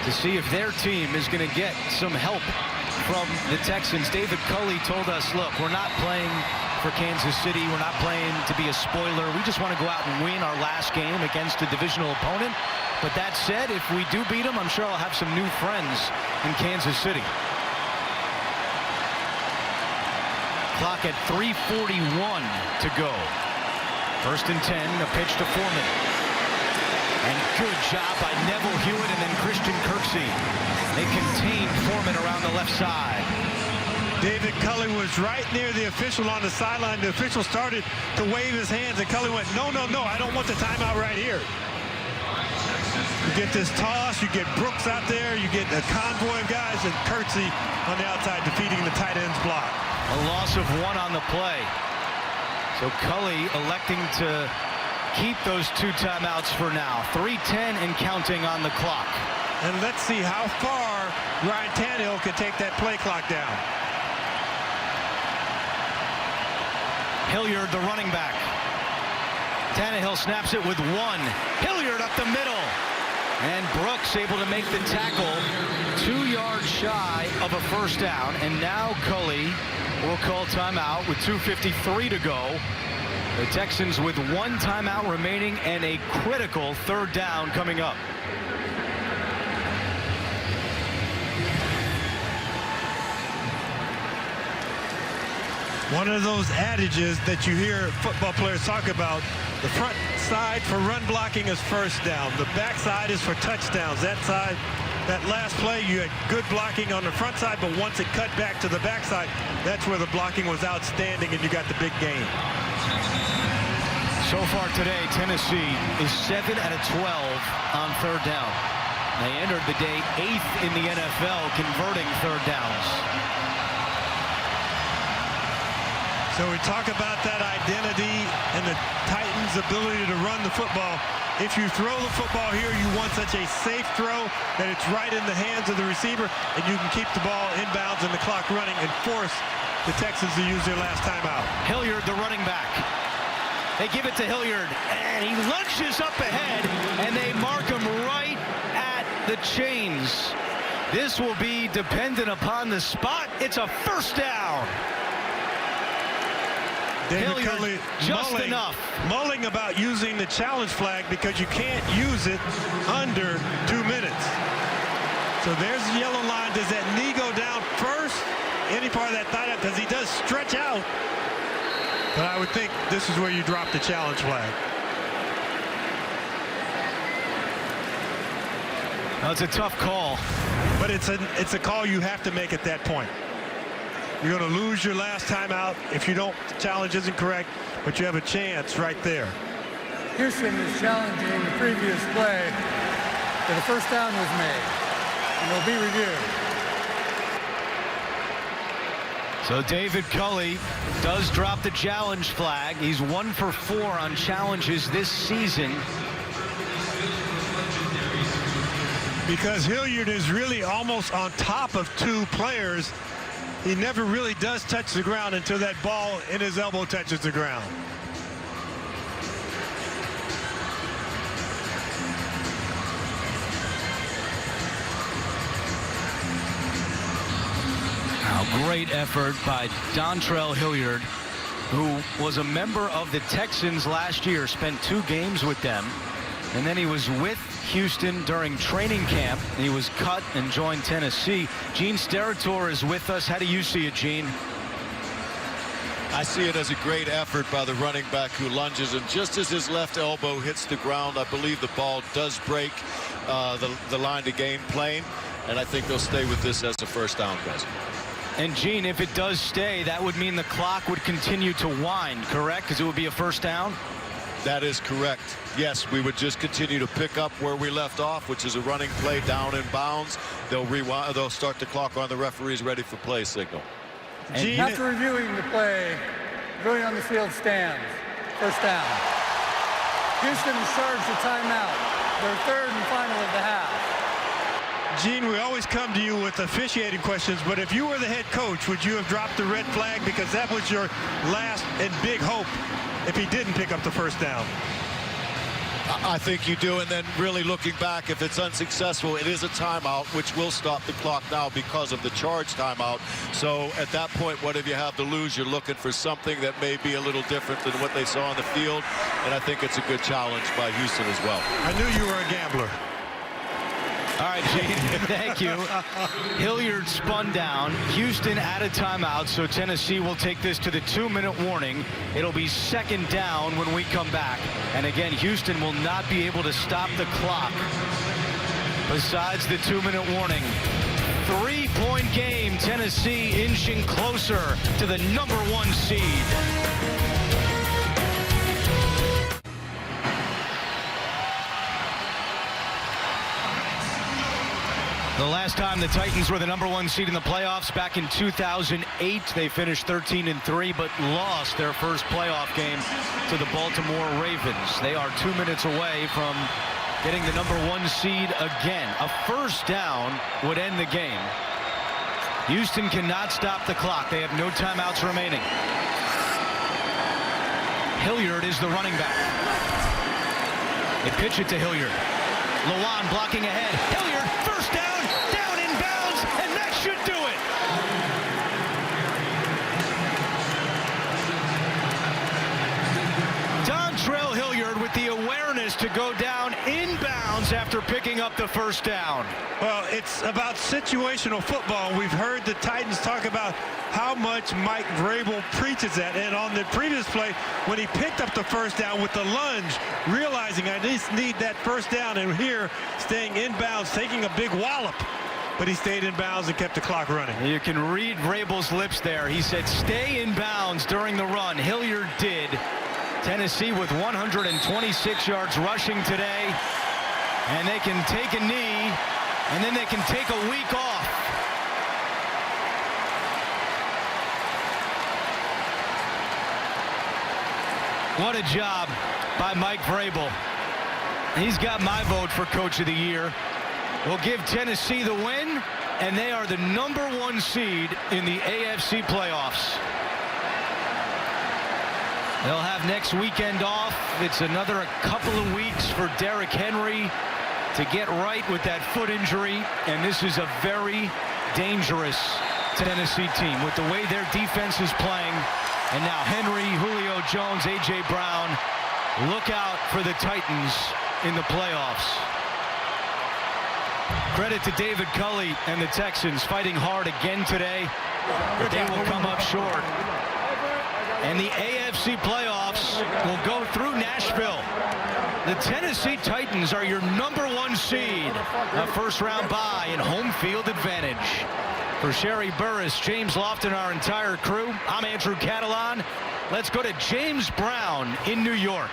to see if their team is going to get some help from the Texans. David Culley told us, look, we're not playing for Kansas City. We're not playing to be a spoiler. We just want to go out and win our last game against a divisional opponent. But that said, if we do beat them, I'm sure I'll have some new friends in Kansas City. Clock at 3:41 to go. 1st and 10, a pitch to Foreman. And good job by Neville Hewitt and then Christian Kirksey. They contained Foreman around the left side. David Culley was right near the official on the sideline. The official started to wave his hands, and Culley went, no, no, no, I don't want the timeout right here. You get this toss, you get Brooks out there, you get a convoy of guys, and Kirksey on the outside defeating the tight end's block. A loss of 1 on the play. So Culley electing to keep those 2 timeouts for now. 3:10 and counting on the clock. And let's see how far Ryan Tannehill can take that play clock down. Hilliard, the running back. Tannehill snaps it with 1. Hilliard up the middle. And Brooks able to make the tackle 2 yards shy of a first down. And now Culley will call timeout with 2:53 to go. The Texans with 1 timeout remaining and a critical 3rd down coming up. One of those adages that you hear football players talk about, the front side for run blocking is first down. The back side is for touchdowns. That side, that last play, you had good blocking on the front side, but once it cut back to the back side, that's where the blocking was outstanding and you got the big gain. So far today, Tennessee is 7 out of 12 on 3rd down. They entered the day 8th in the NFL converting 3rd downs. So we talk about that identity and the Titans' ability to run the football. If you throw the football here, you want such a safe throw that it's right in the hands of the receiver, and you can keep the ball inbounds and the clock running and force the Texans to use their last timeout. Hilliard, the running back. They give it to Hilliard, and he lunges up ahead, and they mark him right at the chains. This will be dependent upon the spot. It's a first down. David Culley just enough. Mulling about using the challenge flag because you can't use it under 2 minutes. So there's the yellow line. Does that knee go down first? Any part of that thigh down? Because he does stretch out. But I would think this is where you drop the challenge flag. Well, it's a tough call. But it's a call you have to make at that point. You're going to lose your last timeout if you don't, the challenge isn't correct, but you have a chance right there. Houston is challenging the previous play that a first down was made, and it'll be reviewed. So David Culley does drop the challenge flag. He's 1 for 4 on challenges this season. Because Hilliard is really almost on top of 2 players. He never really does touch the ground until that ball in his elbow touches the ground. Now, great effort by Dontrell Hilliard, who was a member of the Texans last year, spent 2 games with them, and then he was with Houston during training camp. He was cut and joined Tennessee. Gene Steratore is with us. How do you see it, Gene? I see it as a great effort by the running back who lunges, and just as his left elbow hits the ground, I believe the ball does break the line to gain plane, and I think they'll stay with this as a first down, guys. And Gene, if it does stay, that would mean the clock would continue to wind, correct? Because it would be a first down? That is correct. Yes, we would just continue to pick up where we left off, which is a running play down in bounds. They'll rewind. They'll start the clock on the referee's ready for play signal. And after reviewing the play, everyone on the field stands. First down. Houston has charged a timeout. Their 3rd and final of the half. Gene, we always come to you with officiating questions, but if you were the head coach, would you have dropped the red flag? Because that was your last and big hope if he didn't pick up the first down. I think you do, and then really looking back, if it's unsuccessful, it is a timeout, which will stop the clock now because of the charge timeout. So at that point, whatever you have to lose, you're looking for something that may be a little different than what they saw on the field, and I think it's a good challenge by Houston as well. I knew you were a gambler. All right, Gene, thank you. Hilliard spun down. Houston out of timeout, so Tennessee will take this to the 2-minute warning. It'll be second down when we come back. And again, Houston will not be able to stop the clock besides the 2-minute warning. 3-point game, Tennessee inching closer to the #1 seed. The last time the Titans were the #1 seed in the playoffs back in 2008, they finished 13-3, but lost their first playoff game to the Baltimore Ravens. They are 2 minutes away from getting the #1 seed again. A first down would end the game. Houston cannot stop the clock. They have no timeouts remaining. Hilliard is the running back. They pitch it to Hilliard. Lewan blocking ahead. Hilliard, first down. Should do it. Dontrell Hilliard with the awareness to go down inbounds after picking up the first down. Well, it's about situational football. We've heard the Titans talk about how much Mike Vrabel preaches that. And on the previous play, when he picked up the first down with the lunge, realizing I just need that first down, and here staying inbounds, taking a big wallop. But he stayed in bounds and kept the clock running. You can read Vrabel's lips there. He said stay in bounds during the run. Hilliard did. Tennessee with 126 yards rushing today. And they can take a knee, and then they can take a week off. What a job by Mike Vrabel. He's got my vote for Coach of the Year. Will give Tennessee the win, and they are the #1 seed in the AFC playoffs. They'll have next weekend off. It's another couple of weeks for Derrick Henry to get right with that foot injury, and this is a very dangerous Tennessee team with the way their defense is playing. And now Henry, Julio Jones, A.J. Brown, look out for the Titans in the playoffs. Credit to David Culley and the Texans fighting hard again today, but they will come up short. And the AFC playoffs will go through Nashville. The Tennessee Titans are your #1 seed. A first-round bye and home field advantage. For Sherry Burris, James Lofton, our entire crew, I'm Andrew Catalan. Let's go to James Brown in New York.